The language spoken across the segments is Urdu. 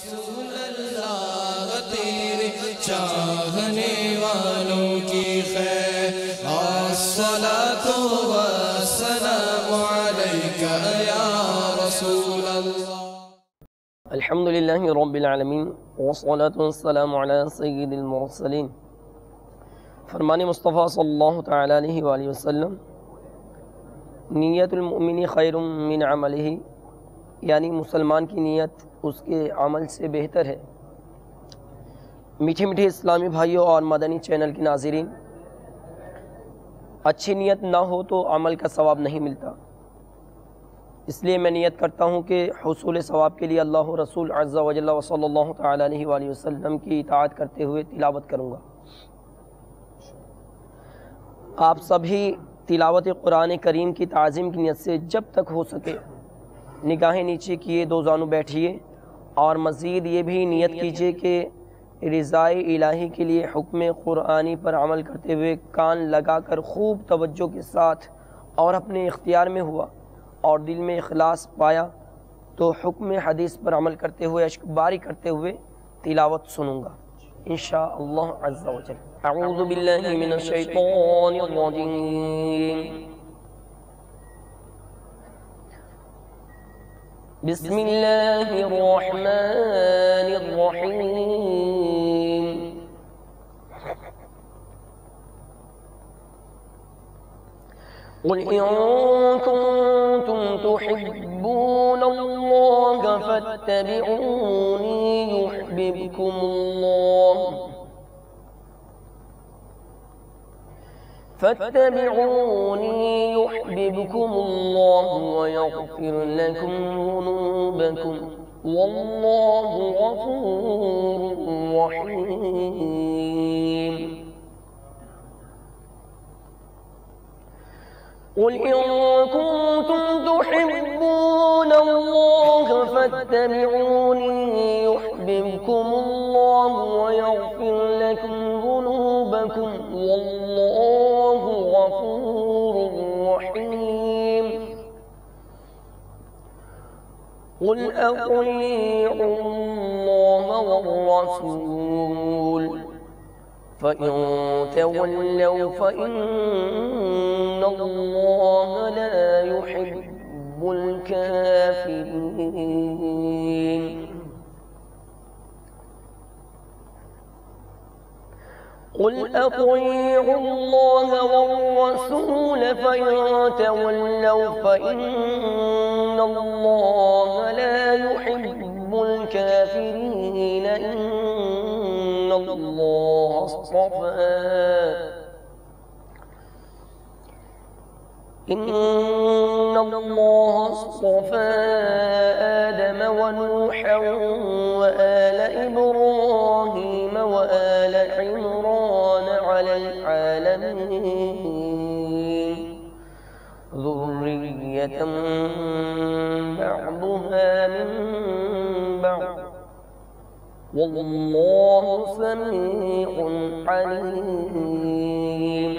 رسول اللہ تیرے چاہنے والوں کی خیر الصلاۃ والسلام علیک یا رسول اللہ۔ الحمدللہ رب العالمین والصلاة والسلام علی سید المرسلین۔ فرمان مصطفیٰ صلی اللہ تعالیٰ علیہ وآلہ وسلم، نیت المؤمن خیر من عملہ، یعنی مسلمان کی نیت اس کے عمل سے بہتر ہے۔ میٹھے میٹھے اسلامی بھائیوں اور مدنی چینل کے ناظرین، اچھی نیت نہ ہو تو عمل کا ثواب نہیں ملتا، اس لیے میں نیت کرتا ہوں کہ حصول ثواب کے لیے اللہ رسول عز و جل و صلی اللہ تعالیٰ علیہ وآلہ وسلم کی اطاعت کرتے ہوئے تلاوت کروں گا۔ آپ سبھی تلاوت قرآن کریم کی تعظیم کی نیت سے جب تک ہو سکے نگاہیں نیچے کیے دو زانو بیٹھیے، اور مزید یہ بھی نیت کیجیے کہ رضائے الہی کے لیے حکم قرآنی پر عمل کرتے ہوئے کان لگا کر خوب توجہ کے ساتھ اور اپنے اختیار میں ہوا اور دل میں اخلاص پایا تو حکم حدیث پر عمل کرتے ہوئے اشک باری کرتے ہوئے تلاوت سنوں گا انشاءاللہ عز و جل۔ اعوذ باللہ من الشیطان الرجیم، بسم اللہ الرحمن الرحیم۔ قل إن كنتم تحبون الله فاتبعوني يحببكم الله ويغفر لكم ذنوبكم والله غفور رحيم۔ قل إن كنتم تحبون الله فاتبعوني يحببكم الله ويغفر لكم ذنوبكم والله غفور رحيم۔ قل أطيعوا الله والرسول فإن تولوا فإن الله لا يحب الكافرين۔ قل أطيعوا الله والرسول فإن تولوا فإن الله لا يحب الكافرين۔ إن الله اصطفى آدم ونوحا وآل إبراهيم وآل عمران على العالمين ذرية بعضها من بعض والله سميع عليم۔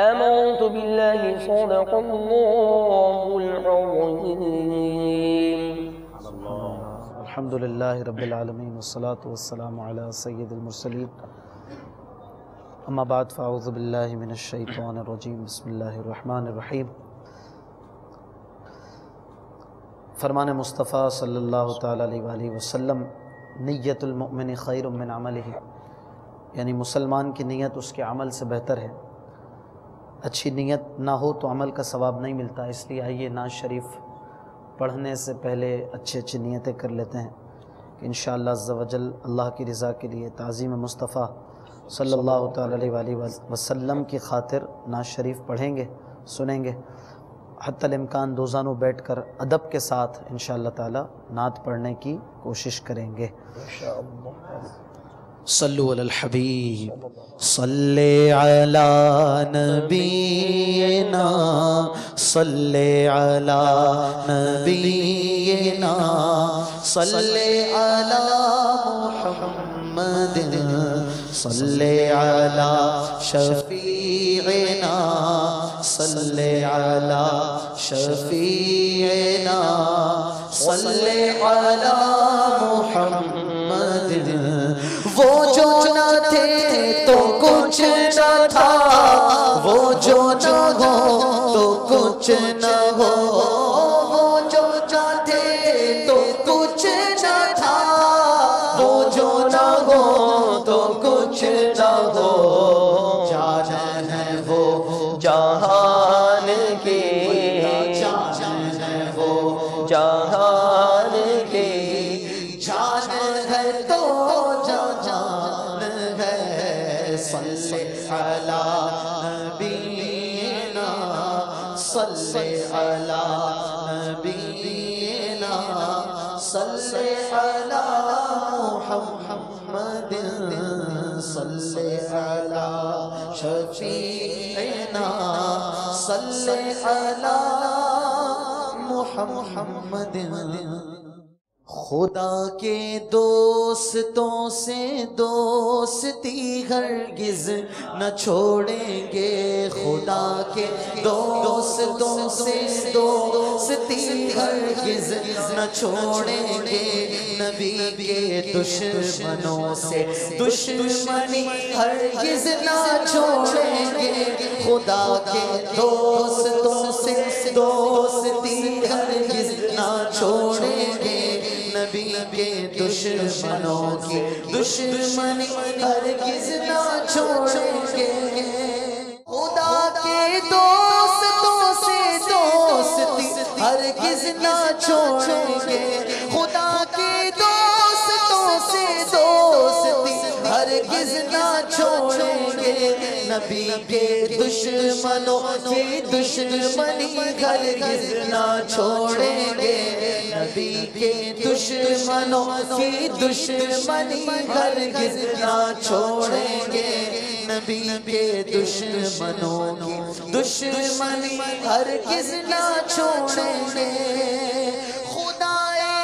آمنت بالله صدق الله العظيم۔ الحمد للہ رب العالمین والصلاة والسلام علی سید المرسلین، اما بعد فاعوذ باللہ من الشیطان الرجیم، بسم اللہ الرحمن الرحیم۔ فرمان مصطفیٰ صلی اللہ تعالیٰ علیہ وآلہ وسلم، نیت المؤمن خیر من عملہ، یعنی مسلمان کی نیت اس کے عمل سے بہتر ہے۔ اچھی نیت نہ ہو تو عمل کا ثواب نہیں ملتا، اس لیے آئیے نعت شریف پڑھنے سے پہلے اچھی نیتیں کر لیتے ہیں کہ انشاءاللہ عز و جل اللہ کی رضا کے لیے، تعظیم مصطفیٰ صلی اللہ تعالیٰ علیہ وآلہ وسلم کی خاطر نعت شریف پڑھیں گے، سنیں گے، حتی الامکان دو زانوں بیٹھ کر ادب کے ساتھ انشاءاللہ تعالیٰ نعت پڑھنے کی کوشش کریں گے۔ صلو علی الحبیب، صلی علی نبینا، صلی علی نبینا، صلی علی محمد، صلی علی شفیعنا، صلی علی شفیعنا، صلی علی محمد تو کچھ نہ تھا، وہ جو نہ ہو تو کچھ نہ ہو، وہ جو نہ تھے تو کچھ نہ تھا، وہ جو نہ ہو تو کچھ نہ ہو، جان ہے وہ جہان کے، جان ہے وہ جہان کے، جان ہے تو جان ہے، صلی علی نبینا، صلی علی نبینا، صلی علی محمد، صلی علی شفیعنا، صلی علی محمد۔ خدا کے دوستوں سے دوستی ہرگز نہ چھوڑیں گے، خدا کے دوستوں سے دوستی ہرگز نہ چھوڑیں گے، نبی کے دشمنوں سے دشمنی ہرگز نہ چھوڑیں گے، خدا کے دوستوں سے دوستی ہرگز نہ چھوڑیں گے، نبی کے دشمنوں کی دشمنی ہرگز نہ چھوڑیں گے، خدا کے دوستوں سے دوستی ہرگز نہ چھوڑیں گے، خدا کے دوستوں سے دوستی ہرگز نہ چھوڑیں گے، نبی کے دشمنوں کی دشمنی ہرگز نہ چھوڑیں گے، نبی کے دشمنوں کی دشمنی ہرگز نہ چھوڑیں گے، نبی کے دشمنوں کی دشمنی ہرگز نہ چھوڑیں گے، خدائے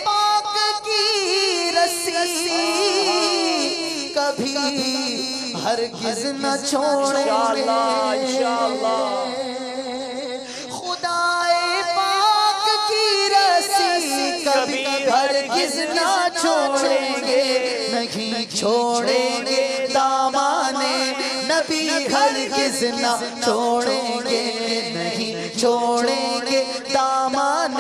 پاک کی رسی کبھی ہرگز نہ چھوڑیں گے، خدائے پاک کی رسی کبھی ہرگز نہ چھوڑیں گے، نہیں چھوڑیں گے دامان نبی ہرگز نہ چھوڑیں گے، نہیں چھوڑیں گے دامان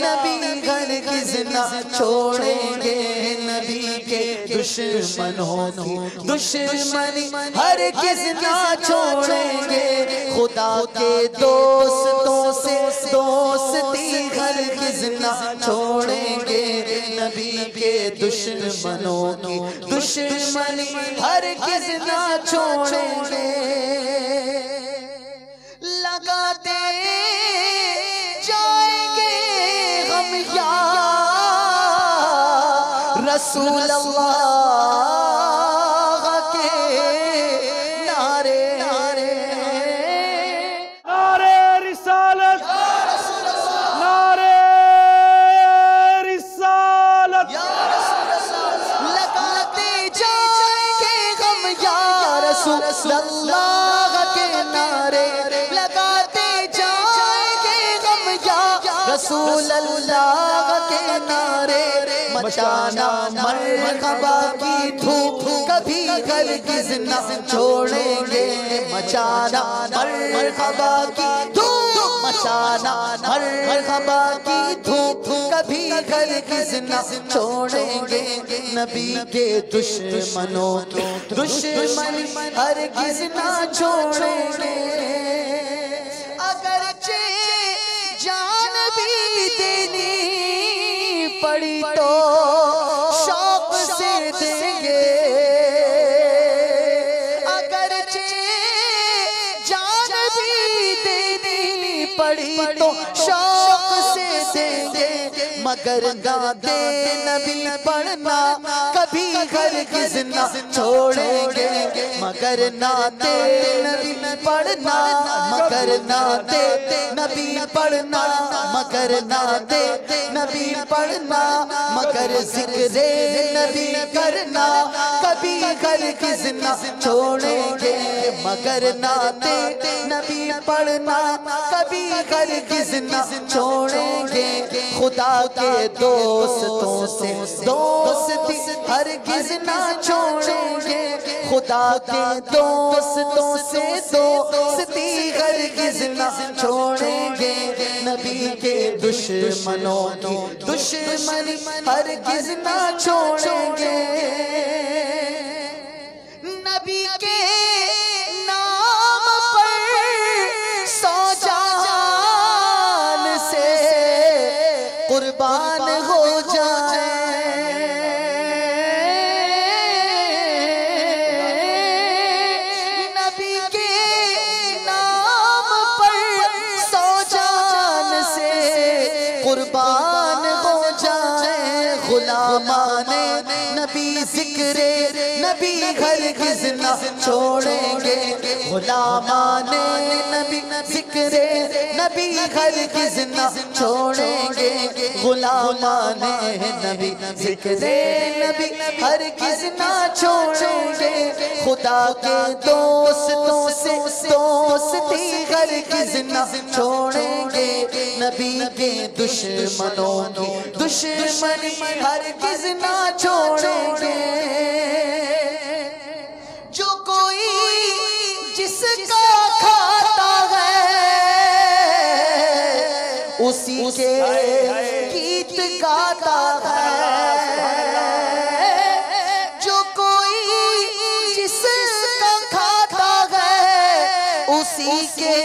نبی ہرگز نہ چھوڑیں گے، نبی کے دشمنوں کی دشمنی ہرگز نہ چھوڑیں گے، خدا کے دوستوں سے دوستی ہرگز نہ چھوڑیں گے، نبی کے دشمنوں کی دشمنی ہرگز نہ چھوڑیں گے، لگاتے جائیں گے ہم یا رسول اللہ کے نعرے، نعرے رسالت، نعرے رسالت، لگاتے جائیں گے ہم یا رسول اللہ کے نعرے، لگاتے جائیں گے ہم یا رسول اللہ کے نعرے، مچانا مرحبا کی دھوپ کبھی ہرگز نہ چھوڑیں گے، مچانا مرحبا کی دھوپ، مچانا مرحبا کی دھوپ کبھی ہرگز نہ چھوڑیں گے، نبی کے دشمنوں کی دشمنی ہرگز نہ چھوڑیں گے، اگرچہ جان بھی دینی پڑی تو شوق سے دیں گے، اگرچہ جان بھی دینی پڑی تو شوق سے دیں گے، مگر گاتے نبی پڑھنا کبھی ہرگز نہ چھوڑیں گے، مگر ناتے نبی پڑھنا، مگر ناتے نبی پڑھنا، مگر ناتے نبی پڑھنا، مگر ذکر نبی کرنا کبھی ہرگز نہ چھوڑیں گے، مگر ناتے نبی پڑھنا کبھی ہرگز نہ چھوڑیں گے، خدا کے کے دوستوں سے دوستی ہرگز نہ چھوڑیں گے، خدا کے دوستوں سے دوستی ہرگز نہ چھوڑیں گے، نبی کے دشمنوں کی دشمنی ہرگز نہ چھوڑیں گے، نبی کے نام پر 100 جان سے قربان ہو جائیں، نبی کے نام پر 100 جان سے قربان ہو جائیں، غلامان نبی ذکر نبی ہرگز نہ چھوڑیں گے، غلامان نبی ذکر نبی ہرگز نہ چھوڑیں گے، غلامان نبی ذکر نبی ہرگز نہ چھوڑیں گے، خدا کے دوستوں سے دوستی ہرگز نہ چھوڑیں گے، نبی کے دشمنوں کی دشمنی ہرگز نہ چھوڑیں گے، جو کوئی جس کا کھاتا ہے اسی کے گیت گاتا ہے، جو کوئی جس کا کھاتا ہے اسی کے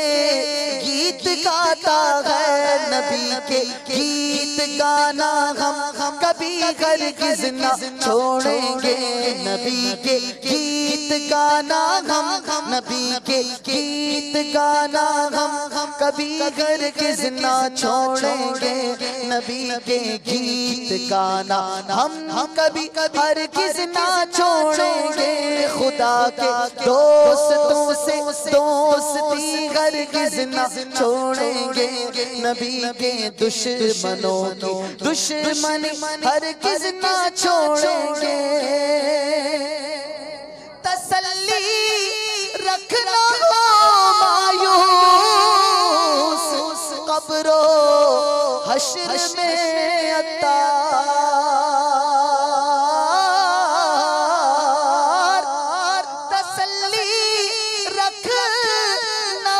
گیت گاتا ہے، نبی کے گیت گانا ہم کبھی ہرگز نہ چھوڑیں گے، نبی کے گیت گانا ہم نبی کے گیت گانا ہم کبھی ہرگز نہ چھوڑیں گے، نبی کے گیت گانا ہم کبھی ہرگز نہ چھوڑیں گے، خدا کے دوستوں سے دوستی ہرگز نہ چھوڑیں گے، نبی کے دشمنوں کی دشمنی ہرگز نہ چھوڑیں گے، تسلی رکھنا مایوس قبر و حشر میں عطار، تسلی رکھنا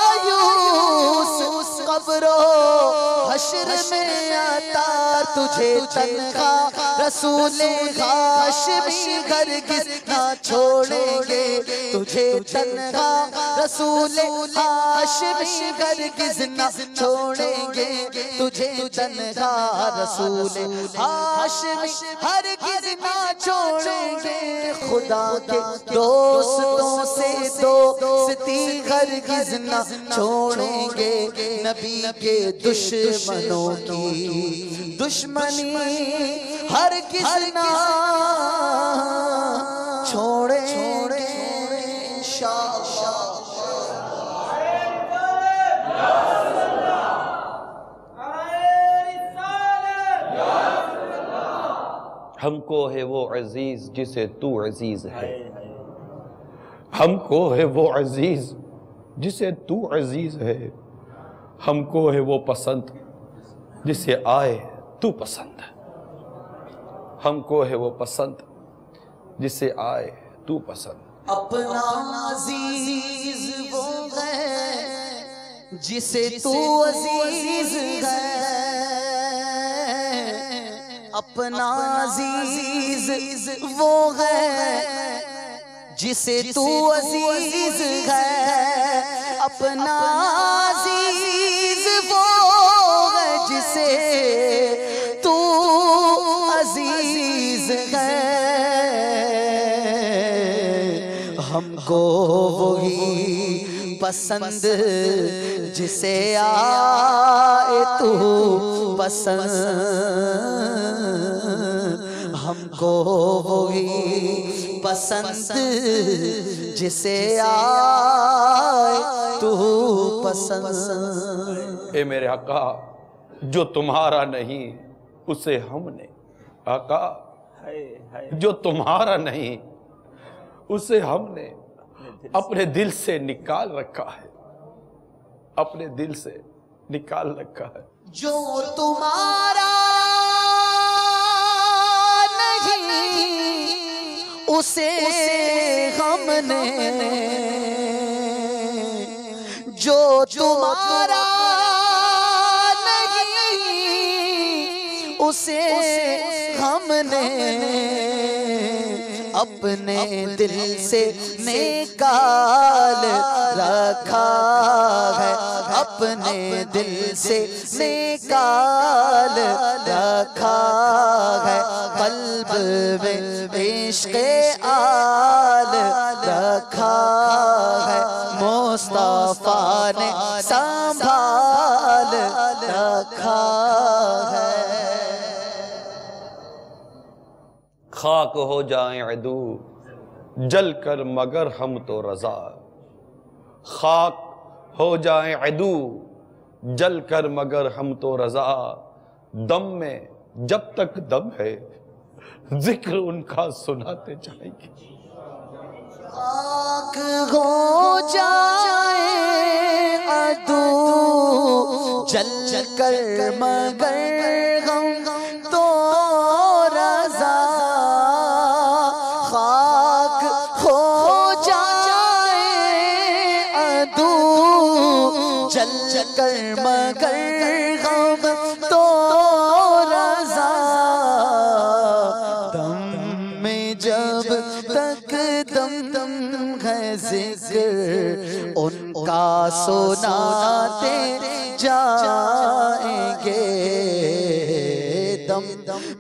مایوس قبر و حشر میں عطار، تجھے تنہا رسول ہاشمی ہرگز نہ چھوڑیں گے، تجھے تنہا رسول ہاشمی ہرگز نہ چھوڑیں گے، تجھے تنہا رسول ہاشمی ہرگز نہ چھوڑیں گے، خدا کے دوستوں سے دوستی ہرگز نہ چھوڑیں گے، نبی کے دشمنوں کی دشمنی ہرگز نہ چھوڑیں گے، ہم کو ہے وہ عزیز جسے تو عزیز ہے، ہم کو ہے وہ عزیز جسے تو عزیز ہے، ہم کو ہے وہ پسند جسے آئے تو پسند، ہم کو ہے وہ پسند جسے آئے تو پسند، اپنا عزیز وہ ہے جسے تو عزیز ہے، اپنا عزیز وہ ہے جسے تو عزیز ہے، اپنا عزیز وہ ہے جسے تو عزیز ہے، ہم کو وہی پسند جسے آئے تو پسند، ہم کو وہی پسند جسے آئے تو پسند، اے میرے آقا جو تمہارا نہیں اسے ہم نے، آقا جو تمہارا نہیں اسے ہم نے اپنے دل سے نکال رکھا ہے، اپنے دل سے نکال رکھا ہے۔ جو تمہارا نہیں اسے غم نے، جو تمہارا نہیں اسے غم نے، اپنے دل سے نکال رکھا ہے، اپنے دل سے نکال رکھا ہے، قلب میں عشق آل رکھا ہے، مصطفیٰ نے سنبھال رکھا ہے۔ خاک ہو جائیں عدو جل کر مگر ہم تو رضا، خاک ہو جائیں عدو جل کر مگر ہم تو رضا، دم میں جب تک دم ہے ذکر ان کا سناتے جائیں گے۔ خاک ہو جائے عدو جل کر مگر ہم تو رضا، خاک ہو جائے عدو جل کر مگر ہم تو رضا، دم میں جب تک دم ہے ذکر ان کا سناتے جائیں گے، دم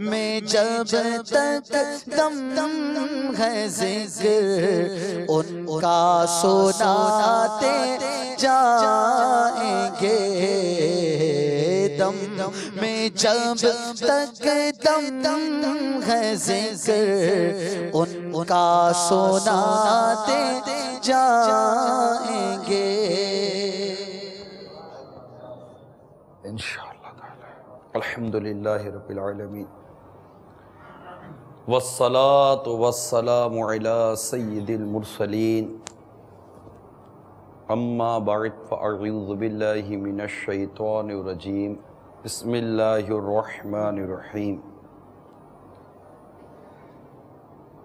میں جب تک دم ہے ذکر ان کا سناتے جائیں گے، دم میں جب تک دم ہے ذکر ان کا سناتے جائیں گے۔ انشاءاللہ تعالی الحمدللہ رب العالمین، والصلاة والسلام علی سید المرسلین، اما بعد فاعوذ باللہ من الشیطان الرجیم، بسم اللہ الرحمن الرحیم،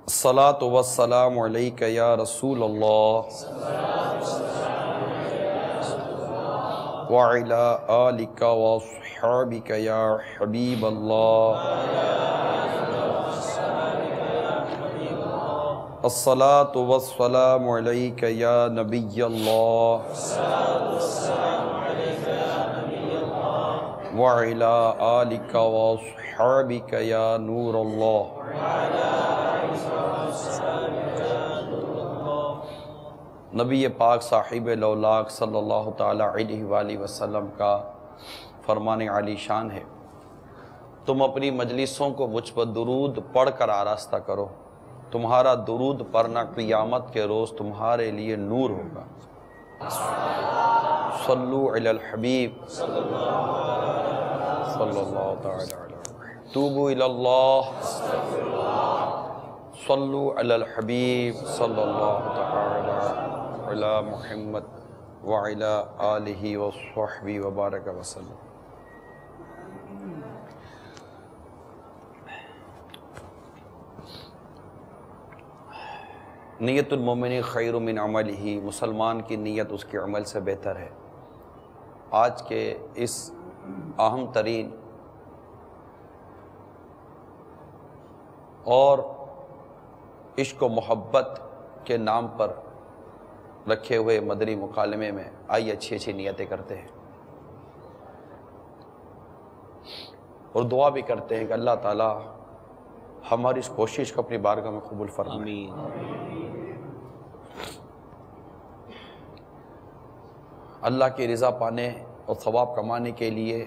الصلاة والسلام علیک یا رسول اللہ وعلی آلک واصحابک یا حبیب اللہ، الصلاة والسلام علیک یا نبی اللہ وعلی آلک واصحابک یا نور اللہ۔ نبی پاک صاحب لولاک صلی اللہ تعالیٰ علیہ وآلہ وسلم کا فرمان عالی شان ہے، تم اپنی مجلسوں کو مجھ پر درود پڑھ کر آراستہ کرو، تمہارا درود پڑھنا قیامت کے روز تمہارے لیے نور ہوگا۔ صلو علی الحبیب صلی اللہ تعالیٰ علیہ وسلم، توبوا الی اللہ، صلو علی الحبیب صلی اللہ تعالیٰ علی محمد وعلی آلہ وصحبہ وبارک وسلم۔ نیت المومن خیر من عملہ، مسلمان کی نیت اس کے عمل سے بہتر ہے۔ آج کے اس اہم ترین اور عشق و محبت کے نام پر رکھے ہوئے مدنی مکالمے میں آئیے اچھی اچھی نیتیں کرتے ہیں اور دعا بھی کرتے ہیں کہ اللہ تعالیٰ ہماری اس کوشش کو اپنی بارگاہ میں قبول فرمائے۔ اللہ کی رضا پانے اور ثواب کمانے کے لیے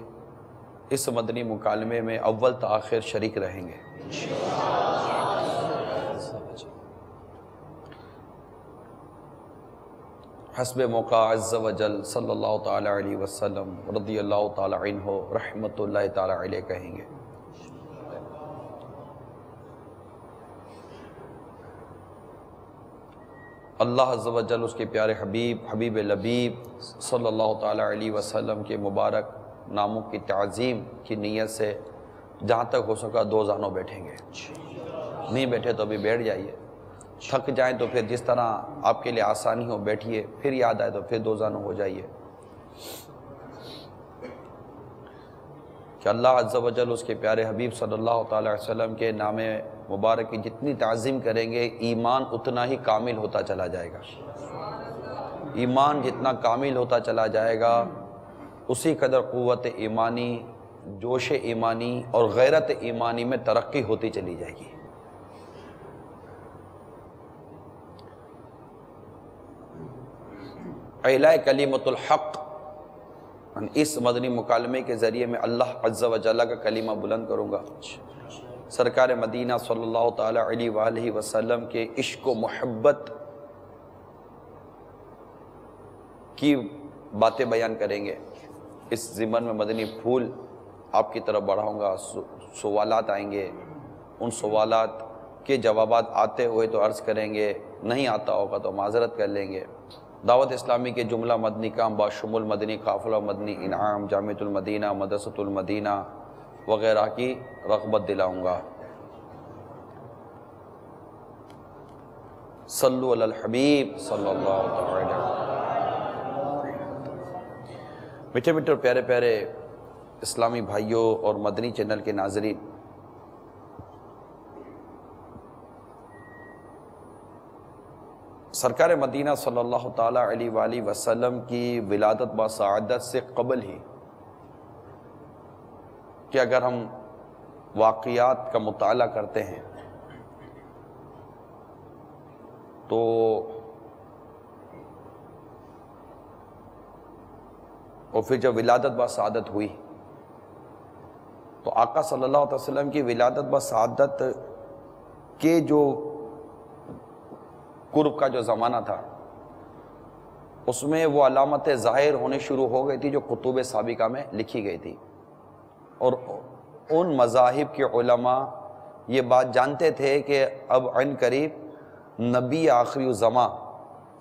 اس مدنی مکالمے میں اول تا آخر شریک رہیں گے۔ حسب موقع عز و جل صلی اللہ تعالیٰ علیہ وسلم رضی اللہ تعالیٰ عنہ رحمت اللہ تعالیٰ علیہ کہیں گے۔ اللہ عز و جل اس کے پیارے حبیب حبیب لبیب صلی اللہ تعالیٰ علیہ وسلم کے مبارک ناموں کی تعظیم کی نیت سے جہاں تک ہو سکا 2 زانوں بیٹھیں گے. نہیں بیٹھے تو ابھی بیٹھ جائیے. تھک جائیں تو پھر جس طرح آپ کے لیے آسانی ہو بیٹھیے, پھر یاد آئے تو پھر 2 زانوں ہو جائیے. کہ اللہ عز و جل اس کے پیارے حبیب صلی اللہ تعالی علیہ وسلم کے نام مبارک کی جتنی تعظیم کریں گے ایمان اتنا ہی کامل ہوتا چلا جائے گا. ایمان جتنا کامل ہوتا چلا جائے گا اسی قدر قوت ایمانی, جوش ایمانی اور غیرت ایمانی میں ترقی ہوتی چلی جائے گی. اعلاء کلمۃ الحق, اس مدنی مکالمے کے ذریعے میں اللہ عز و جل کا کلمہ بلند کروں گا. سرکار مدینہ صلی اللہ تعالی علیہ وآلہ وسلم کے عشق و محبت کی باتیں بیان کریں گے. اس ضمن میں مدنی پھول آپ کی طرف بڑھاؤں گا. سوالات آئیں گے, ان سوالات کے جوابات آتے ہوئے تو عرض کریں گے, نہیں آتا ہوگا تو معذرت کر لیں گے. دعوت اسلامی کے جملہ مدنی کام باشمول مدنی قافلہ, مدنی انعام, جامعۃ المدینہ, مدرسۃ المدینہ وغیرہ کی رغبت دلاؤں گا. صلو علی الحبیب صلی اللہ تعالی. میٹھے میٹھے اور پیارے پیارے اسلامی بھائیوں اور مدنی چینل کے ناظرین, سرکار مدینہ صلی اللہ تعالی علیہ وآلہ وسلم کی ولادت بسعادت سے قبل ہی کہ اگر ہم واقعات کا مطالعہ کرتے ہیں تو اور پھر جب ولادت بسعادت ہوئی تو آقا صلی اللہ علیہ وسلم کی ولادت بسعادت کے جو قرب کا جو زمانہ تھا اس میں وہ علامتیں ظاہر ہونے شروع ہو گئی تھی جو کتب سابقہ میں لکھی گئی تھی. اور ان مذاہب کے علماء یہ بات جانتے تھے کہ اب عن قریب نبی آخری الزمان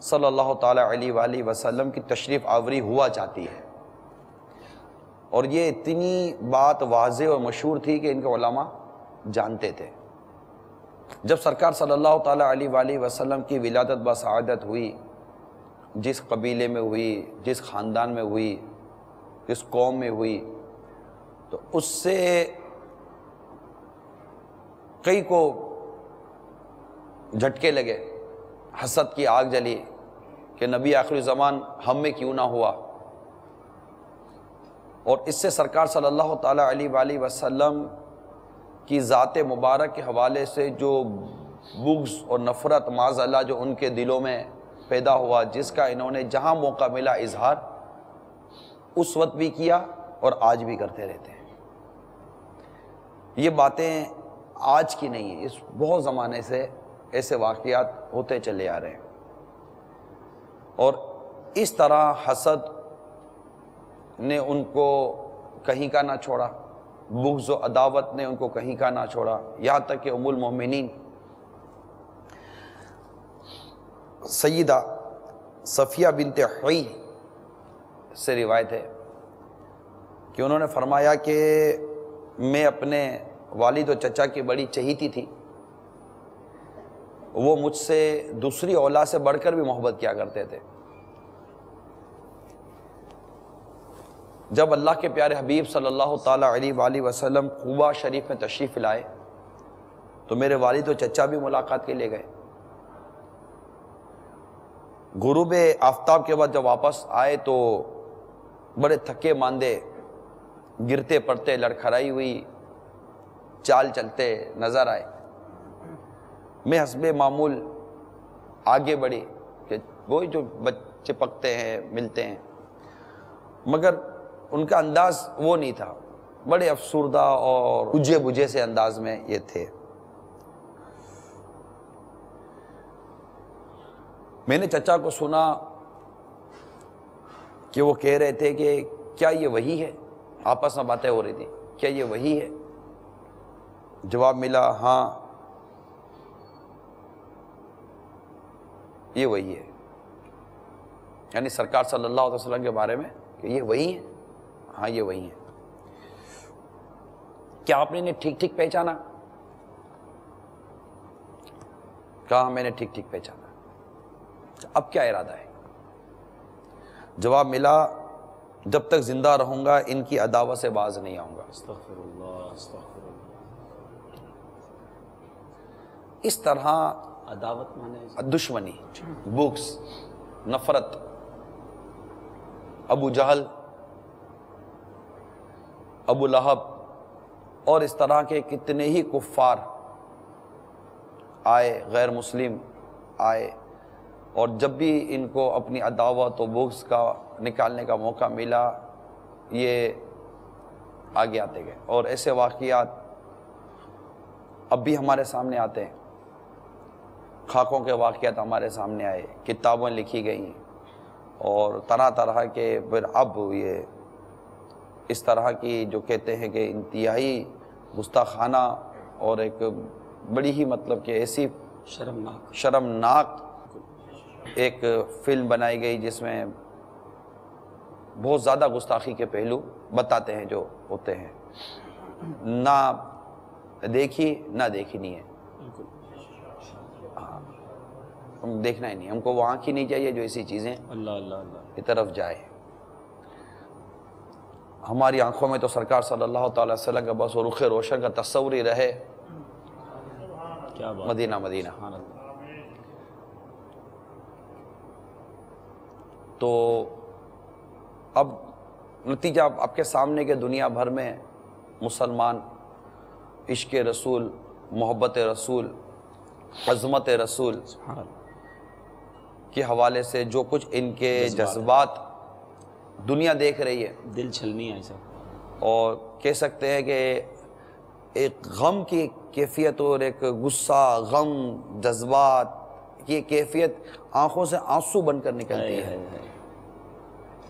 صلی اللہ تعالی علیہ وآلہ وسلم کی تشریف آوری ہوا چاہتی ہے. اور یہ اتنی بات واضح اور مشہور تھی کہ ان کے علماء جانتے تھے. جب سرکار صلی اللہ تعالی علیہ وآلہ وسلم کی ولادت بسعادت ہوئی, جس قبیلے میں ہوئی, جس خاندان میں ہوئی, جس قوم میں ہوئی, تو اس سے کئی کو جھٹکے لگے, حسد کی آگ جلی کہ نبی آخری زمان ہم میں کیوں نہ ہوا. اور اس سے سرکار صلی اللہ تعالی علیہ وآلہ وسلم کی ذات مبارک کے حوالے سے جو بغض اور نفرت معاذ اللہ جو ان کے دلوں میں پیدا ہوا, جس کا انہوں نے جہاں موقع ملا اظہار اس وقت بھی کیا اور آج بھی کرتے رہتے ہیں. یہ باتیں آج کی نہیں ہیں, اس بہت زمانے سے ایسے واقعات ہوتے چلے آ رہے ہیں. اور اس طرح حسد نے ان کو کہیں کا نہ چھوڑا, بغض و عداوت نے ان کو کہیں کا نہ چھوڑا, یہاں تک کہ ام المومنین سیدہ صفیہ بنت حیی سے روایت ہے کہ انہوں نے فرمایا کہ میں اپنے والد و چچا کی بڑی چہیتی تھی, وہ مجھ سے دوسری اولاد سے بڑھ کر بھی محبت کیا کرتے تھے. جب اللہ کے پیارے حبیب صلی اللہ تعالی علیہ وآلہ وسلم قباء شریف میں تشریف لائے تو میرے والد و چچا بھی ملاقات کے لیے گئے. غروب آفتاب کے بعد جب واپس آئے تو بڑے تھکے ماندے, گرتے پڑتے, لڑکھڑائی ہوئی چال چلتے نظر آئے. میں حسب معمول آگے بڑھی کہ وہی جو بچے پکتے ہیں ملتے ہیں, مگر ان کا انداز وہ نہیں تھا, بڑے افسردہ اور بجھے بجھے سے انداز میں یہ تھے. میں نے چچا کو سنا کہ وہ کہہ رہے تھے کہ کیا یہ وہی ہے, آپس میں باتیں ہو رہی تھی, کیا یہ وہی ہے؟ جواب ملا ہاں یہ وہی ہے. یعنی سرکار صلی اللہ علیہ وسلم کے بارے میں کہ یہ وہی ہے. ہاں یہ وہی ہیں. کیا آپ نے انہیں ٹھیک ٹھیک پہچانا؟ کہا میں نے ٹھیک ٹھیک پہچانا. اب کیا ارادہ ہے؟ جواب ملا جب تک زندہ رہوں گا ان کی عداوت سے باز نہیں آؤں گا. استغفر اللہ استغفر اللہ. اس طرح عداوت مانے دشمنی، بغض، نفرت. ابو جہل، ابو لہب اور اس طرح کے کتنے ہی کفار آئے، غیر مسلم آئے، اور جب بھی ان کو اپنی عداوت و بغض کا نکالنے کا موقع ملا یہ آگے آتے گئے. اور ایسے واقعات اب بھی ہمارے سامنے آتے ہیں. خاکوں کے واقعات ہمارے سامنے آئے، کتابیں لکھی گئیں، اور طرح طرح کے پھر اب یہ اس طرح کی جو کہتے ہیں کہ انتہائی گستاخانہ اور ایک بڑی ہی مطلب کہ ایسی شرمناک ایک فلم بنائی گئی جس میں بہت زیادہ گستاخی کے پہلو بتاتے ہیں جو ہوتے ہیں. نہ دیکھی نہ دیکھنی ہے، ہم دیکھنا ہی نہیں. ہم کو وہ آنکھ ہی نہیں چاہیے جو ایسی چیزیں اللہ اللہ اللہ کی طرف جائے. ہماری آنکھوں میں تو سرکار صلی اللہ تعالی وسلم کا بس رخ روشن کا تصور ہی رہے. کیا بات. مدینہ مدینہ. تو اب نتیجہ آپ کے سامنے کہ دنیا بھر میں مسلمان عشق رسول، محبت رسول، عظمت رسول کے حوالے سے جو کچھ ان کے جذبات دنیا دیکھ رہی ہے، دل چھلنی ہے ایسا. اور کہہ سکتے ہیں کہ ایک غم کی کیفیت اور ایک غصہ، غم، جذبات کی کیفیت آنکھوں سے آنسو بن کر نکلتی ہے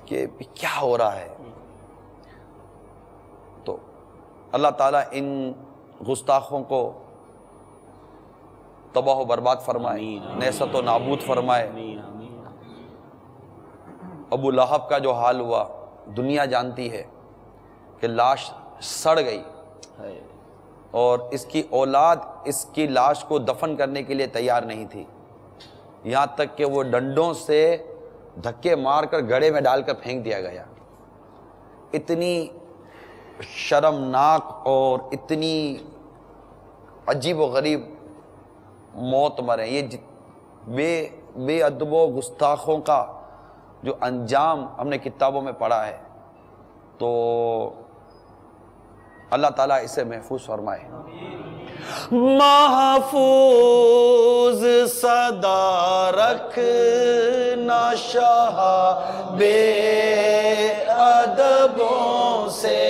کہ کیا ہو رہا ہے. تو اللہ تعالیٰ ان گستاخوں کو تباہ و برباد فرمائے، نیست و نابود فرمائے. ابو لہب کا جو حال ہوا دنیا جانتی ہے کہ لاش سڑ گئی، اور اس کی اولاد اس کی لاش کو دفن کرنے کے لیے تیار نہیں تھی، یہاں تک کہ وہ ڈنڈوں سے دھکے مار کر گڑھے میں ڈال کر پھینک دیا گیا. اتنی شرمناک اور اتنی عجیب و غریب موت مرے. یہ بے ادب و گستاخوں کا جو انجام ہم نے کتابوں میں پڑھا ہے، تو اللہ تعالیٰ اسے محفوظ فرمائے. محفوظ صدا رکھنا شاہ بے ادبوں سے،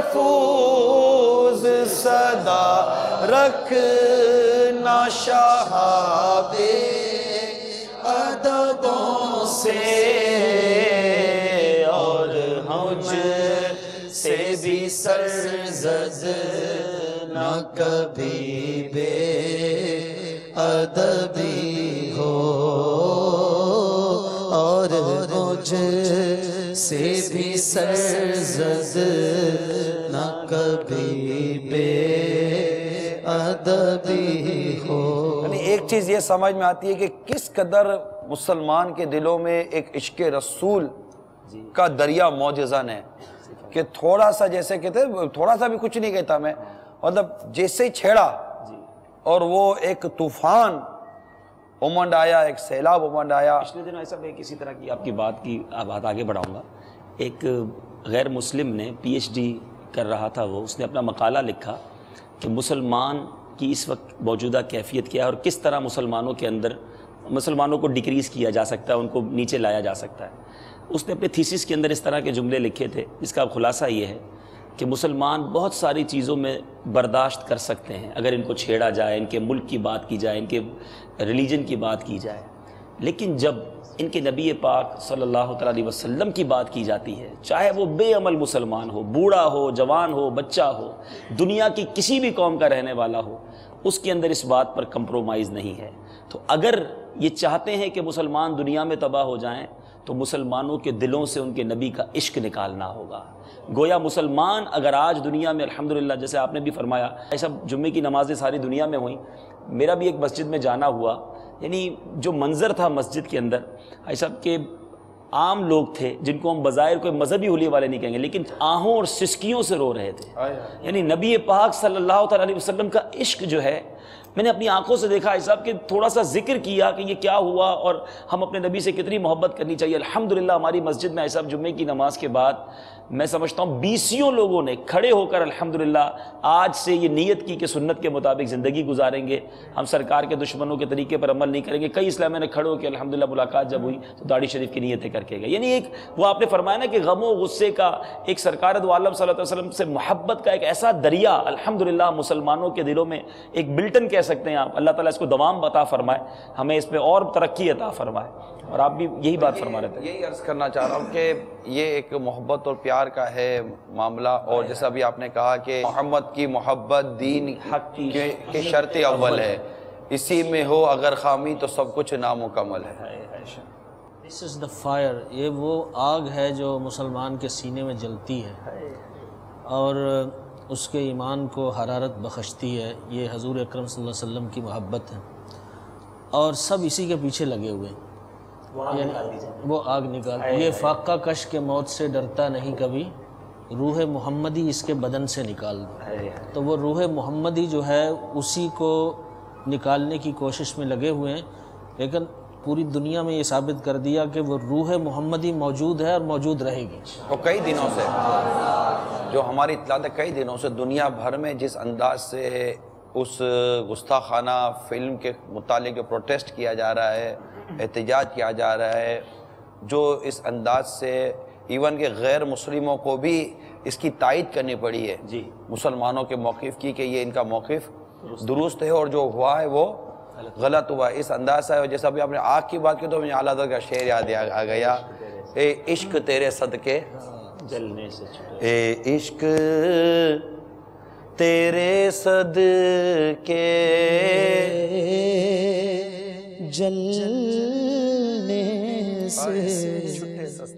محفوظ صدا رکھنا شاہ بے ادبوں سے، اور مجھ سے بھی سرزد نہ کبھی بے ادبی ہو، اور مجھ سے بھی سرزد نہ کبھی بے ادبی ہو. یعنی ایک چیز یہ سمجھ میں آتی ہے کہ کس قدر مسلمان کے دلوں میں ایک عشق رسول کا دریا موجزن ہے کہ تھوڑا سا، جیسے کہتے ہیں تھوڑا سا بھی کچھ نہیں کہتا میں، مطلب جیسے ہی چھیڑا اور وہ ایک طوفان امنڈ آیا، ایک سیلاب امنڈ آیا. پچھلے دن ایسا میں کسی طرح کی آپ کی بات آگے بڑھاؤں گا. ایک غیر مسلم نے پی ایچ ڈی کر رہا تھا، اس نے اپنا مقالہ لکھا کہ مسلمان کی اس وقت موجودہ کیفیت کیا ہے اور کس طرح مسلمانوں کے اندر مسلمانوں کو ڈکریز کیا جا سکتا ہے، ان کو نیچے لایا جا سکتا ہے. اس نے اپنے تھیسس کے اندر اس طرح کے جملے لکھے تھے جس کا خلاصہ یہ ہے کہ مسلمان بہت ساری چیزوں میں برداشت کر سکتے ہیں اگر ان کو چھیڑا جائے، ان کے ملک کی بات کی جائے، ان کے ریلیجن کی بات کی جائے، لیکن جب ان کے نبی پاک صلی اللہ تعالیٰ علیہ وسلم کی بات کی جاتی ہے، چاہے وہ بے عمل مسلمان ہو، بوڑھا ہو، جوان ہو، بچہ ہو، دنیا کی کسی بھی قوم کا رہنے والا ہو، اس کے اندر اس بات پر کمپرومائز نہیں ہے. تو اگر یہ چاہتے ہیں کہ مسلمان دنیا میں تباہ ہو جائیں تو مسلمانوں کے دلوں سے ان کے نبی کا عشق نکالنا ہوگا۔ گویا مسلمان اگر آج دنیا میں الحمدللہ جیسے آپ نے بھی فرمایا ایسا جمعے کی نمازیں ساری دنیا میں ہوئیں، میرا بھی ایک مسجد میں جانا ہوا، یعنی جو منظر تھا مسجد کے اندر ایسا کہ عام لوگ تھے جن کو ہم بظاہر کوئی مذہبی حلیے والے نہیں کہیں گے، لیکن آہوں اور سسکیوں سے رو رہے تھے۔ یعنی نبی پاک صلی اللہ تعالیٰ علیہ وسلم کا عشق جو ہے میں نے اپنی آنکھوں سے دیکھا صاحب کہ تھوڑا سا ذکر کیا کہ یہ کیا ہوا اور ہم اپنے نبی سے کتنی محبت کرنی چاہیے۔ الحمدللہ ہماری مسجد میں صاحب جمعے کی نماز کے بعد میں سمجھتا ہوں 20 لوگوں نے کھڑے ہو کر الحمدللہ آج سے یہ نیت کی کہ سنت کے مطابق زندگی گزاریں گے، ہم سرکار کے دشمنوں کے طریقے پر عمل نہیں کریں گے۔ کئی اسلامیہ نے کھڑے ہو کے الحمدللہ ملاقات جب ہوئی تو داڑھی شریف کی نیتیں کر کے گئے۔ یعنی ایک وہ آپ نے فرمایا نا کہ غم و غصے کا ایک سرکار دو عالم صلی اللہ علیہ وسلم سے محبت کا ایک ایسا دریا الحمدللہ مسلمانوں کے دلوں میں ایک بلٹن کہہ سکتے ہیں آپ، اللہ تعالیٰ اس کو دوام عطا فرمائے، ہمیں اس پہ اور ترقی عطا فرمائے۔ اور آپ بھی یہی بات فرما رہے تھے۔ یہی عرض کرنا چاہ رہا ہوں کہ یہ ایک محبت اور پیار کا ہے معاملہ، اور جیسا بھی آپ نے کہا کہ محمد کی محبت دین حق کی شرط اول ہے، اسی میں ہو اگر خامی تو سب کچھ نامکمل ہے۔ This is the fire، یہ وہ آگ ہے جو مسلمان کے سینے میں جلتی ہے اور اس کے ایمان کو حرارت بخشتی ہے۔ یہ حضور اکرم صلی اللہ علیہ وسلم کی محبت ہے اور سب اسی کے پیچھے لگے ہوئے ہیں۔ یعنی وہ آگ نکال، یہ فاقہ کش کے موت سے ڈرتا نہیں کبھی، روح محمدی اس کے بدن سے نکال دو۔ تو وہ روح محمدی جو ہے اسی کو نکالنے کی کوشش میں لگے ہوئے ہیں، لیکن پوری دنیا میں یہ ثابت کر دیا کہ وہ روح محمدی موجود ہے اور موجود رہے گی۔ تو کئی دنوں سے جو ہماری اطلاعات ہے، کئی دنوں سے دنیا بھر میں جس انداز سے اس گستاخانہ فلم کے متعلق پروٹیسٹ کیا جا رہا ہے، احتجاج کیا جا رہا ہے، جو اس انداز سے ایون کہ غیر مسلموں کو بھی اس کی تائید کرنی پڑی ہے جی مسلمانوں کے موقف کی کہ یہ ان کا موقف درست ہے اور جو ہوا ہے وہ غلط ہوا ہے۔ اس انداز سے جیسا بھی آپ نے آگ کی بات کی تو مجھے اعلیٰ حضرت کا شعر یاد آ گیا، اے عشق تیرے صدقے جلنے سے چھٹے، اے عشق تیرے صدقے جلنے سے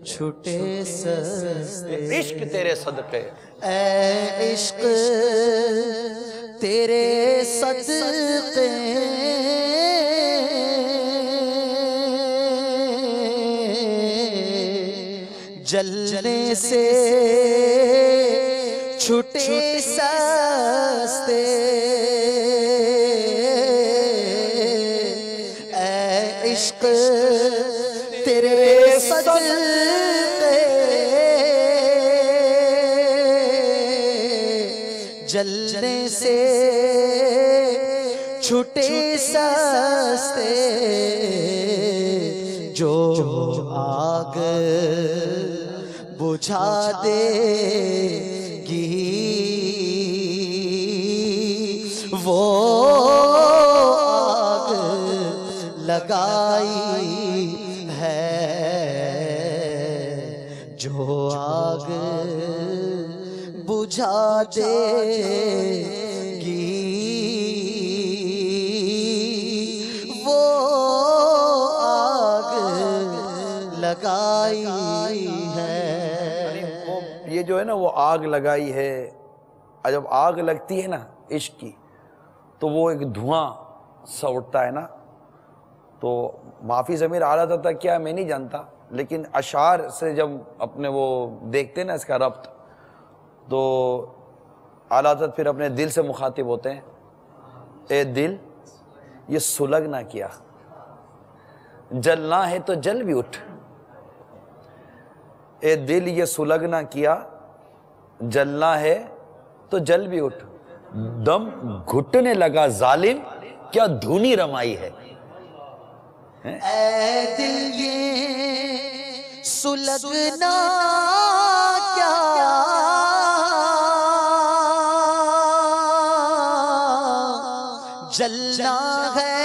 چھٹے سستے، عشق تیرے صدقے، اے عشق تیرے صدقے جلنے سے چھٹے سستے، اے عشق تیرے صدقے جلنے سے چھٹے سستے، جو آگ بجھا دے گی وہ آگ لگائی ہے، جو آگ بجھا دے گی وہ آگ لگائی ہے۔ یہ جو ہے نا وہ آگ لگائی ہے، اور جب آگ لگتی ہے نا عشق کی تو وہ ایک دھواں سا اٹھتا ہے نا، تو معافی ضمیر اعلیٰ حضرت تک کیا ہے میں نہیں جانتا، لیکن اشعار سے جب اپنے وہ دیکھتے ہیں نا اس کا ربط، تو اعلیٰ حضرت پھر اپنے دل سے مخاطب ہوتے ہیں، اے دل یہ سلگنا کیا، جلنا ہے تو جل بھی اٹھ، اے دل یہ سلگنا کیا، جلنا ہے تو جل بھی اٹھ، دم گھٹنے لگا ظالم کیا دھونی رمائی ہے۔ اے دل یہ سلگنا کیا، جلنا ہے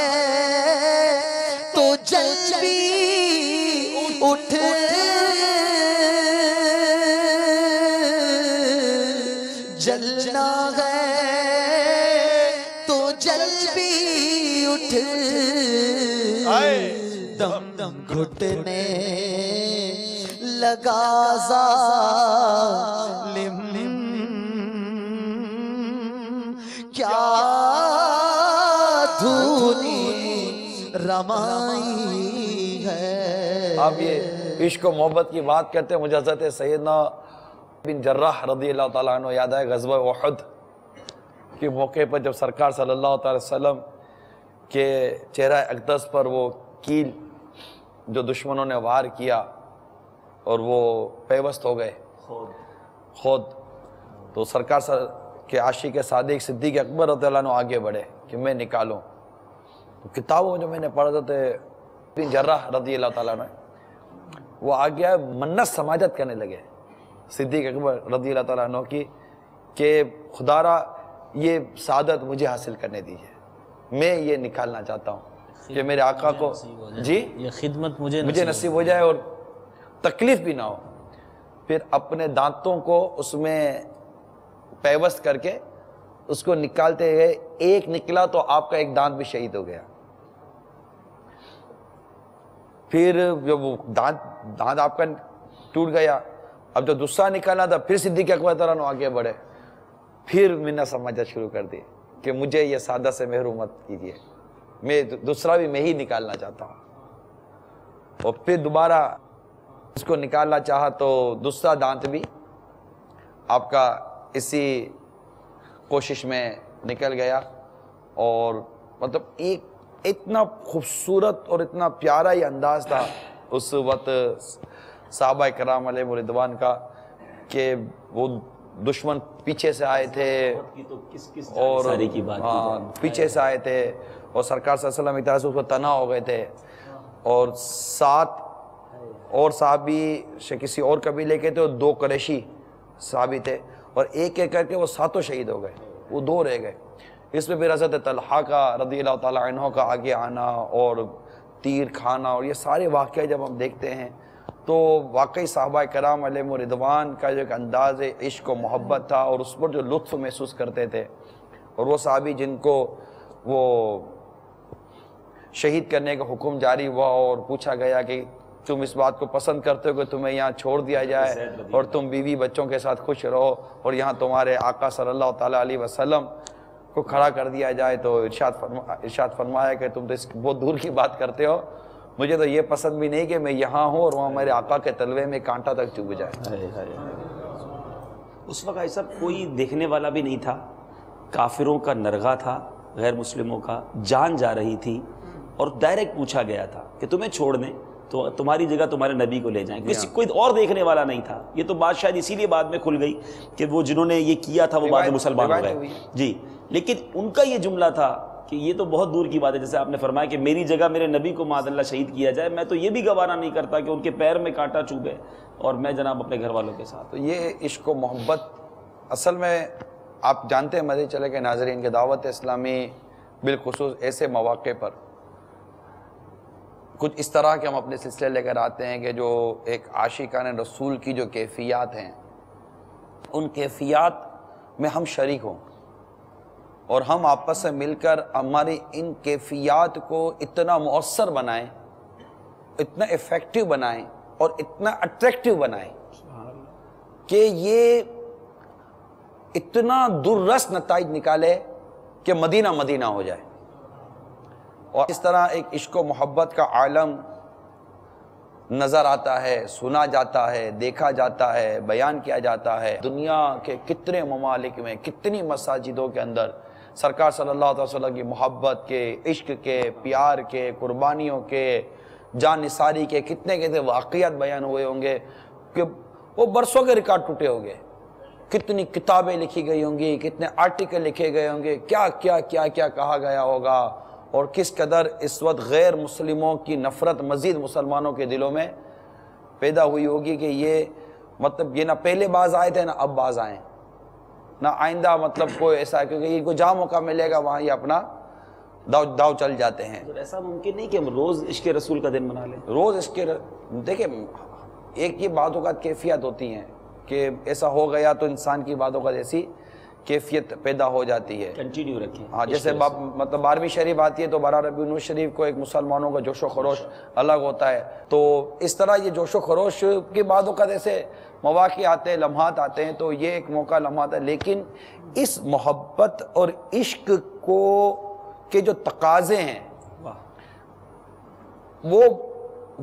تو جل بھی اٹھ، جلنا ہے تو جل بھی اٹھ، دم دم گھٹنے لگا ظالم کیا دھونی رمائی ہے. آپ یہ عشق و محبت کی بات کرتے ہیں، مجھے حضرت سیدنا بن جراح رضی اللہ تعالیٰ عنہ یاد آئے. غزوہ احد کے موقع پر جب سرکار صلی اللہ علیہ وسلم کے چہرہ اقدس پر وہ کیل جو دشمنوں نے وار کیا اور وہ پیوست ہو گئے خود، تو سرکار کے عاشق صادق صدیق اکبر رضی اللہ عنہ آگے بڑھے کہ میں نکالوں. تو کتابوں جو میں نے پڑھا تھا بن جراح رضی اللہ تعالیٰ عنہ وہ آگے منت سماجت کرنے لگے صدیق اکبر رضی اللہ تعالیٰ عنہ کی کہ خدا را یہ سعادت مجھے حاصل کرنے دیجیے، میں یہ نکالنا چاہتا ہوں کہ میرے آقا کو جی یہ خدمت مجھے نصیب ہو جائے اور تکلیف بھی نہ ہو. پھر اپنے دانتوں کو اس میں پیوست کر کے اس کو نکالتے گئے، ایک نکلا تو آپ کا ایک دانت بھی شہید ہو گیا. پھر جب وہ دانت آپ کا ٹوٹ گیا، اب جو دوسرا نکالنا تھا پھر صدیق اکبر رضی اللہ عنہ آگے بڑھے، پھر منت سماجت شروع کر دی کہ مجھے یہ سعادت سے محروم مت کیجیے، میں دوسرا بھی میں ہی نکالنا چاہتا ہوں. اور پھر دوبارہ اس کو نکالنا چاہا تو دوسرا دانت بھی آپ کا اسی کوشش میں نکل گیا. اور مطلب ایک اتنا خوبصورت اور اتنا پیارا یہ انداز تھا اس وقت صحابہ کرام علیہ رضوان کا کہ وہ دشمن پیچھے سے آئے تھے اور پیچھے سے آئے تھے اور سرکار صلی اللہ علیہ وسلم ایک طرح سے اس کو تنہا ہو گئے تھے، اور 7 اور صحابی کسی اور قبیلے کے تھے اور 2 قریشی صحابی تھے، اور ایک ایک کر کے وہ 7 شہید ہو گئے، وہ 2 رہ گئے. اس میں پھر حضرت طلحہ کا رضی اللہ تعالیٰ عنہ کا آگے آنا اور تیر کھانا اور یہ سارے واقعے جب ہم دیکھتے ہیں تو واقعی صحابہ کرام علیہ رضوان کا جو ایک انداز عشق و محبت تھا اور اس پر جو لطف محسوس کرتے تھے. اور وہ صحابی جن کو وہ شہید کرنے کا حکم جاری ہوا اور پوچھا گیا کہ تم اس بات کو پسند کرتے ہو کہ تمہیں یہاں چھوڑ دیا جائے اور تم بیوی بچوں کے ساتھ خوش رہو اور یہاں تمہارے آقا صلی اللہ تعالیٰ علیہ وسلم کو کھڑا کر دیا جائے، تو ارشاد فرمایا کہ تم تو اس بہت دور کی بات کرتے ہو، مجھے تو یہ پسند بھی نہیں کہ میں یہاں ہوں اور وہاں میرے آقا کے تلوے میں کانٹا تک چبھ جائے. اس وقت ایسا کوئی دیکھنے والا بھی نہیں تھا، کافروں کا نرغہ تھا، غیر مسلموں کا، جان جا رہی تھی اور ڈائریکٹ پوچھا گیا تھا کہ تمہیں چھوڑ دیں تو تمہاری جگہ تمہارے نبی کو لے جائیں. کوئی اور دیکھنے والا نہیں تھا. یہ تو بات شاید اسی لیے بعد میں کھل گئی کہ وہ جنہوں نے یہ کیا تھا وہ بعد میں مسلمان ہو گئے جی. لیکن ان کا یہ جملہ تھا کہ یہ تو بہت دور کی بات ہے، جیسے آپ نے فرمایا کہ میری جگہ میرے نبی کو معاذ اللہ شہید کیا جائے، میں تو یہ بھی گوارا نہیں کرتا کہ ان کے پیر میں کانٹا چبھے اور میں جناب اپنے گھر والوں کے ساتھ. تو یہ عشق و محبت اصل میں آپ جانتے ہیں، مزید چلے کہ ناظرین کے دعوت اسلامی بالخصوص ایسے مواقع پر کچھ اس طرح کے ہم اپنے سلسلے لے کر آتے ہیں کہ جو ایک عاشقان رسول کی جو کیفیات ہیں ان کیفیات میں ہم شریک ہوں اور ہم آپس سے مل کر ہماری ان کیفیات کو اتنا مؤثر بنائیں، اتنا افیکٹو بنائیں اور اتنا اٹریکٹیو بنائیں کہ یہ اتنا دررس نتائج نکالے کہ مدینہ مدینہ ہو جائے. اور اس طرح ایک عشق و محبت کا عالم نظر آتا ہے، سنا جاتا ہے، دیکھا جاتا ہے، بیان کیا جاتا ہے. دنیا کے کتنے ممالک میں، کتنی مساجدوں کے اندر سرکار صلی اللہ علیہ وسلم کی محبت کے، عشق کے، پیار کے، قربانیوں کے، جان نثاری کے کتنے واقعات بیان ہوئے ہوں گے کہ وہ برسوں کے ریکارڈ ٹوٹے ہوں گے. کتنی کتابیں لکھی گئی ہوں گی، کتنے آرٹیکل لکھے گئے ہوں گے، کیا کیا کیا کیا کہا گیا ہوگا، اور کس قدر اس وقت غیر مسلموں کی نفرت مزید مسلمانوں کے دلوں میں پیدا ہوئی ہوگی کہ یہ مطلب یہ نہ پہلے باز آئے تھے نہ اب باز آئیں، نہ آئندہ مطلب کوئی ایسا ہے، کیونکہ ان کو جہاں موقع ملے گا وہاں یہ اپنا داؤ چل جاتے ہیں. ایسا ممکن نہیں کہ ہم روز عشق رسول کا دن منا لیں. روز عشق دیکھیں، ایک یہ بعض اوقات کیفیت ہوتی ہیں کہ ایسا ہو گیا تو انسان کی بعض اوقات ایسی کیفیت پیدا ہو جاتی ہے. کنٹینیو رکھیں. ہاں جیسے مطلب 12ویں شریف آتی ہے تو 12 ربیع الاول شریف کو ایک مسلمانوں کا جوش و خروش الگ ہوتا ہے. تو اس طرح یہ جوش و خروش کے بعد اوقات ایسے مواقع آتے ہیں، لمحات آتے ہیں، تو یہ ایک موقع لمحات ہے. لیکن اس محبت اور عشق کو کے جو تقاضے ہیں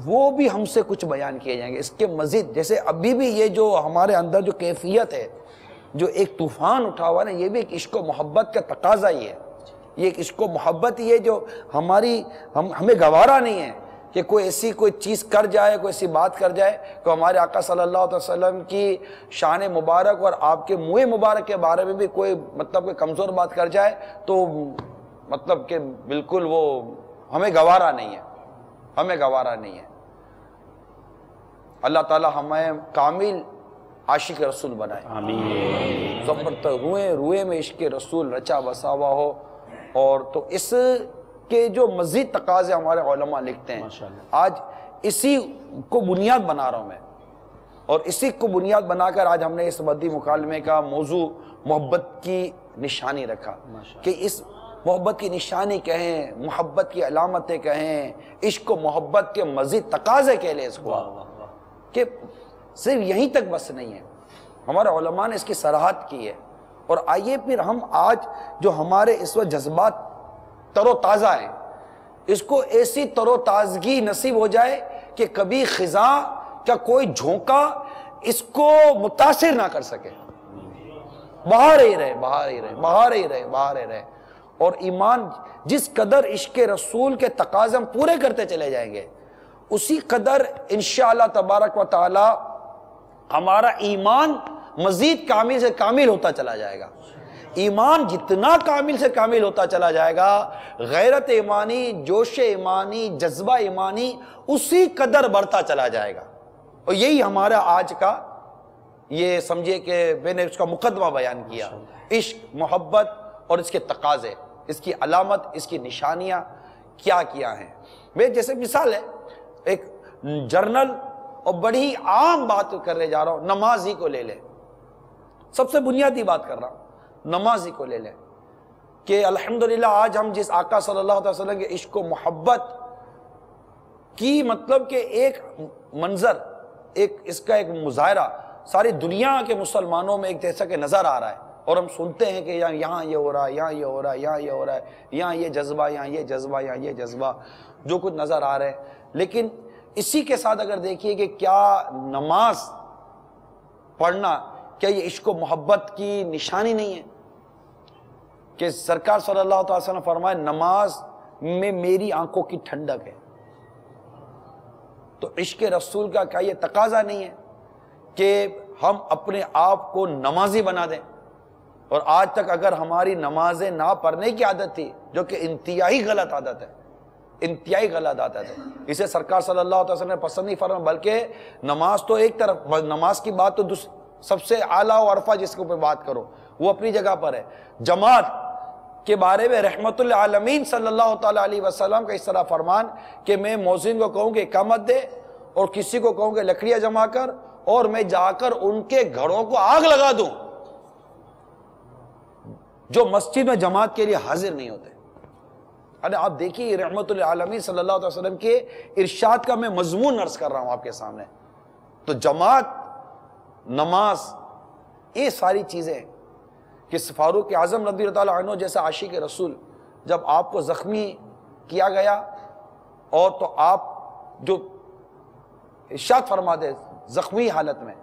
وہ بھی ہم سے کچھ بیان کیے جائیں گے. اس کے مزید جیسے ابھی بھی یہ جو ہمارے اندر جو کیفیت ہے، جو ایک طوفان اٹھا ہوا ہے نا، یہ بھی ایک عشق و محبت کا تقاضا ہی ہے. یہ ایک عشق و محبت ہی ہے جو ہمیں گوارا نہیں ہے کہ کوئی چیز کر جائے، کوئی ایسی بات کر جائے کہ ہمارے آقا صلی اللہ علیہ وسلم کی شان مبارک اور آپ کے منہ مبارک کے بارے میں بھی کوئی کمزور بات کر جائے تو مطلب کہ بالکل وہ ہمیں گوارا نہیں ہے، ہمیں گوارا نہیں ہے. اللہ تعالی ہمیں کامل عاشق رسول بنائے. آمین. زبردست روئے میں عشق رسول رچا بساوا ہو. اور تو اس کے جو مزید تقاضے ہمارے علماء لکھتے ہیں، آج اسی کو بنیاد بنا رہا ہوں میں، اور اسی کو بنیاد بنا کر آج ہم نے اس مدی مکالمے کا موضوع محبت کی نشانی رکھا کہ اس محبت کی نشانی کہیں، محبت کی علامتیں کہیں، عشق و محبت کے مزید تقاضے کہہ لیں اس کو، کہ صرف یہیں تک بس نہیں ہے. ہمارے علماء نے اس کی صراحت کی ہے. اور آئیے پھر ہم آج جو ہمارے اس وقت جذبات تر و تازہ ہیں، اس کو ایسی تر و تازگی نصیب ہو جائے کہ کبھی خزاں کا کوئی جھونکا اس کو متاثر نہ کر سکے. باہر ہی رہے، باہر ہی رہے، باہر ہی رہے، باہر ہی رہے. اور ایمان جس قدر عشق رسول کے تقاضے ہم پورے کرتے چلے جائیں گے، اسی قدر انشاءاللہ تبارک و تعالی ہمارا ایمان مزید کامل سے کامل ہوتا چلا جائے گا. ایمان جتنا کامل سے کامل ہوتا چلا جائے گا، غیرت ایمانی، جوش ایمانی، جذبہ ایمانی اسی قدر بڑھتا چلا جائے گا. اور یہی ہمارا آج کا یہ سمجھے کہ میں نے اس کا مقدمہ بیان کیا، عشق، محبت اور اس کے تقاضے، اس کی علامت، اس کی نشانیاں کیا ہیں. میں جیسے مثال ہے، ایک جرنل اور بڑی عام بات کرنے جا رہا ہوں، نماز ہی کو لے لیں. سب سے بنیادی بات کر رہا ہوں، نماز ہی کو لے لیں کہ الحمدللہ آج ہم جس آقا صلی اللہ علیہ وسلم کے عشق و محبت کی مطلب کہ ایک منظر، ایک اس کا ایک مظاہرہ ساری دنیا کے مسلمانوں میں ایک جیسا کہ نظر آ رہا ہے. اور ہم سنتے ہیں کہ یہاں یہ ہو رہا ہے، یہاں یہ ہو رہا ہے، یہاں یہ ہو رہا ہے، یہاں یہ جذبہ، یہاں یہ جذبہ، یہاں یہ جذبہ، جو کچھ نظر آ رہا ہے. لیکن اسی کے ساتھ اگر دیکھیے کہ کیا نماز پڑھنا، کیا یہ عشق و محبت کی نشانی نہیں ہے؟ کہ سرکار صلی اللہ علیہ وسلم فرمائے نماز میں میری آنکھوں کی ٹھنڈک ہے. تو عشق رسول کا کیا یہ تقاضا نہیں ہے کہ ہم اپنے آپ کو نمازی بنا دیں؟ اور آج تک اگر ہماری نمازیں نہ پڑھنے کی عادت تھی، جو کہ انتہائی غلط عادت ہے، انتہائی غلط عادت ہے، اسے سرکار صلی اللہ علیہ وسلم نے پسند نہیں فرمایا. بلکہ نماز تو ایک طرف، نماز کی بات تو سب سے اعلیٰ و عرفہ جس کے اوپر بات کرو وہ اپنی جگہ پر ہے. جماعت کے بارے میں رحمت العالمین صلی اللہ تعالیٰ علیہ وسلم کا اس طرح فرمان کہ میں مؤذن کو کہوں کہ اقامت دے، اور کسی کو کہوں کہ لکڑیاں جمع کر، اور میں جا کر ان کے گھروں کو آگ لگا دوں جو مسجد میں جماعت کے لیے حاضر نہیں ہوتے. ارے آپ دیکھیے رحمت العالمین صلی اللہ علیہ وسلم کے ارشاد کا میں مضمون عرض کر رہا ہوں آپ کے سامنے. تو جماعت، نماز، یہ ساری چیزیں کہ فاروق اعظم رضی اللہ عنہ جیسا عاشق رسول جب آپ کو زخمی کیا گیا، اور تو آپ جو ارشاد فرما دے زخمی حالت میں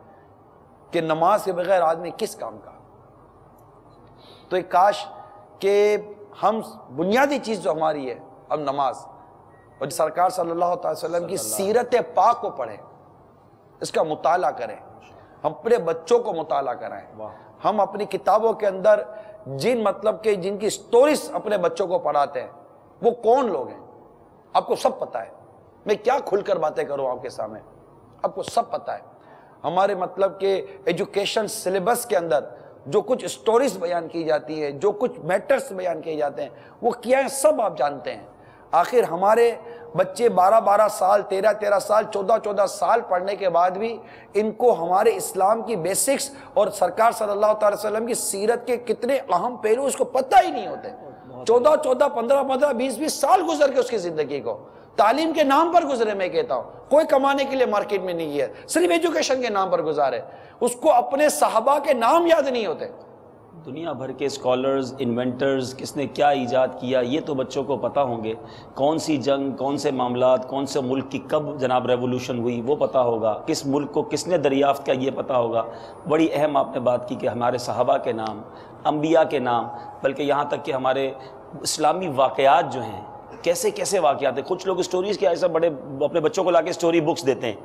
کہ نماز کے بغیر آدمی کس کام کا. تو ایک کاش کہ ہم بنیادی چیز جو ہماری ہے اب نماز، اور سرکار صلی اللہ علیہ وسلم کی سیرت پاک کو پڑھیں، اس کا مطالعہ کریں، ہم اپنے بچوں کو مطالعہ کرائیں. ہم اپنی کتابوں کے اندر جن کی سٹوریز اپنے بچوں کو پڑھاتے ہیں وہ کون لوگ ہیں آپ کو سب پتہ ہے. میں کیا کھل کر باتیں کروں آپ کے سامنے، آپ کو سب پتہ ہے. ہمارے مطلب کہ ایجوکیشن سلیبس کے اندر جو کچھ سٹوریز بیان کی جاتی ہے، جو کچھ میٹرز بیان کیے جاتے ہیں، وہ کیا ہیں سب آپ جانتے ہیں. آخر ہمارے بچے 12 سال 13 سال 14 سال پڑھنے کے بعد بھی ان کو ہمارے اسلام کی بیسکس اور سرکار صلی اللہ علیہ وسلم کی سیرت کے کتنے اہم پہلو اس کو پتہ ہی نہیں ہوتے. 14 15 20 سال گزر کے اس کی زندگی کو تعلیم کے نام پر گزرے. میں کہتا ہوں کوئی کمانے کے لیے مارکیٹ میں نہیں گیا, صرف ایجوکیشن کے نام پر گزارے. اس کو اپنے صحابہ کے نام یاد نہیں ہوتے. دنیا بھر کے اسکالرز انوینٹرز کس نے کیا ایجاد کیا یہ تو بچوں کو پتہ ہوں گے. کون سی جنگ, کون سے معاملات, کون سے ملک کی کب جناب ریولوشن ہوئی وہ پتہ ہوگا. کس ملک کو کس نے دریافت کیا یہ پتہ ہوگا. بڑی اہم آپ نے بات کی کہ ہمارے صحابہ کے نام, انبیاء کے نام, بلکہ یہاں تک کہ ہمارے اسلامی واقعات جو ہیں کیسے کیسے واقعات ہیں. کچھ لوگ اسٹوریز کے ایسا بڑے اپنے بچوں کو لا کے اسٹوری بکس دیتے ہیں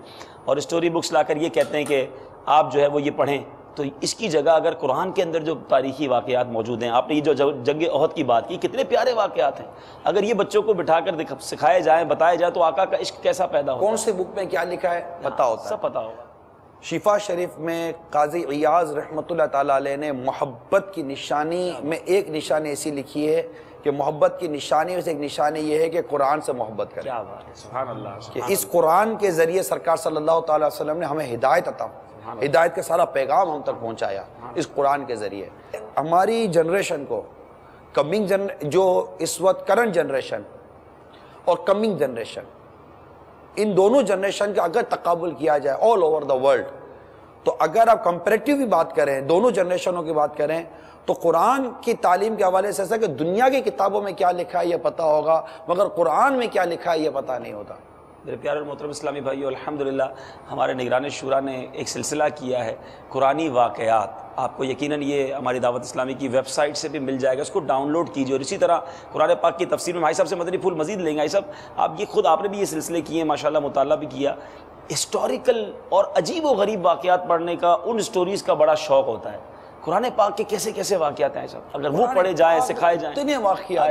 اور اسٹوری بکس لا کر یہ کہتے ہیں کہ آپ جو ہے وہ یہ پڑھیں. تو اس کی جگہ اگر قرآن کے اندر جو تاریخی واقعات موجود ہیں, آپ نے یہ جو جنگ احد کی بات کی, کتنے پیارے واقعات ہیں. اگر یہ بچوں کو بٹھا کر سکھائے جائیں, بتایا جائے تو آقا کا عشق کیسا پیدا ہوتا ہے, کون سے بک میں کیا لکھا ہے پتہ ہوتا ہے, سب پتہ ہوگا. شفا شریف میں قاضی عیاض رحمۃ اللہ تعالیٰ علیہ نے محبت کی نشانی میں ایک نشانی ایسی لکھی ہے کہ محبت کی نشانی میں سے ایک نشانی یہ ہے کہ قرآن سے محبت کریں. کیا بات ہے, سبحان اللہ. کہ اس قرآن کے ذریعے سرکار صلی اللہ تعالی وسلم نے ہمیں ہدایت عطا, ہدایت کا سارا پیغام ہم تک پہنچایا اس قرآن کے ذریعے. ہماری جنریشن کو جو اس وقت کرنٹ جنریشن اور کمنگ جنریشن, ان دونوں جنریشن کا اگر تقابل کیا جائے آل اوور دا ورلڈ, تو اگر آپ کمپیریٹیو بھی بات کریں, دونوں جنریشنوں کی بات کریں, تو قرآن کی تعلیم کے حوالے سے ایسا کہ دنیا کی کتابوں میں کیا لکھا ہے یہ پتہ ہوگا, مگر قرآن میں کیا لکھا ہے یہ پتہ نہیں ہوتا. میرے پیارے اور محترم اسلامی بھائیو, الحمدللہ ہمارے نگران شورا نے ایک سلسلہ کیا ہے قرآنی واقعات. آپ کو یقیناً یہ ہماری دعوت اسلامی کی ویب سائٹ سے بھی مل جائے گا, اس کو ڈاؤن لوڈ کیجیے. اور اسی طرح قرآن پاک کی تفسیر میں بھائی صاحب سے مدنی پھول مزید لیں گے. بھائی صاحب آپ نے بھی یہ سلسلے کیے ہیں ماشاءاللہ, مطالعہ بھی کیا. ہسٹوریکل اور عجیب و غریب واقعات پڑھنے کا, ان سٹوریز کا بڑا شوق ہوتا ہے. قرآن پاک کے کیسے کیسے واقعات ہیں صاحب, اگر وہ پڑھے جائیں, سکھائے جائیں. اتنے واقعات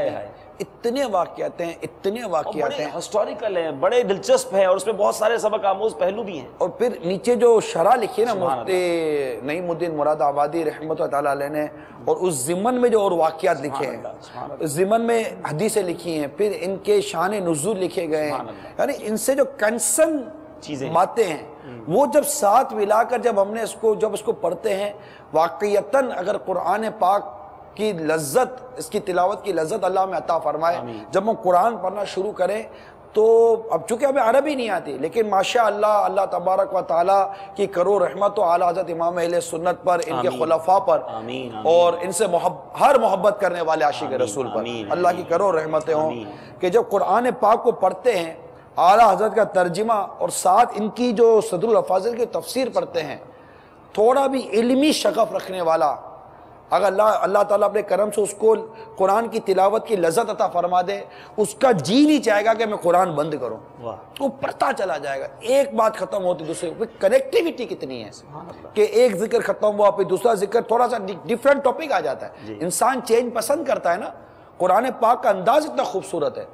ہیں, اتنے واقعات ہیں, ہسٹوریکل ہیں, بڑے دلچسپ ہیں, اور اس میں بہت سارے سبق آموز پہلو بھی ہیں. اور پھر نیچے جو شرح لکھی ہے نا مفتی نعیم الدین مراد آبادی رحمۃ اللہ تعالیٰ علیہ نے, اور اس ضمن میں جو اور واقعات لکھے ہیں, اس ضمن میں حدیثیں لکھی ہیں, پھر ان کے شان نزول لکھے گئے ہیں, یعنی ان سے جو کنسرن چیزیں باتیں ہیں وہ جب ساتھ ملا کر جب ہم نے اس کو پڑھتے ہیں, واقعیتاً اگر قرآن پاک کی لذت, اس کی تلاوت کی لذت اللہ میں عطا فرمائے, جب ہم قرآن پڑھنا شروع کریں تو اب چونکہ ہمیں عربی نہیں آتی, لیکن ماشاءاللہ اللہ تبارک و تعالیٰ کی کرو رحمت و اعلیٰ حضرت امام اہل سنت پر, ان کے خلفاء پر, اور ان سے ہر محبت کرنے والے عاشق رسول پر اللہ کی کرو رحمتیں ہوں, کہ جب قرآن پاک کو پڑھتے ہیں, اعلیٰ حضرت کا ترجمہ اور ساتھ ان کی جو صدر الافاضل کی تفسیر پڑھتے ہیں, تھوڑا بھی علمی شغف رکھنے والا, اگر اللہ تعالیٰ اپنے کرم سے اس کو قرآن کی تلاوت کی لذت عطا فرما دے, اس کا جی نہیں چاہے گا کہ میں قرآن بند کروں, وہ پڑھتا چلا جائے گا. ایک بات ختم ہوتی دوسرے, کنیکٹیویٹی کتنی ہے کہ ایک ذکر ختم ہوا پھر دوسرا ذکر, تھوڑا سا ڈیفرنٹ ٹاپک آ جاتا ہے. انسان چینج پسند کرتا ہے نا. قرآن پاک کا انداز اتنا خوبصورت ہے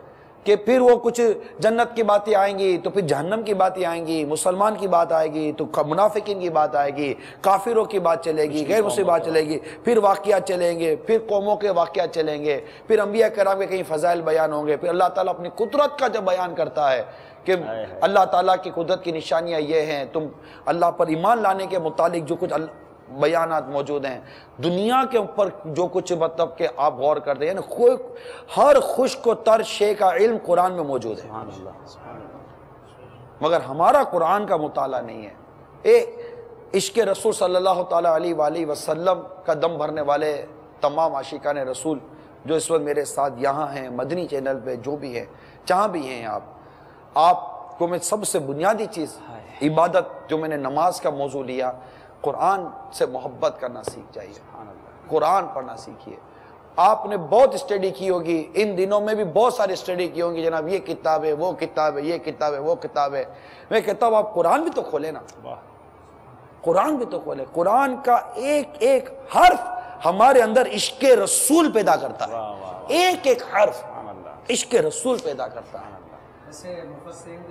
کہ پھر وہ کچھ جنت کی باتیں آئیں گی, تو پھر جہنم کی باتیں آئیں گی, مسلمان کی بات آئے گی, تو منافقین کی بات آئے گی, کافروں کی بات چلے گی, غیر مسلم بات چلے گی, پھر واقعات چلیں گے, پھر قوموں کے واقعات چلیں گے, پھر انبیاء کرام کے کہیں فضائل بیان ہوں گے, پھر اللہ تعالیٰ اپنی قدرت کا جب بیان کرتا ہے کہ اللہ تعالیٰ کی قدرت کی نشانیاں یہ ہیں, تم اللہ پر ایمان لانے کے متعلق جو کچھ بیانات موجود ہیں, دنیا کے اوپر جو کچھ مطلب کہ آپ غور کرتے ہیں, ہر خشک و تر شے کا علم قرآن میں موجود ہے. مگر ہمارا قرآن کا مطالعہ نہیں ہے. عشق رسول صلی اللہ تعالیٰ علیہ وآلہ وسلم کا دم بھرنے والے تمام عاشقان رسول جو اس وقت میرے ساتھ یہاں ہیں, مدنی چینل پہ جو بھی ہیں, جہاں بھی ہیں, آپ کو میں سب سے بنیادی چیز عبادت جو میں نے نماز کا موضوع لیا, قرآن سے محبت کرنا سیکھ جائیے, قرآن پڑھنا سیکھیے. آپ نے بہت اسٹڈی کی ہوگی, ان دنوں میں بھی بہت ساری اسٹڈی کی ہوگی, جناب یہ کتاب ہے, وہ کتاب ہے, یہ کتاب ہے, وہ کتاب ہے. میں کہتا ہوں آپ قرآن بھی تو کھولیں نا, قرآن بھی تو کھولیں. قرآن کا ایک ایک حرف ہمارے اندر عشق رسول پیدا کرتا ہے, ایک ایک حرف عشق رسول پیدا کرتا ہے.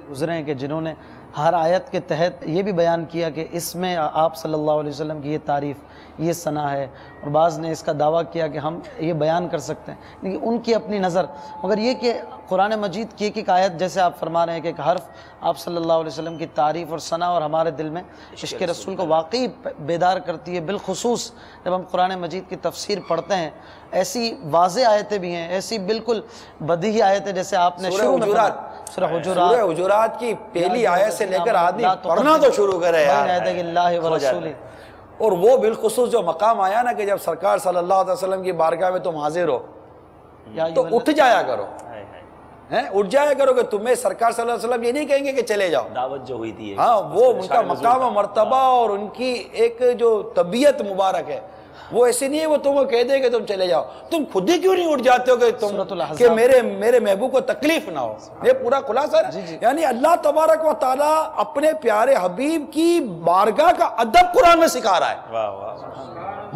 گزرے ہیں کہ جنہوں نے ہر آیت کے تحت یہ بھی بیان کیا کہ اس میں آپ صلی اللہ علیہ وسلم کی یہ تعریف، یہ ثنا ہے، اور بعض نے اس کا دعویٰ کیا کہ ہم یہ بیان کر سکتے ہیں، لیکن ان کی اپنی نظر، مگر یہ کہ قرآن مجید کی ایک آیت جیسے آپ فرما رہے ہیں کہ ایک حرف آپ صلی اللہ علیہ وسلم کی تعریف اور ثنا اور ہمارے دل میں عشق رسول کو واقعی بیدار کرتی ہے۔ بالخصوص جب ہم قرآن مجید کی تفسیر پڑھتے ہیں، ایسی واضح آیتیں بھی ہیں، ایسی بالکل بدیہی آیتیں جیسے آپ نے سورہ حجرات کی پہلی آیت سے لے کر آدمی پڑھنا تو شروع کرے یار، اللہ و رسول، اور وہ بالخصوص جو مقام آیا نا کہ جب سرکار صلی اللہ علیہ وسلم کی بارگاہ میں تم حاضر ہو تو اٹھ جایا کرو، اٹھ جایا کرو کہ تمہیں سرکار صلی اللہ علیہ وسلم یہ نہیں کہیں گے کہ چلے جاؤ، دعوت جو ہوئی تھی، ہاں وہ ان کا مقام و مرتبہ اور ان کی ایک جو طبیعت مبارک ہے وہ ایسی نہیں ہے وہ تم کو کہہ دے کہ تم چلے جاؤ، تم خود ہی کیوں نہیں اٹھ جاتے ہو کہ تم کہ میرے محبوب کو تکلیف نہ ہو۔ یہ پورا خلاصہ ہے، یعنی اللہ تبارک و تعالیٰ اپنے پیارے حبیب کی بارگاہ کا ادب قرآن میں سکھا رہا ہے،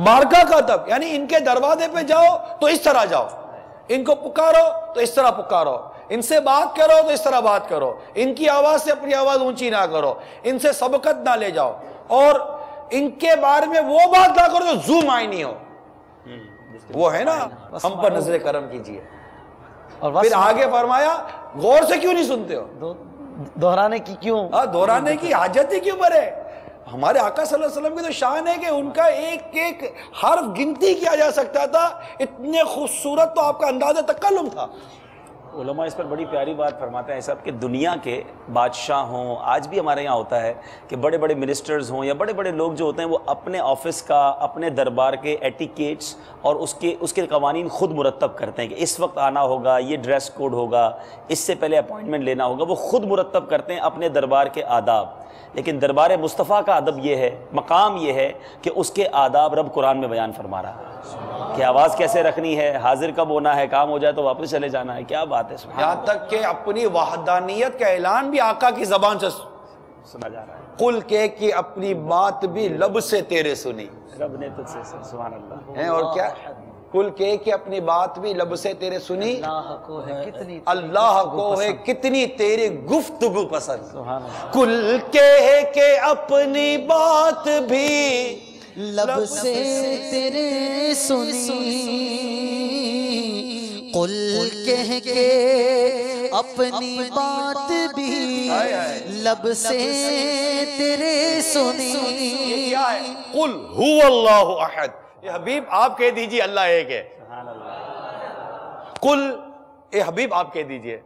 بارگاہ کا ادب، یعنی ان کے دروازے پہ جاؤ تو اس طرح جاؤ، ان کو پکارو تو اس طرح پکارو، ان سے بات کرو تو اس طرح بات کرو، ان کی آواز سے اپنی آواز اونچی نہ کرو، ان سے سبقت نہ لے جاؤ، اور ان کے بارے میں وہ بات نہ کرو جو زو معنی ہو، وہ ہے نا ہم پر نظر کرم کیجئے۔ اور پھر آگے فرمایا غور سے کیوں نہیں سنتے ہو، دہرانے کی کیوں، دہرانے کی حاجت ہی کیوں پڑے؟ ہمارے آقا صلی اللہ علیہ وسلم کی تو شان ہے کہ ان کا ایک ایک حرف گنتی کیا جا سکتا تھا، اتنے خوبصورت تو آپ کا انداز تکلم تھا۔ علماء اس پر بڑی پیاری بات فرماتے ہیں صاحب کہ دنیا کے بادشاہ ہوں، آج بھی ہمارے یہاں ہوتا ہے کہ بڑے بڑے منسٹرز ہوں یا بڑے بڑے لوگ جو ہوتے ہیں وہ اپنے آفس کا، اپنے دربار کے ایٹیکیٹس اور اس کے قوانین خود مرتب کرتے ہیں کہ اس وقت آنا ہوگا، یہ ڈریس کوڈ ہوگا، اس سے پہلے اپوائنٹمنٹ لینا ہوگا، وہ خود مرتب کرتے ہیں اپنے دربار کے آداب۔ لیکن دربار مصطفیٰ کا ادب یہ ہے، مقام یہ ہے کہ اس کے آداب رب قرآن میں بیان فرما رہا ہے کہ آواز کیسے رکھنی ہے، حاضر کب ہونا ہے، کام ہو جائے تو واپس چلے جانا ہے، کیا بات ہے، یہاں تک کہ اپنی وحدانیت کا اعلان بھی آقا کی زبان سے سنا جا رہا ہے۔ قل کہہ کہ اپنی بات بھی لب سے تیرے سنی، رب نے تجھ سے سبحان اللہ، ہیں اور کیا، قل کہہ کہ اپنی بات بھی لب سے تیرے سنی، اللہ کو ہے کتنی تیری گفتگو پسند، قل کہہ کہ اپنی بات بھی لب سے تیرے سنی، قل کہہ کے اپنی بات بھی لب سے تیرے سنی۔ یہ کیا ہے؟ قل هو اللہ احد، اے حبیب آپ کہہ دیجئے اللہ ایک ہے، قل اے حبیب آپ کہہ دیجئے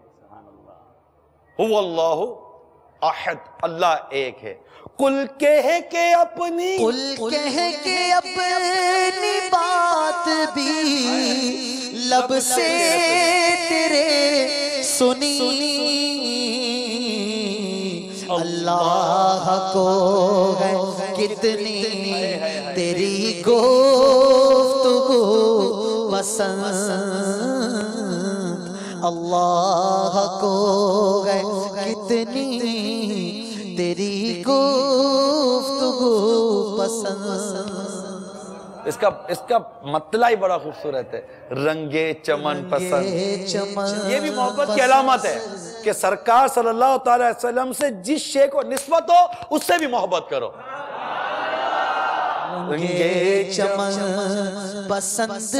هو اللہ احد، اللہ ایک ہے، قل کہہ کے اپنی بات بھی لب سے تیرے سنی، اللہ کو ہے کتنی تیری گفتگو پسند، اللہ کو ہے کتنی تیری گفتگو پسند۔ اس کا مطلع ہی بڑا خوبصورت ہے، رنگے چمن پسند، یہ بھی محبت کی علامت ہے کہ سرکار صلی اللہ تعالی وسلم سے جس شے کو نسبت ہو اس سے بھی محبت کرو۔ رنگے چمن پسند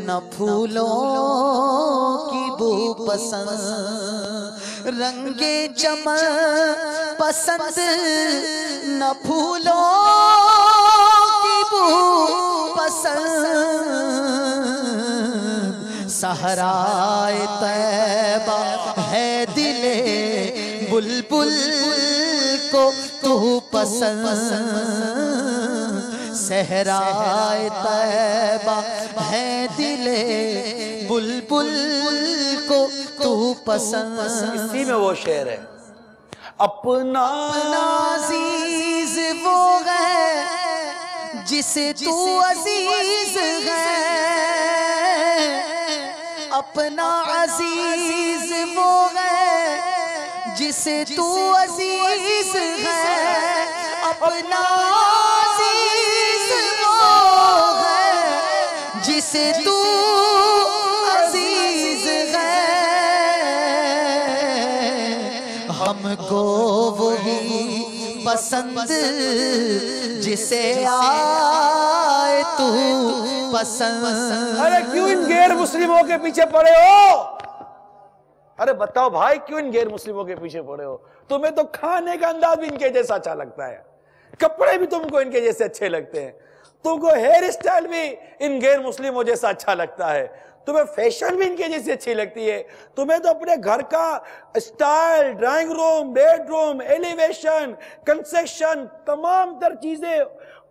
نہ پھولوں کی بو پسند، رنگے چمن پسند نہ پھولوں کی بو پسند، صحرائے طیبہ ہے دل بلبل کو تو پسند، صحرائے طیبہ ہے دل بلبل کو تو پسند۔ اسی میں وہ شعر ہے، اپنا عزیز وہ ہے جسے تو عزیز ہے، اپنا عزیز وہ ہے جسے تو عزیز ہے، اپنا عزیز وہ ہے جسے تو عزیز ہے، کو وہی پسند جسے آئے تو پسند. ارے کیوں ان غیر مسلموں کے پیچھے پڑے ہو؟ ارے بتاؤ بھائی کیوں ان غیر مسلموں کے پیچھے پڑے ہو؟ تمہیں تو کھانے کا انداز بھی ان کے جیسا اچھا لگتا ہے, کپڑے بھی تم کو ان کے جیسے اچھے لگتے ہیں, تم کو ہیئر اسٹائل بھی ان غیر مسلموں جیسا اچھا لگتا ہے, تمہیں فیشن بھی ان کے جیسے اچھی لگتی ہے, تمہیں تو اپنے گھر کا style, drawing room, bed room, elevation, construction, تمام تر چیزیں,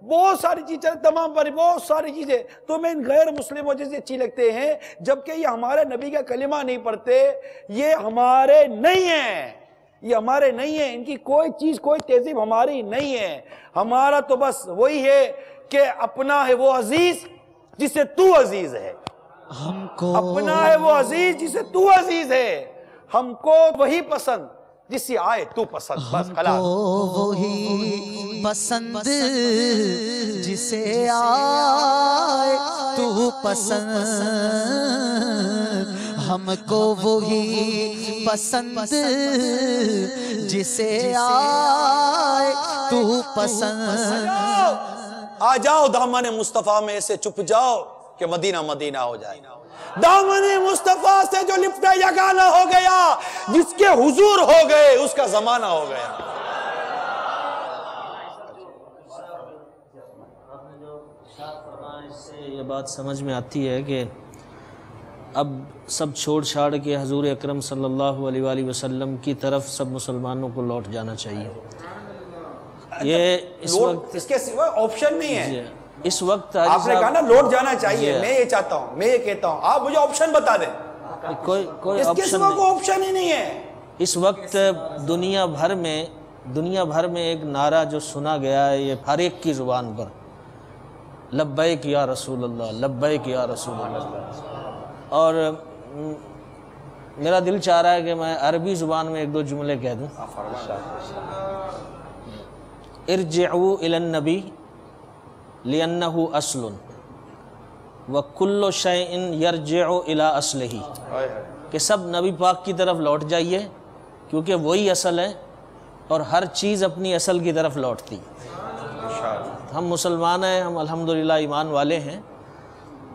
بہت ساری چیزیں, بہت ساری چیزیں تمہیں ان غیر مسلموں جیسے اچھی لگتے ہیں, جبکہ یہ ہمارے نبی کا کلمہ نہیں پڑھتے, یہ ہمارے نہیں ہیں, یہ ہمارے نہیں ہیں, ان کی کوئی چیز, کوئی تہذیب ہماری نہیں ہے. ہمارا تو بس وہی ہے کہ اپنا ہے وہ عزیز جسے تو عزیز ہے, ہم کو اپنا ہے وہ عزیز جسے تو عزیز ہے, ہم کو وہی پسند جسے آئے تو پسند, بس خلاص. وہی پسند جسے آئے تو پسند, ہم کو وہی پسند جسے آئے تو پسند. آ جاؤ دامن مصطفیٰ میں سے چھپ جاؤ کہ مدینہ مدینہ ہو جائے. دامن مصطفیٰ سے جو لپٹا یگانہ ہو گیا, جس کے حضور ہو گئے اس کا زمانہ ہو گیا. اس سے یہ بات سمجھ میں آتی ہے کہ اب سب چھوڑ چھاڑ کے حضور اکرم صلی اللہ علیہ وآلہ وسلم کی طرف سب مسلمانوں کو لوٹ جانا چاہیے. یہ اس وقت اس کے سوا آپشن نہیں ہے. اس وقت آپ نے کہا نا لوٹ جانا چاہیے, میں یہ چاہتا ہوں, میں یہ کہتا ہوں, آپ مجھے آپشن بتا دیں. کوئی اس کے آپشن سوا نہیں. کوئی آپشن ہی نہیں ہے. اس وقت دنیا بھر میں ایک نعرہ جو سنا گیا ہے یہ ہر ایک کی زبان پر, لبیک یا رسول اللہ, لبیک یا رسول اللہ. اور میرا دل چاہ رہا ہے کہ میں عربی زبان میں ایک دو جملے کہہ دوں. ارجعوا الی النبی لأنه اصل وکل شیء یرجع الی اصلہ, کہ سب نبی پاک کی طرف لوٹ جائیے کیونکہ وہی اصل ہے اور ہر چیز اپنی اصل کی طرف لوٹتی. ہم مسلمان ہیں, ہم الحمدللہ ایمان والے ہیں,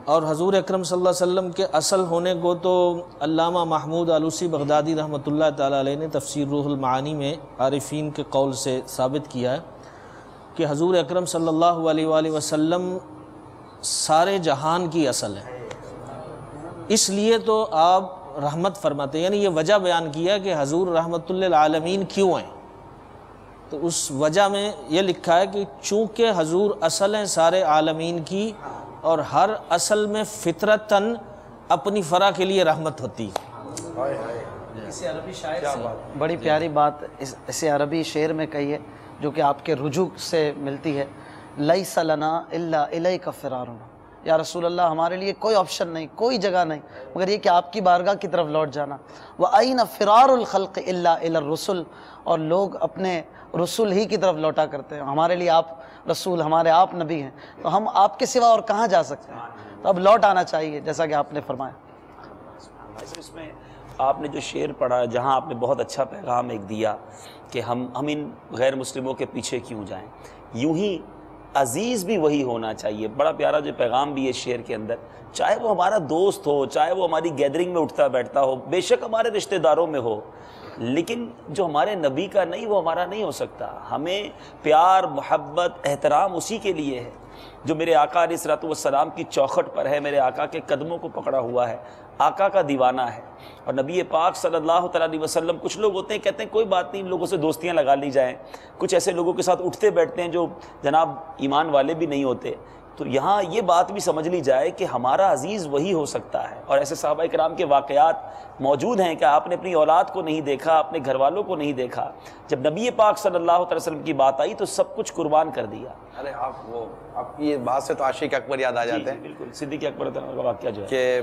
اور حضور اکرم صلی اللہ علیہ وسلم کے اصل ہونے کو تو علامہ محمود آلوسی بغدادی رحمۃ اللہ تعالیٰ علیہ نے تفسیر روح المعانی میں عارفین کے قول سے ثابت کیا ہے کہ حضور اکرم صلی اللہ علیہ وآلہ وسلم سارے جہان کی اصل ہے. اس لیے تو آپ رحمت فرماتے ہیں, یعنی یہ وجہ بیان کیا کہ حضور رحمت للعالمین کیوں ہیں, تو اس وجہ میں یہ لکھا ہے کہ چونکہ حضور اصل ہیں سارے عالمین کی, اور ہر اصل میں فطرتاً اپنی فرع کے لیے رحمت ہوتی ہے. اسے عربی شاعر سے بڑی پیاری بات اسے عربی شعر میں کہی ہے جو کہ آپ کے رجوع سے ملتی ہے. لیس لنا الا الیک فرارنا, یا رسول اللہ ہمارے لیے کوئی آپشن نہیں, کوئی جگہ نہیں مگر یہ کہ آپ کی بارگاہ کی طرف لوٹ جانا. وَأَيْنَ فِرَارُ الْخَلْقِ إِلَّا إِلَى الرُّسُلِ, اور لوگ اپنے رسول ہی کی طرف لوٹا کرتے ہیں. ہمارے لیے آپ رسول, ہمارے آپ نبی ہیں, تو ہم آپ کے سوا اور کہاں جا سکتے ہیں, تو اب لوٹ آنا چاہیے جیسا کہ آپ نے فرمایا. اس میں آپ نے جو شعر پڑھا جہاں آپ نے بہت اچھا پیغام ایک دیا کہ ہم ان غیر مسلموں کے پیچھے کیوں جائیں, یوں ہی عزیز بھی وہی ہونا چاہیے. بڑا پیارا جو پیغام بھی ہے شعر کے اندر, چاہے وہ ہمارا دوست ہو, چاہے وہ ہماری گیدرنگ میں اٹھتا بیٹھتا ہو, بے شک ہمارے رشتہ داروں میں ہو, لیکن جو ہمارے نبی کا نہیں وہ ہمارا نہیں ہو سکتا. ہمیں پیار, محبت, احترام اسی کے لیے ہے جو میرے آقا علیہ الصلوۃ والسلام کی چوکھٹ پر ہے, میرے آقا کے قدموں کو پکڑا ہوا ہے, آقا کا دیوانہ ہے. اور نبی پاک صلی اللہ تعالیٰ علیہ وسلم, کچھ لوگ ہوتے ہیں کہتے ہیں کوئی بات نہیں ان لوگوں سے دوستیاں لگا لی جائیں, کچھ ایسے لوگوں کے ساتھ اٹھتے بیٹھتے ہیں جو جناب ایمان والے بھی نہیں ہوتے. تو یہاں یہ بات بھی سمجھ لی جائے کہ ہمارا عزیز وہی ہو سکتا ہے. اور ایسے صحابہ کرام کے واقعات موجود ہیں کہ آپ نے اپنی اولاد کو نہیں دیکھا, اپنے گھر والوں کو نہیں دیکھا, جب نبی پاک صلی اللہ علیہ وسلم کی بات آئی تو سب کچھ قربان کر دیا. ارے آپ کی یہ بات سے تو عاشق اکبر یاد آ جاتے ہیں. بالکل, صدیق اکبر کا واقعہ جو ہے کہ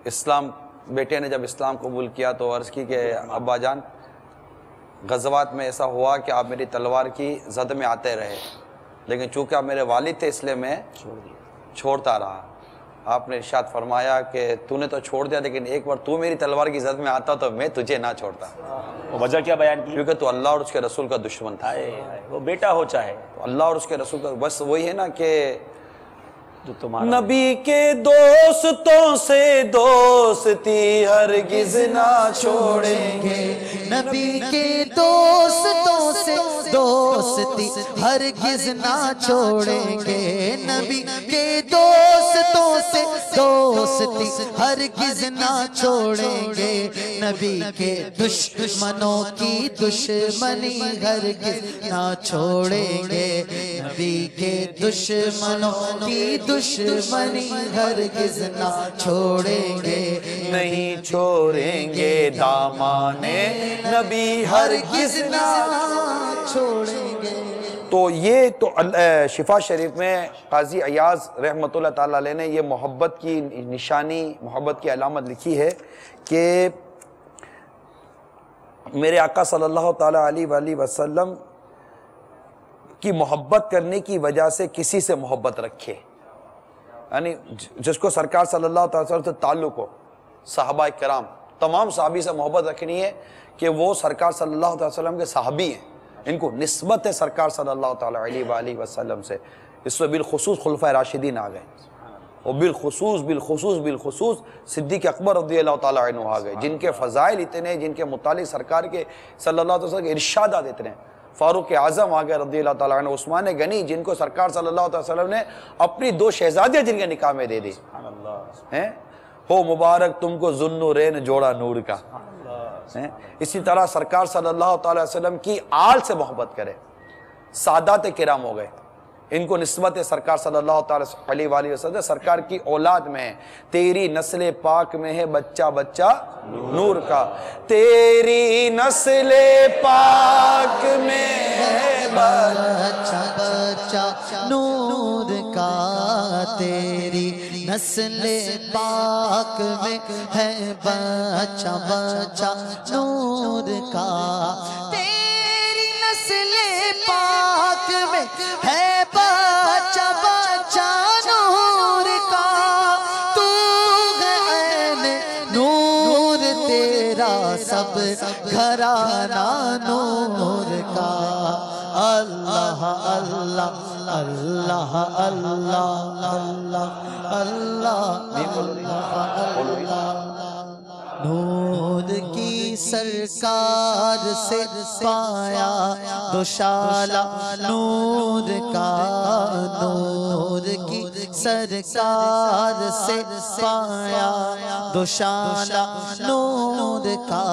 اسلام, بیٹے نے جب اسلام قبول کیا تو عرض کی کہ ابا جان غزوات میں ایسا ہوا کہ آپ میری تلوار کی زد میں آتے رہے, لیکن چونکہ آپ میرے والد تھے اس لیے میں چھوڑتا رہا. آپ نے ارشاد فرمایا کہ تو نے تو چھوڑ دیا لیکن ایک بار تو میری تلوار کی زد میں آتا تو میں تجھے نہ چھوڑتا. وجہ کیا بیان کی؟ کیونکہ تو اللہ اور اس کے رسول کا دشمن تھا. وہ بیٹا ہو چاہے تو اللہ اور اس کے رسول کا بس وہی ہے نا کہ جو تمہارا نبی کے دوستوں سے دوستی ہرگز نہ چھوڑیں گے. نبی کے دوستوں سے دوستی ہرگز نہ چھوڑیں گے. نبی کے دوستوں سے دوستی ہرگز نہ چھوڑیں گے. نبی کے دشمنوں کی دشمنی ہرگز نہ چھوڑیں گے. نبی کے دشمنوں کی دشمنی ہرگز نہ چھوڑیں گے. نہیں چھوڑیں گے دامان نبی ہرگز نہ چھوڑیں گے. تو یہ تو شفا شریف میں قاضی ایاز رحمۃ اللہ تعالی علیہ نے یہ محبت کی نشانی، محبت کی علامت لکھی ہے کہ میرے آقا صلی اللہ تعالی علیہ وآلہ وسلم کی محبت کرنے کی وجہ سے کسی سے محبت رکھے، یعنی جس کو سرکار صلی اللہ تعالی وسلم سے تعلق ہو، صحابہ کرام تمام صحابی سے محبت رکھنی ہے کہ وہ سرکار صلی اللہ تعالی وسلم کے صحابی ہیں، ان کو نسبت ہے سرکار صلی اللہ تعالی علیہ وآلہ وسلم سے. اس میں بالخصوص خلفائے راشدین آ گئے، اور بالخصوص صدیق اکبر رضی اللہ تعالی عنہ آ گئے، جن کے فضائل اتنے، جن کے متعلق سرکار کے صلی اللہ علیہ وسلم کے ارشادات اتنے. فاروق اعظم آ گئے رضی اللہ تعالیٰ عنہ، عثمان غنی جن کو سرکار صلی اللہ علیہ وسلم نے اپنی 2 شہزادیاں جن کے نکاح میں دے دی. ہو مبارک تم کو ذوالنورین جوڑا نور کا. اسی طرح سرکار صلی اللہ تعالی وسلم کی آل سے محبت کرے. سادات کرام ہو گئے، ان کو نسبت سرکار صلی اللہ تعالی علیہ وآلہ وسلم سرکار کی اولاد میں ہے. تیری نسل پاک میں ہے بچہ بچہ نور کا. تیری نسل پاک میں ہے بچہ بچہ نور کا. تیری نسل پاک میں ہے بچہ بچہ نور کا. تیری نسل پاک میں ہے بچہ بچہ نور کا. تو ہے عین نور تیرا سب گھرانہ نور کا. اللہ اللہ اللہ اللہ اللہ اللہ. نور کی سرکار سے پایا دوشالہ نور کا. نور کی سرکار سے پایا دوشالہ نور کا.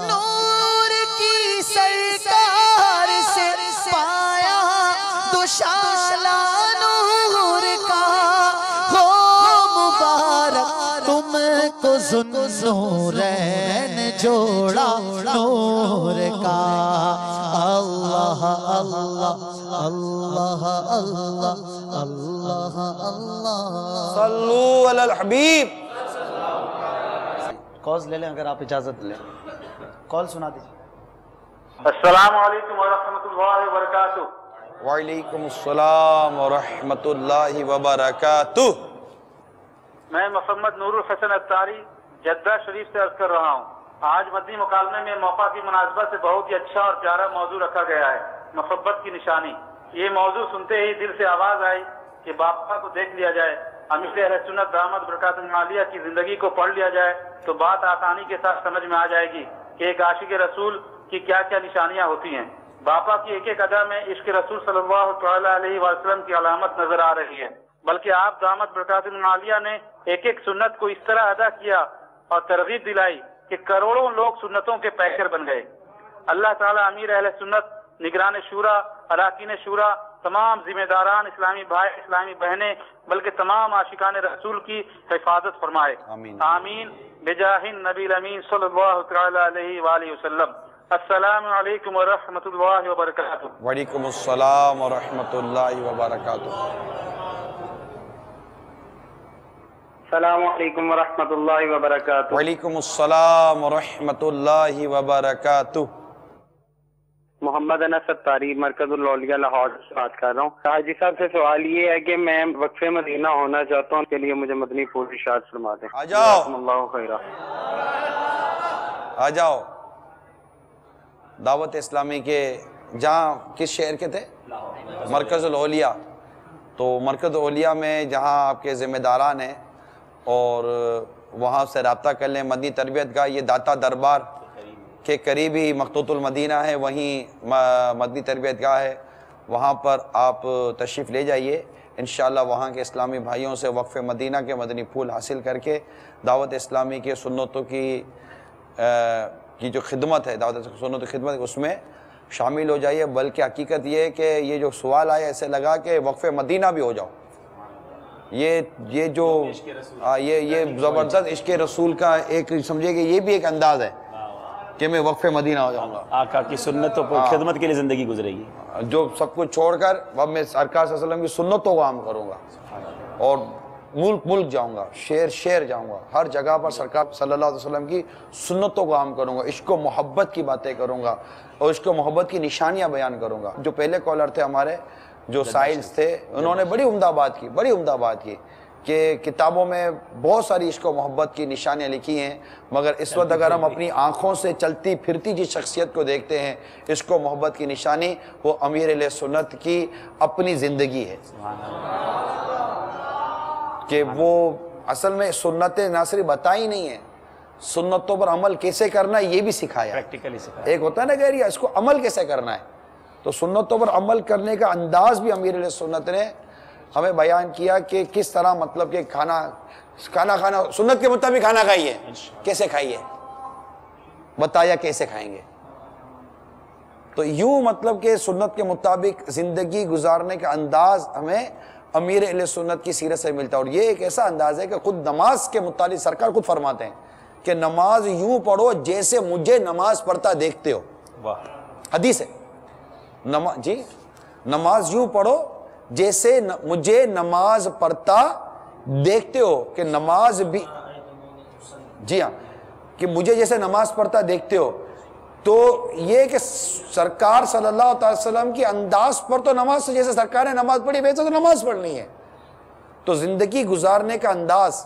نور کی سرکار سے پایا دوشالہ نور کا. ہو مبارک تم کو ذوالنورین جوڑا نور کا. اللہ اللہ اللہ اللہ اللہ اللہ. صلو علی الحبیب. کالز لے لیں اگر آپ اجازت لیں. کال سنا دیجیے. السلام علیکم ورحمۃ اللہ وبرکاتہ. وعلیکم السلام ورحمۃ اللہ وبرکاتہ. میں محمد نور الحسن اتاری جدہ شریف سے عرض کر رہا ہوں. آج مدنی مکالمے میں موقع کی مناسبت سے بہت ہی اچھا اور پیارا موضوع رکھا گیا ہے، محبت کی نشانی. یہ موضوع سنتے ہی دل سے آواز آئی کہ باپا کو دیکھ لیا جائے، امیر اہل سنت دامت برکاتہ عالیہ کی زندگی کو پڑھ لیا جائے تو بات آسانی کے ساتھ سمجھ میں آ جائے گی کہ ایک عاشق رسول کی کیا کیا نشانیاں ہوتی ہیں. باپا کی ایک ایک ادا میں عشق رسول صلی اللہ تعالی علیہ وسلم کی علامت نظر آ رہی ہے، بلکہ آپ دامت برکاتہ عالیہ نے ایک ایک سنت کو اس طرح ادا کیا اور ترغیب دلائی کہ کروڑوں لوگ سنتوں کے پیکر بن گئے. اللہ تعالیٰ امیر اہل سنت، نگران شورا، اراکین شورا، تمام ذمہ داران، اسلامی بھائی، اسلامی بہنیں، بلکہ تمام عاشقان رسول کی حفاظت فرمائے. آمین آمین بجاہ النبی الامین صلی اللہ تعالی علیہ وآلہ وسلم. السلام علیکم ورحمۃ اللہ وبرکاتہ. وعلیکم السلام ورحمۃ اللہ وبرکاتہ. السلام علیکم ورحمۃ اللہ وبرکاتہ. وعلیکم السلام ورحمۃ اللہ وبرکاتہ. محمد محمد انس ستاری مرکز الاولیاء لاہور سے بات کر رہا ہوں. حاجی صاحب سے سوال یہ ہے کہ میں وقف مدینہ ہونا چاہتا ہوں, اس کے لیے مجھے مدنی پھول ارشاد فرما دیں. آ جاؤ اللہ خیرہ. آ جاؤ. دعوت اسلامی کے جہاں کس شہر کے تھے؟ مرکز الاولیاء. تو مرکز الاولیاء میں جہاں آپ کے ذمہ داران ہیں اور وہاں سے رابطہ کر لیں. مدنی تربیت گاہ یہ داتا دربار کے قریب ہی مقتوط المدینہ ہے, وہیں مدنی تربیت گاہ ہے, وہاں پر آپ تشریف لے جائیے. انشاءاللہ وہاں کے اسلامی بھائیوں سے وقف مدینہ کے مدنی پھول حاصل کر کے دعوت اسلامی کے سنتوں کی جو خدمت ہے, دعوت سنتوں کی خدمت, اس میں شامل ہو جائیے. بلکہ حقیقت یہ ہے کہ یہ جو سوال آیا ایسے لگا کہ وقف مدینہ بھی ہو جاؤ. یہ جو یہ زبردست عشق رسول کا ایک سمجھے کہ یہ بھی ایک انداز ہے کہ میں وقف مدینہ ہو جاؤں گا. آقا کی سنتوں پر خدمت کے لیے زندگی گزرے گی. جو سب کچھ چھوڑ کر اب میں سرکار صلی اللہ علیہ وسلم کی سنتوں کو عام کروں گا اور ملک ملک جاؤں گا, شہر شہر جاؤں گا, ہر جگہ پر سرکار صلی اللہ علیہ وسلم کی سنتوں کو عام کروں گا, عشق و محبت کی باتیں کروں گا اور عشق و محبت کی نشانیاں بیان کروں گا. جو پہلے کالر تھے ہمارے, جو سائلز تھے, انہوں نے بڑی عمدہ بات کی کہ کتابوں میں بہت ساری عشق و محبت کی نشانیاں لکھی ہیں, مگر اس وقت اگر ہم اپنی آنکھوں سے چلتی پھرتی جس شخصیت کو دیکھتے ہیں, عشق و محبت کی نشانی وہ امیر اہل سنت کی اپنی زندگی ہے. کہ وہ اصل میں سنتیں نہ صرف بتائی نہیں ہیں, سنتوں پر عمل کیسے کرنا ہے یہ بھی سکھایا. پریکٹیکلی سکھایا. ایک ہوتا ہے نا کہ اس کو عمل کیسے کرنا ہے, تو سنتوں پر عمل کرنے کا انداز بھی امیر علیہ سنت نے ہمیں بیان کیا کہ کس طرح, مطلب کہ کھانا سنت کے مطابق کھانا کھائیے, کیسے کھائیے بتایا کیسے کھائیں گے. تو یوں مطلب کہ سنت کے مطابق زندگی گزارنے کا انداز ہمیں امیر اہل سنت کی سیرت سے ملتا ہے. اور یہ ایک ایسا انداز ہے کہ خود نماز کے متعلق سرکار خود فرماتے ہیں کہ نماز یوں پڑھو جیسے مجھے نماز پڑھتا دیکھتے ہو. حدیث ہے, نماز یوں پڑھو جیسے مجھے نماز پڑھتا دیکھتے ہو. کہ نماز بھی, جی ہاں, کہ مجھے جیسے نماز پڑھتا دیکھتے ہو. تو یہ کہ سرکار صلی اللہ علیہ وسلم کی انداز پر تو نماز سے جیسے سرکار نے نماز پڑھی ویسے تو نماز پڑھنی ہے. تو زندگی گزارنے کا انداز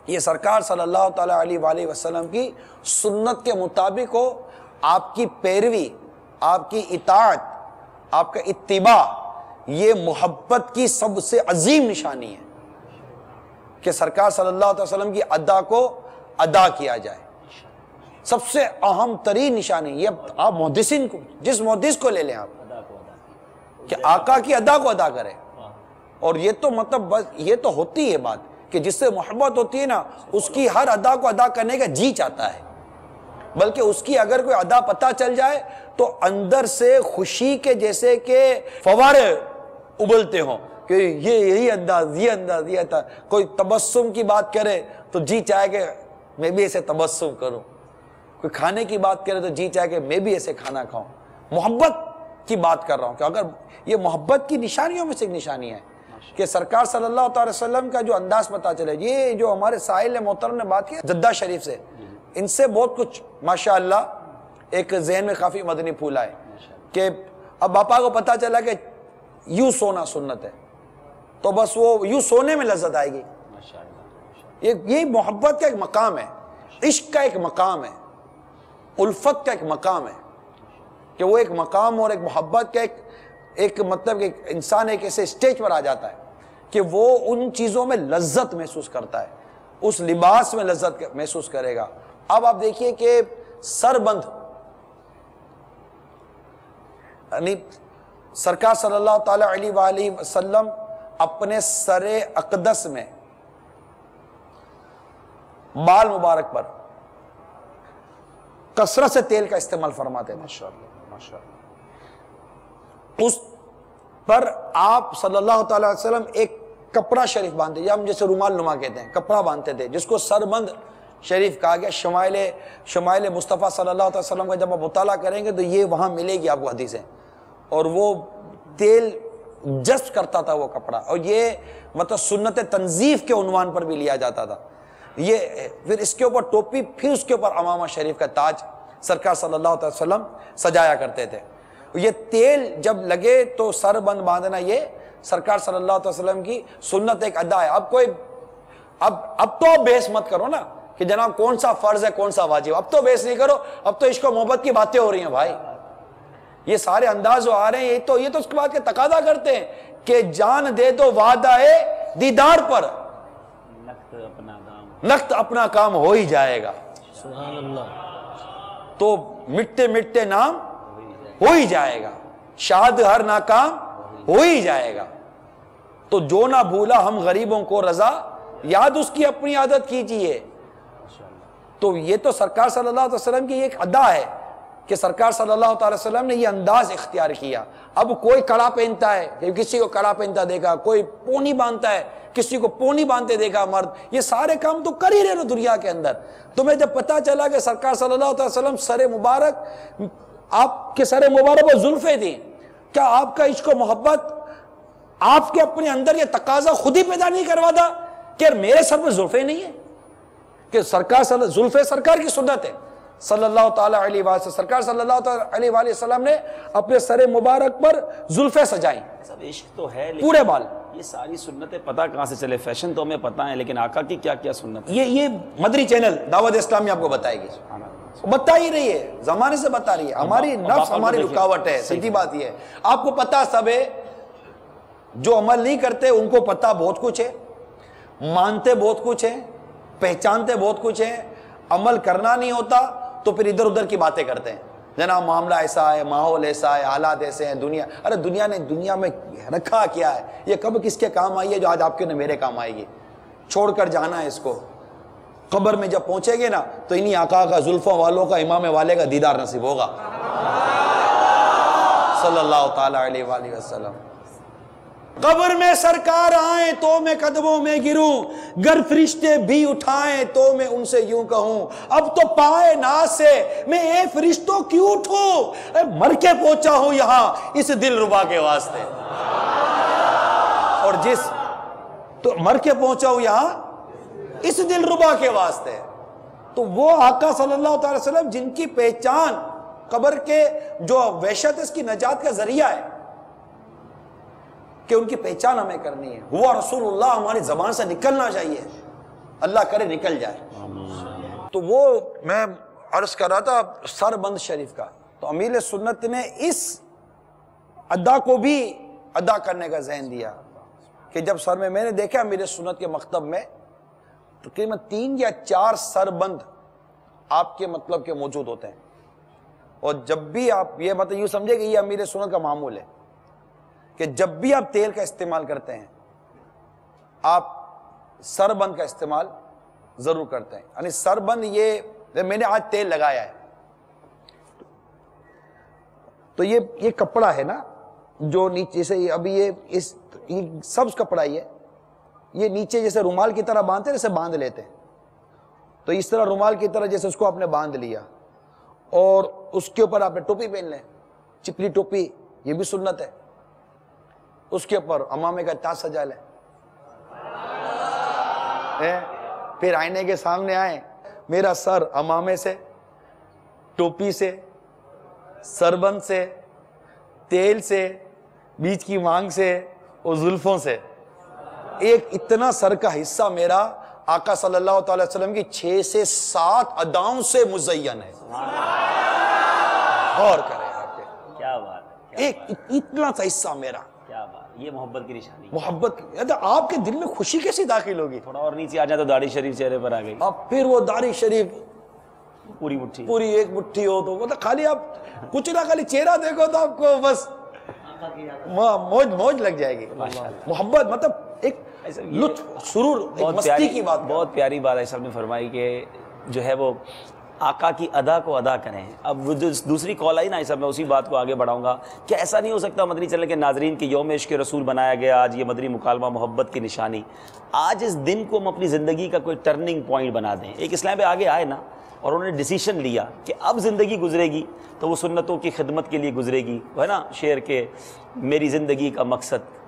یہ سرکار صلی اللہ تعالیٰ علیہ وسلم کی سنت کے مطابق ہو. آپ کی پیروی, آپ کی اطاعت, آپ کا اتباع, یہ محبت کی سب سے عظیم نشانی ہے کہ سرکار صلی اللہ علیہ وسلم کی ادا کو ادا کیا جائے. سب سے اہم ترین نشانی یہ. آپ محدثین کو, جس محدث کو لے لیں آپ, کہ آقا کی ادا کو ادا کریں. اور یہ تو مطلب بس یہ تو ہوتی ہے بات کہ جس سے محبت ہوتی ہے نا, اس کی ہر ادا کو ادا کرنے کا جی چاہتا ہے. بلکہ اس کی اگر کوئی ادا پتہ چل جائے تو اندر سے خوشی کے جیسے کہ فوارے ابلتے ہوں کہ یہی انداز, یہ انداز, یہ تھا. کوئی تبسم کی بات کرے تو جی چاہے کہ میں بھی ایسے تبسم کروں. کوئی کھانے کی بات کرے تو جی چاہے کہ میں بھی ایسے کھانا کھاؤں. محبت کی بات کر رہا ہوں کہ اگر یہ محبت کی نشانیوں میں سے ایک نشانی ہے کہ سرکار صلی اللہ علیہ وسلم کا جو انداز پتا چلے. یہ جو ہمارے ساحل محترم نے بات کی جدہ شریف سے, ان سے بہت کچھ ماشاءاللہ ایک ذہن میں کافی مدنی پھول آئے کہ اب باپا کو پتا چلا کہ یوں سونا سنت ہے, تو بس وہ یوں سونے میں لذت آئے گی. یہ محبت کا ایک مقام ہے, عشق کا ایک مقام ہے, الفت کا ایک مقام ہے کہ وہ ایک مقام اور ایک محبت کا ایک مطلب کہ انسان ایک ایسے اسٹیج پر آ جاتا ہے کہ وہ ان چیزوں میں لذت محسوس کرتا ہے, اس لباس میں لذت محسوس کرے گا. اب آپ دیکھیے کہ سربند, یعنی سرکار صلی اللہ تعالی علیہ وسلم اپنے سر اقدس میں بال مبارک پر کثرت سے تیل کا استعمال فرماتے ہیں. اس پر آپ صلی اللہ تعالی علیہ وسلم ایک کپڑا شریف باندھتے, یا ہم جیسے رومال نما کہتے ہیں, کپڑا باندھتے تھے جس کو سربند شریف کہا گیا. شمائل مصطفیٰ صلی اللہ علیہ وسلم کا جب آپ مطالعہ کریں گے تو یہ وہاں ملے گی آپ کو حدیثیں. اور وہ تیل جذب کرتا تھا وہ کپڑا, اور یہ مطلب سنت تنظیف کے عنوان پر بھی لیا جاتا تھا. یہ پھر اس کے اوپر ٹوپی, پھر اس کے اوپر امامہ شریف کا تاج سرکار صلی اللہ علیہ وسلم سجایا کرتے تھے. یہ تیل جب لگے تو سر بند باندھنا یہ سرکار صلی اللہ علیہ وسلم کی سنت ایک ادا ہے. اب کوئی اب تو بحث مت کرو نا کہ جناب کون سا فرض ہے کون سا واجب, اب تو بحث نہیں کرو, اب تو عشق و محبت کی باتیں ہو رہی ہیں بھائی. یہ سارے انداز جو آ رہے ہیں یہ تو اس کے بعد کے تقاضا کرتے ہیں کہ جان دے دو وعدہ ہے دیدار پر, نقد اپنا کام ہو ہی جائے گا. سبحان اللہ. تو مٹتے مٹتے نام ہو ہی جائے گا, شاد ہر ناکام ہو ہی جائے گا. تو جو نہ بھولا ہم غریبوں کو رضا, یاد اس کی اپنی عادت کیجئے. تو یہ تو سرکار صلی اللہ علیہ وسلم کی ایک ادا ہے کہ سرکار صلی اللہ علیہ وسلم نے یہ انداز اختیار کیا. اب کوئی کڑا پہنتا ہے, کسی کو کڑا پہنتا دیکھا, کوئی پونی باندھتا ہے, کسی کو پونی باندھتے دیکھا مرد, یہ سارے کام تو کر ہی رہے نا دنیا کے اندر. تمہیں جب پتا چلا کہ سرکار صلی اللہ علیہ وسلم سر مبارک, آپ کے سر مبارک پر زلفیں تھیں, کیا آپ کا عشق و محبت آپ کے اپنے اندر یہ تقاضا خود ہی پیدا نہیں کرواتا کہ میرے سر پر زلفیں نہیں ہیں؟ کہ سرکار زلفیں سرکار کی سنت ہے صلی اللہ تعالیٰ علیہ وسلم. سرکار صلی اللہ تعالیٰ علیہ وسلم نے اپنے سر مبارک پر زلفیں سجائیں. سب عشق تو ہے پورے بال. یہ ساری سنتیں پتہ کہاں سے چلے, فیشن تو ہمیں پتہ ہے لیکن آقا کی کیا کیا سنت ہے یہ مدری چینل دعوت اسلامی آپ کو بتائے گی, بتا ہی رہی ہے, زمانے سے بتا رہی ہے. ہماری نفس ہماری رکاوٹ ہے, سیدھی بات یہ ہے. آپ کو پتا سب ہے, جو عمل نہیں کرتے ان کو پتا بہت کچھ ہے, مانتے بہت کچھ ہے, پہچانتے بہت کچھ ہے, عمل کرنا نہیں ہوتا تو پھر ادھر ادھر کی باتیں کرتے ہیں. جناب معاملہ ایسا ہے, ماحول ایسا ہے, حالات ایسے ہیں, دنیا, ارے دنیا نے دنیا میں رکھا کیا ہے, یہ کب کس کے کام آئی ہے جو آج آپ کے میرے کام آئے گی. چھوڑ کر جانا ہے اس کو. قبر میں جب پہنچے گے نا تو انہی آقا کا, زلفوں والوں کا, امام والے کا دیدار نصیب ہوگا صلی اللہ تعالیٰ علیہ وآلہ وسلم. قبر میں سرکار آئیں تو میں قدموں میں گروں, گر فرشتے بھی اٹھائیں تو میں ان سے یوں کہوں, اب تو پائے ناز سے میں اے فرشتوں کیوں اٹھوں, مر کے پہنچا ہوں یہاں اس دل ربا کے واسطے. اور تو مر کے پہنچا ہوں یہاں اس دل ربا کے واسطے. تو وہ آقا صلی اللہ علیہ وسلم جن کی پہچان قبر کے جو وحشت اس کی نجات کا ذریعہ ہے, کہ ان کی پہچان ہمیں کرنی ہے. ہوا رسول اللہ ہماری زبان سے نکلنا چاہیے, اللہ کرے نکل جائے. تو وہ میں عرض کر رہا تھا سر بند شریف کا, تو امیر سنت نے اس ادا کو بھی ادا کرنے کا ذہن دیا کہ جب سر میں نے دیکھا امیر سنت کے مکتب میں تقریباً 3 یا 4 سر بند آپ کے مطلب کے موجود ہوتے ہیں. اور جب بھی آپ یہ مطلب یوں سمجھے کہ یہ امیر سنت کا معمول ہے کہ جب بھی آپ تیل کا استعمال کرتے ہیں آپ سر بند کا استعمال ضرور کرتے ہیں. یعنی سر بند, یہ میں نے آج تیل لگایا ہے تو یہ کپڑا ہے نا جو نیچے سے ابھی یہ سبز کپڑا ہی ہے, یہ نیچے جیسے رومال کی طرح باندھتے ہیں, جیسے باندھ لیتے ہیں, تو اس طرح رومال کی طرح جیسے اس کو آپ نے باندھ لیا اور اس کے اوپر آپ نے ٹوپی پہن لیں, چپلی ٹوپی, یہ بھی سنت ہے. اس کے اوپر امامے کا تاج سجا لیں, پھر آئینے کے سامنے آئیں, میرا سر امامے سے, ٹوپی سے, سربند سے, تیل سے, بیچ کی مانگ سے اور زلفوں سے, ایک اتنا سر کا حصہ میرا آقا صلی اللہ تعالی وسلم کی 6 سے 7 اداؤں سے مزین ہے. غور کریں آپ کے, کیا بات ہے, ایک اتنا سا حصہ میرا. کیا بات, یہ محبت کی نشانی. محبت آپ کے دل میں خوشی کیسی داخل ہوگی؟ تھوڑا اور نیچے آ جائے تو داڑھی شریف چہرے پر آ گئی, اب پھر وہ داڑھی شریف پوری مٹھی, پوری ایک مٹھی ہو تو مطلب خالی آپ کچھ نہ خالی چہرہ دیکھو تو آپ کو بس موج لگ جائے گی. محبت مطلب ایک لطف سرور, ایک مستی کی بات. بہت پیاری بات ہے صاحب نے فرمائی کہ جو ہے وہ آقا کی ادا کو ادا کریں. اب وہ جو دوسری کال آئی نا اس میں اسی بات کو آگے بڑھاؤں گا کہ ایسا نہیں ہو سکتا مدنی چینل کے ناظرین کی یوم عشق رسول بنایا گیا آج, یہ مدنی مکالمہ محبت کی نشانی. آج اس دن کو ہم اپنی زندگی کا کوئی ٹرننگ پوائنٹ بنا دیں. ایک اسلام پہ آگے آئے نا اور انہوں نے ڈیسیشن لیا کہ اب زندگی گزرے گی تو وہ سنتوں کی خدمت کے لیے گزرے گی. وہ ہے نا شعر کے, میری زندگی کا مقصد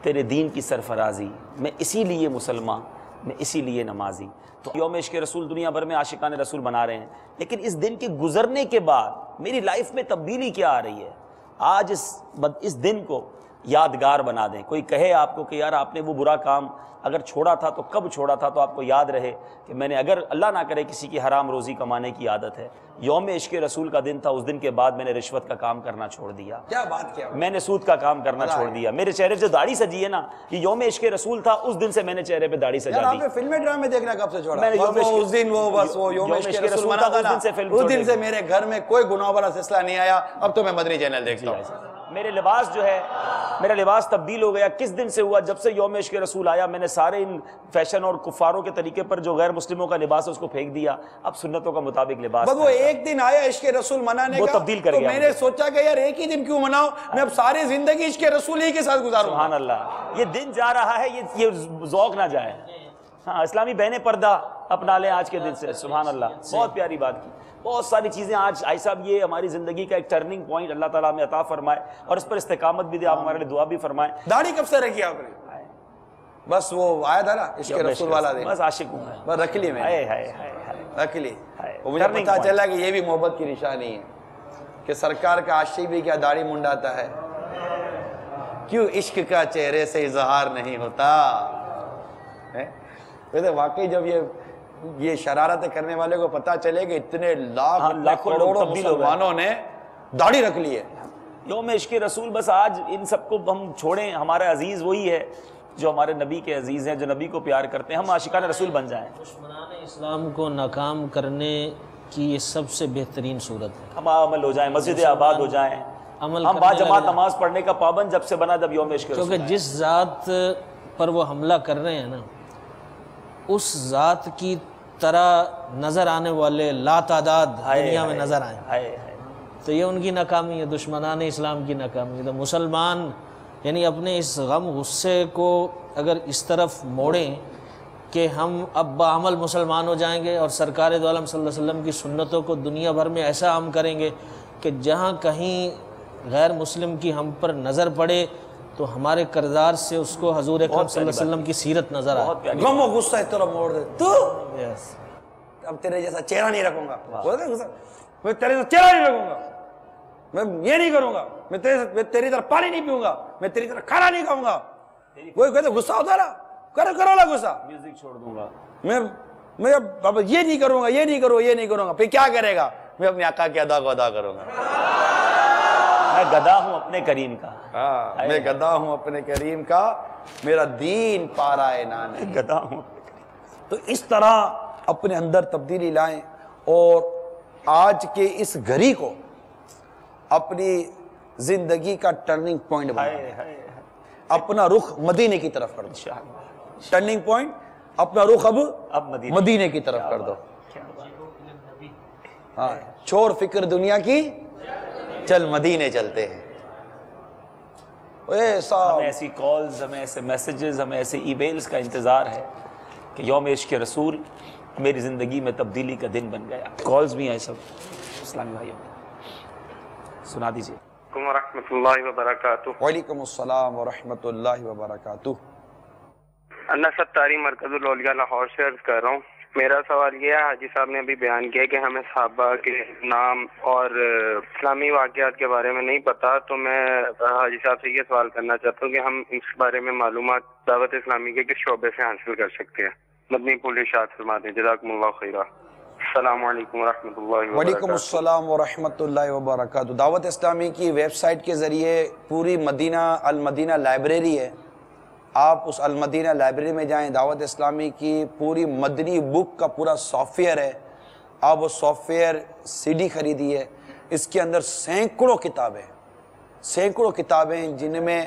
تیرے دین کی سرفرازی, میں اسی لیے مسلمان, میں اسی لیے نمازی. تو یوم عشق رسول دنیا بھر میں عاشقان رسول بنا رہے ہیں, لیکن اس دن کے گزرنے کے بعد میری لائف میں تبدیلی کیا آ رہی ہے؟ آج اس دن کو یادگار بنا دیں. کوئی کہے آپ کو کہ یار آپ نے وہ برا کام اگر چھوڑا تھا تو کب چھوڑا تھا, تو آپ کو یاد رہے کہ میں نے, اگر اللہ نہ کرے کسی کی حرام روزی کمانے کی عادت ہے, یوم عشق رسول کا دن تھا, اس دن کے بعد میں نے رشوت کا کام کرنا چھوڑ دیا, کیا بات کیا, میں نے سود کا کام کرنا چھوڑ دیا, میرے چہرے پہ جو داڑھی سجی ہے نا, یہ یوم عشق رسول تھا, اس دن سے میں نے چہرے پہ داڑھی سجا دی. آپ نے فلمیں ڈرامے دیکھنا کب سے چھوڑا؟ میں نے اس دن وہ یوم عشق رسول منا تھا نا, اس دن سے میرے گھر میں کوئی گناہ والا سلسلہ نہیں آیا. اب تو میں مدنی چینل دیکھتا ہوں. میرے لباس جو ہے, میرا لباس تبدیل ہو گیا. کس دن سے ہوا؟ جب سے یوم عشق رسول آیا, میں نے سارے ان فیشن اور کفاروں کے طریقے پر جو غیر مسلموں کا لباس ہے اس کو پھینک دیا. اب سنتوں کا مطابق لباس. وہ ایک دن آیا عشق رسول منانے وہ کا, تبدیل کر تو گیا. میں نے سوچا کہ یار ایک ہی دن کیوں مناؤں, میں اب ساری زندگی عشق رسول ہی کے ساتھ گزاروں. سبحان اللہ, یہ دن جا رہا ہے, یہ ذوق نہ جائے. ہاں, اسلامی بہنیں پردہ اپنا لیں آج کے دن سے. سبحان اللہ, بہت پیاری بات کی. بہت ساری چیزیں آج آئی صاحب, یہ ہماری زندگی کا ایک ٹرننگ پوائنٹ اللہ تعالیٰ ہمیں عطا فرمائے, اور اس پر استقامت بھی دے. آپ ہمارے لیے دعا بھی فرمائیں. داڑھی کب سے رکھی آپ نے؟ بس وہ آیا تھا نا عشق رسول والا دن, بس عاشق ہوں میں, بس رکھ لی, میں رکھ لی. مجھے پتا چلا کہ یہ بھی محبت کی نشانی ہے کہ سرکار کا عاشق بھی کیا داڑھی منڈاتا ہے, کیوں عشق کا چہرے سے اظہار نہیں ہوتا. ویسے واقعی جب یہ شرارتیں کرنے والے کو پتا چلے کہ اتنے لاکھ کروڑوں مسلمانوں نے داڑھی رکھ لی ہے. یوم عشق رسول, بس آج ان سب کو ہم چھوڑیں. ہمارا عزیز وہی ہے جو ہمارے نبی کے عزیز ہیں, جو نبی کو پیار کرتے ہیں. ہم عاشقان رسول بن جائیں. دشمنان اسلام کو ناکام کرنے کی یہ سب سے بہترین صورت ہے. ہم عمل ہو جائیں, مسجد آباد ہو جائیں, ہم با جماعت نماز پڑھنے کا پابند جب سے بنا جب یوم عشق رسول. کیونکہ جس ذات پر وہ حملہ کر رہے ہیں نا, اس ذات کی طرح نظر آنے والے لا تعداد دنیا میں نظر آئیں, تو یہ ان کی ناکامی ہے, دشمنان اسلام کی ناکامی ہے. تو مسلمان یعنی اپنے اس غم غصے کو اگر اس طرف موڑیں کہ ہم اب بعمل مسلمان ہو جائیں گے, اور سرکار دو عالم صلی اللہ علیہ وسلم کی سنتوں کو دنیا بھر میں ایسا عام کریں گے کہ جہاں کہیں غیر مسلم کی ہم پر نظر پڑے تو ہمارے کردار سے اس کو حضور اکرم صلی اللہ علیہ وسلم کی سیرت نظر آئے. غم و غصہ اس طرح موڑ دے تو اب تیرے جیسا چہرہ نہیں رکھوں گا, میں تیرے جیسا چہرہ نہیں رکھوں گا, میں یہ نہیں کروں گا, میں تیری طرح پانی نہیں پیوں گا, میں تیری طرح کھانا نہیں کھاؤں گا. وہی کہتے غصہ ہوتا نا, کرو لا غصہ, میوزک چھوڑ دوں گا, میں اب یہ نہیں کروں گا, یہ نہیں کروں گا. پھر کیا کرے گا؟ میں اپنے آقا کی ادا کو ادا کروں گا. میں گدا ہوں اپنے کریم کا, میں گدا ہوں اپنے کریم کا, میرا دین پارا نان ہے. گدا ہوں. تو اس طرح اپنے اندر تبدیلی لائیں, اور آج کے اس گھڑی کو اپنی زندگی کا ٹرننگ پوائنٹ بنائیں. اپنا رخ مدینے کی طرف کر دو. ٹرننگ پوائنٹ اپنا رخ اب مدینے کی طرف کر دو. ہاں, چھوڑ فکر دنیا کی, چل مدینے چلتے ہیں. ہمیں ایسی کالز, ہمیں ایسے میسیجز, ہمیں ایسے ای میلز کا انتظار ہے کہ یوم عشق رسول میری زندگی میں تبدیلی کا دن بن گیا. کالز بھی ہیں سب. اسلامی بھائیوں سنا دیجیے. ورحمۃ اللہ وبرکاتہ. وعلیکم السلام ورحمۃ اللہ وبرکاتہ. نصرت تاری مرکز الاولیاء لاہور سے عرض کر رہا ہوں. میرا سوال یہ ہے, حاجی صاحب نے ابھی بیان کیا کہ ہمیں صحابہ کے نام اور اسلامی واقعات کے بارے میں نہیں پتا, تو میں حاجی صاحب سے یہ سوال کرنا چاہتا ہوں کہ ہم اس بارے میں معلومات دعوت اسلامی کے کس شعبے سے حاصل کر سکتے ہیں؟ مدنی پھول ارشاد فرما دیں. جزاکم اللہ خیرہ. السلام علیکم ورحمۃ اللہ وبرکاتہ. وعلیکم السلام ورحمۃ اللہ وبرکاتہ. دعوت اسلامی کی ویب سائٹ کے ذریعے پوری مدینہ المدینہ لائبریری ہے. آپ اس المدینہ لائبریری میں جائیں, دعوت اسلامی کی پوری مدنی بک کا پورا سافٹ ویئر ہے. آپ وہ سافٹ ویئر سی ڈی خریدیے. اس کے اندر سینکڑوں کتابیں جن میں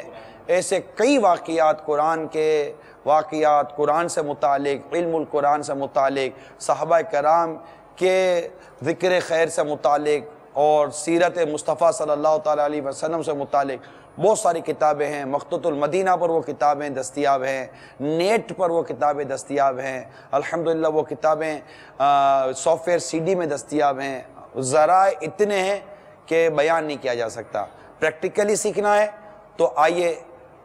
ایسے کئی واقعات, قرآن کے واقعات, قرآن سے متعلق, علم القرآن سے متعلق, صحابہ کرام کے ذکر خیر سے متعلق, اور سیرت مصطفیٰ صلی اللہ تعالیٰ علیہ وسلم سے متعلق بہت ساری کتابیں ہیں. مخطوط المدینہ پر وہ کتابیں دستیاب ہیں, نیٹ پر وہ کتابیں دستیاب ہیں. الحمدللہ وہ کتابیں سافٹ ویئر سی ڈی میں دستیاب ہیں. ذرائع اتنے ہیں کہ بیان نہیں کیا جا سکتا. پریکٹیکلی سیکھنا ہے تو آئیے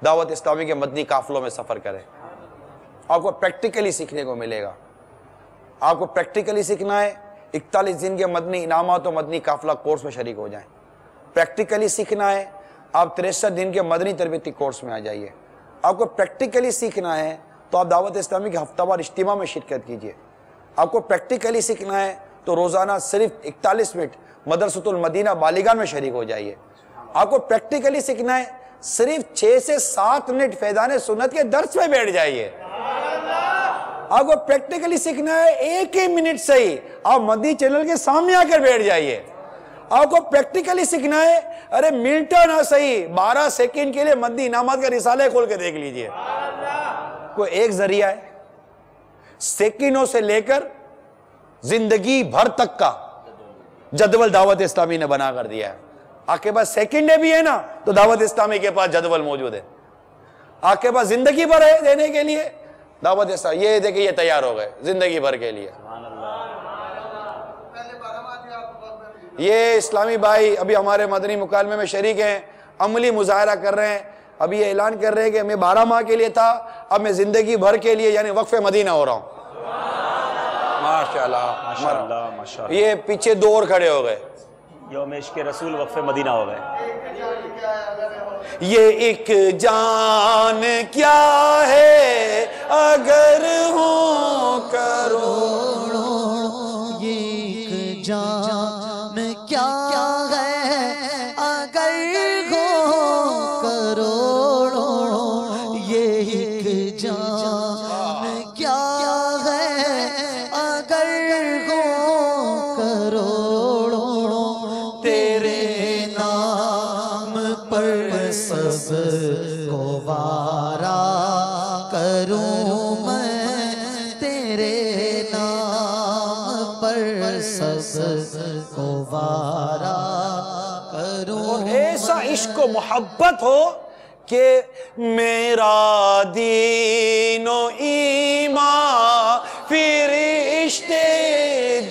دعوت اسلامی کے مدنی قافلوں میں سفر کریں, آپ کو پریکٹیکلی سیکھنے کو ملے گا. آپ کو پریکٹیکلی سیکھنا ہے, 41 دن کے مدنی انعامات و مدنی قافلہ کورس میں شریک ہو جائیں. پریکٹیکلی سیکھنا ہے آپ 63 دن کے مدنی تربیتی کورس میں آ جائیے. آپ کو پریکٹیکلی سیکھنا ہے تو آپ دعوت اسلامی کے ہفتہ وار اجتماع میں شرکت کیجیے. آپ کو پریکٹیکلی سیکھنا ہے تو روزانہ صرف 41 منٹ مدرسۃ المدینہ بالیگان میں شریک ہو جائیے. آپ کو پریکٹیکلی سیکھنا ہے صرف 6 سے 7 منٹ فیضان سنت کے درس میں بیٹھ جائیے. آپ کو پریکٹیکلی سیکھنا ہے 1 منٹ صحیح آپ مدنی چینل کے سامنے آ کر بیٹھ جائیے. آپ کو پریکٹیکلی سیکھنا ہے ارے منٹا نہ صحیح 12 سیکنڈ کے لیے مدنی انعامات کا رسالہ کھول کے دیکھ لیجئے. کوئی ایک ذریعہ ہے سیکنڈوں سے لے کر زندگی بھر تک کا جدول دعوت اسلامی نے بنا کر دیا ہے. آپ کے پاس سیکنڈیں بھی ہے نا تو دعوت اسلامی کے پاس جدول موجود ہے. آپ کے پاس زندگی بھر ہے دینے کے لیے دعوت اسلامی. یہ دیکھیں یہ تیار ہو گئے زندگی بھر کے لیے. یہ اسلامی بھائی ابھی ہمارے مدنی مکالمے میں شریک ہیں, عملی مظاہرہ کر رہے ہیں. ابھی یہ اعلان کر رہے ہیں کہ میں 12 ماہ کے لیے تھا, اب میں زندگی بھر کے لیے یعنی وقف مدینہ ہو رہا ہوں. ماشاءاللہ. یہ پیچھے 2 اور کھڑے ہو گئے. یوم عشق رسول وقف مدینہ ہو گئے. یہ ایک جان کیا ہے اگر ہوں کروڑوں, یہ ایک جان کیا ہے اگر ہوں کروڑوں, یہ ایک جان کیا ہے اگر ہوں کروڑوں, تیرے نام پر سب کو وارا کروں میں, تیرے نام پر سب کو وارا کروں. ایسا عشق و محبت ہو کہ میرا دین و ایمان فرشتے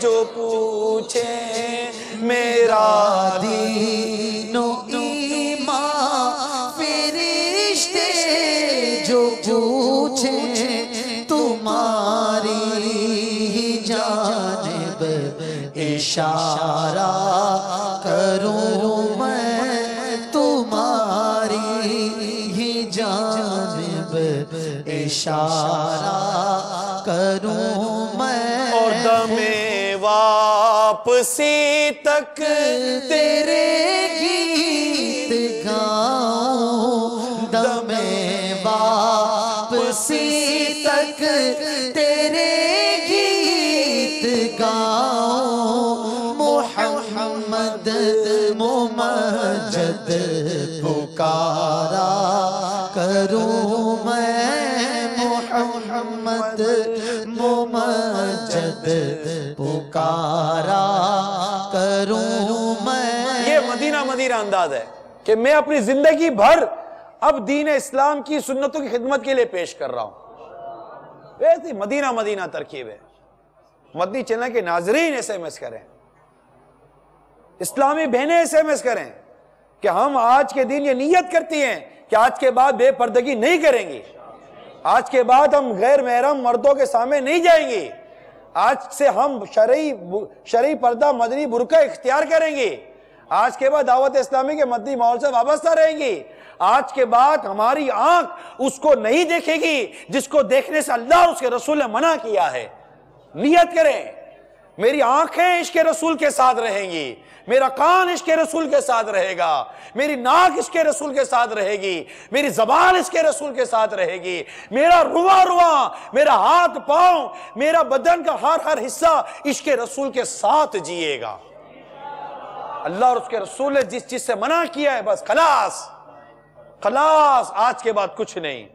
جو پوچھیں, میرا دین و ایمان فرشتے جو پوچھیں, تمہاری جانب اشارہ کروں میں, تمہاری جانب اشارہ کروں میں. اور دم واپسی تک تیرے گیت گاؤں, دم واپسی تک تیرے گیت گاؤں, محمد ممجد پکارا کروں میں, محمد ممجد پکارا کروں میں. یہ مدینہ مدینہ انداز ہے کہ میں اپنی زندگی بھر اب دین اسلام کی سنتوں کی خدمت کے لیے پیش کر رہا ہوں. ویسے مدینہ مدینہ ترکیب ہے. مدنی چینل کے ناظرین ایس ایم ایس کریں, اسلامی بہنیں ایس ایم ایس کریں کہ ہم آج کے دن یہ نیت کرتی ہیں کہ آج کے بعد بے پردگی نہیں کریں گی, آج کے بعد ہم غیر محرم مردوں کے سامنے نہیں جائیں گی, آج سے ہم شرعی پردہ مدنی برقع اختیار کریں گے, آج کے بعد دعوت اسلامی کے مدنی ماحول سے وابستہ رہیں گی, آج کے بعد ہماری آنکھ اس کو نہیں دیکھے گی جس کو دیکھنے سے اللہ اور اس کے رسول نے منع کیا ہے. نیت کریں میری آنکھیں عشق رسول کے ساتھ رہیں گی, میرا کان عشق رسول کے ساتھ رہے گا, میری ناک عشق رسول کے ساتھ رہے گی, میری زبان عشق رسول کے ساتھ رہے گی, میرا رواں میرا ہاتھ پاؤں میرا بدن کا ہر حصہ عشق رسول کے ساتھ جیے گا. اللہ اور اس کے رسول نے جس چیز سے منع کیا ہے بس خلاص, آج کے بعد کچھ نہیں.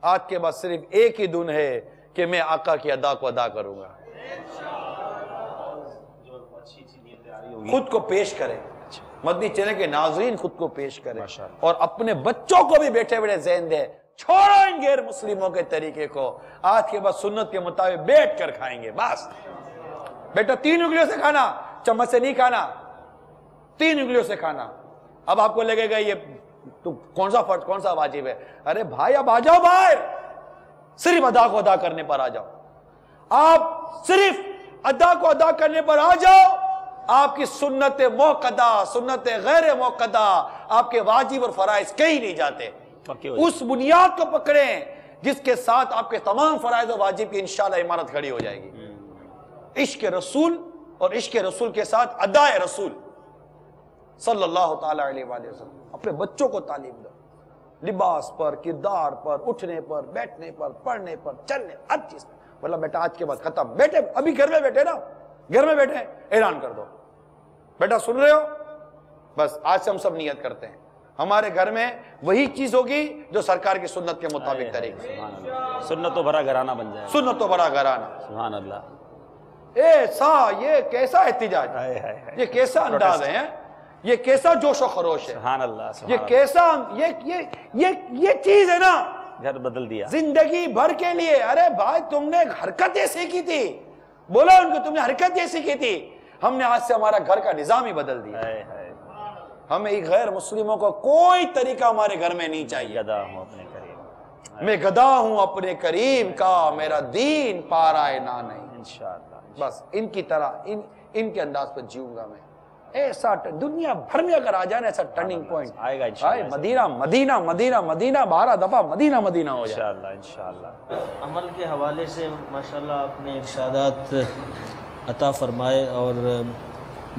آج کے بعد صرف ایک ہی دن ہے کہ میں آقا کی ادا کو ادا کروں گا. خود کو پیش کریں, مدنی چینل کے ناظرین خود کو پیش کریں, اور اپنے بچوں کو بھی بیٹھے بیٹھے ذہن دے, چھوڑو ان غیر مسلموں کے طریقے کو, آج کے بعد سنت کے مطابق بیٹھ کر کھائیں گے. بس بیٹا 3 انگلیوں سے کھانا, چمچ سے نہیں کھانا, 3 انگلیوں سے کھانا. اب آپ کو لگے گا یہ تو کون سا فرض کون سا واجب ہے. ارے بھائی اب آ جاؤ باہر, صرف ادا کو ادا کرنے پر آ جاؤ. آپ صرف ادا کو ادا کرنے پر آ جاؤ, آپ کی سنت موقدہ, سنت غیر موقدہ, آپ کے واجب اور فرائض کہیں نہیں جاتے. پکے ہو اس بنیاد کو پکڑیں جس کے ساتھ آپ کے تمام فرائض و واجب کی انشاءاللہ عمارت کھڑی ہو جائے گی. عشق رسول اور عشق رسول کے ساتھ ادائے رسول صلی اللہ تعالی علیہ وآلہ وسلم. اپنے بچوں کو تعلیم دو، لباس پر، کردار پر، اٹھنے پر، بیٹھنے پر، پڑھنے پر، چلنے، ہر چیز پر. بولا بیٹا آج کے بعد ختم. بیٹے ابھی گھر میں بیٹھے نا، گھر میں بیٹھے اعلان کر دو، بیٹا سن رہے ہو، بس آج سے ہم سب نیت کرتے ہیں ہمارے گھر میں وہی چیز ہوگی جو سرکار کی سنت کے مطابق طریقے سے. سنتوں بھرا گھرانہ بن جائے. سنتوں بڑا گھرانہ. سبحان اللہ. ایسا یہ کیسا احتجاج، یہ کیسا انداز ہے، یہ کیسا جوش و خروش ہے، سبحان اللہ. یہ کیسا یہ چیز ہے نا، گھر بدل دیا زندگی بھر کے لیے. ارے بھائی تم نے حرکت ایسی کی تھی، بولا ان کو تم نے حرکت ایسی کی تھی، ہم نے آج سے ہمارا گھر کا نظام ہی بدل دیا. ہمیں غیر مسلموں کو کوئی طریقہ ہمارے گھر میں نہیں چاہیے. گدا ہوں اپنے قریب، میں گدا ہوں اپنے کریم کا، میرا دین پارائے نہ نہیں. انشاءاللہ. بس ان کی طرح ان کے انداز پر جیوں گا میں. ایسا دنیا بھر میں اگر آ جائے نا ایسا ٹرننگ پوائنٹ آئے گا انشاءاللہ. مدینہ مدینہ مدینہ مدینہ 12 دفعہ مدینہ مدینہ ہو جائے انشاءاللہ انشاءاللہ. عمل کے حوالے سے ماشاءاللہ آپ نے ارشادات عطا فرمائے اور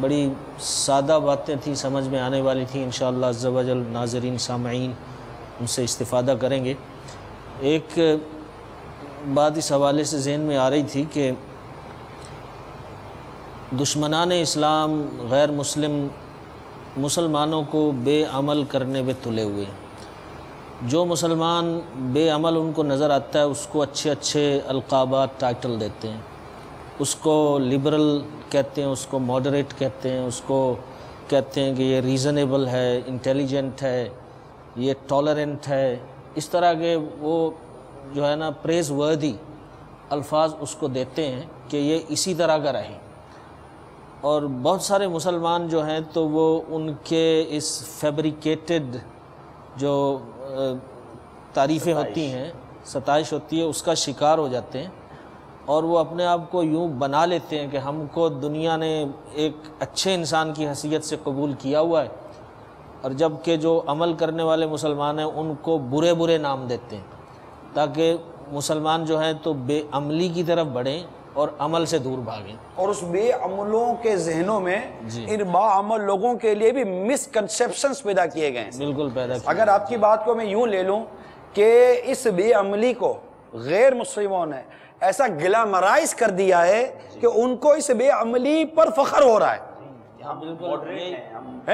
بڑی سادہ باتیں تھیں، سمجھ میں آنے والی تھیں. انشاءاللہ عز و جل ناظرین سامعین ان سے استفادہ کریں گے. ایک بات اس حوالے سے ذہن میں آ رہی تھی کہ دشمنان اسلام غیر مسلمانوں کو بے عمل کرنے پہ تلے ہوئے ہیں. جو مسلمان بے عمل ان کو نظر آتا ہے اس کو اچھے اچھے القابات ٹائٹل دیتے ہیں. اس کو لبرل کہتے ہیں، اس کو ماڈریٹ کہتے ہیں، اس کو کہتے ہیں کہ یہ ریزنیبل ہے، انٹیلیجنٹ ہے، یہ ٹالرنٹ ہے. اس طرح کے وہ جو ہے نا پریز وردی الفاظ اس کو دیتے ہیں کہ یہ اسی طرح کا رہے. اور بہت سارے مسلمان جو ہیں تو وہ ان کے اس فیبریکیٹڈ جو تعریفیں ہوتی ہیں، ستائش ہوتی ہے، اس کا شکار ہو جاتے ہیں اور وہ اپنے آپ کو یوں بنا لیتے ہیں کہ ہم کو دنیا نے ایک اچھے انسان کی حیثیت سے قبول کیا ہوا ہے، اور جب کہ جو عمل کرنے والے مسلمان ہیں ان کو برے برے نام دیتے ہیں تاکہ مسلمان جو ہیں تو بے عملی کی طرف بڑھیں اور عمل سے دور بھاگیں. اور اس بے عملوں کے ذہنوں میں ان با عمل لوگوں کے لیے بھی مس کنسیپشنز پیدا کیے گئے ہیں. بالکل پیدا کیے. اگر آپ کی بات کو میں یوں لے لوں کہ اس بے عملی کو غیر مسلموں نے ایسا گلیمرائز کر دیا ہے کہ ان کو اس بے عملی پر فخر ہو رہا ہے،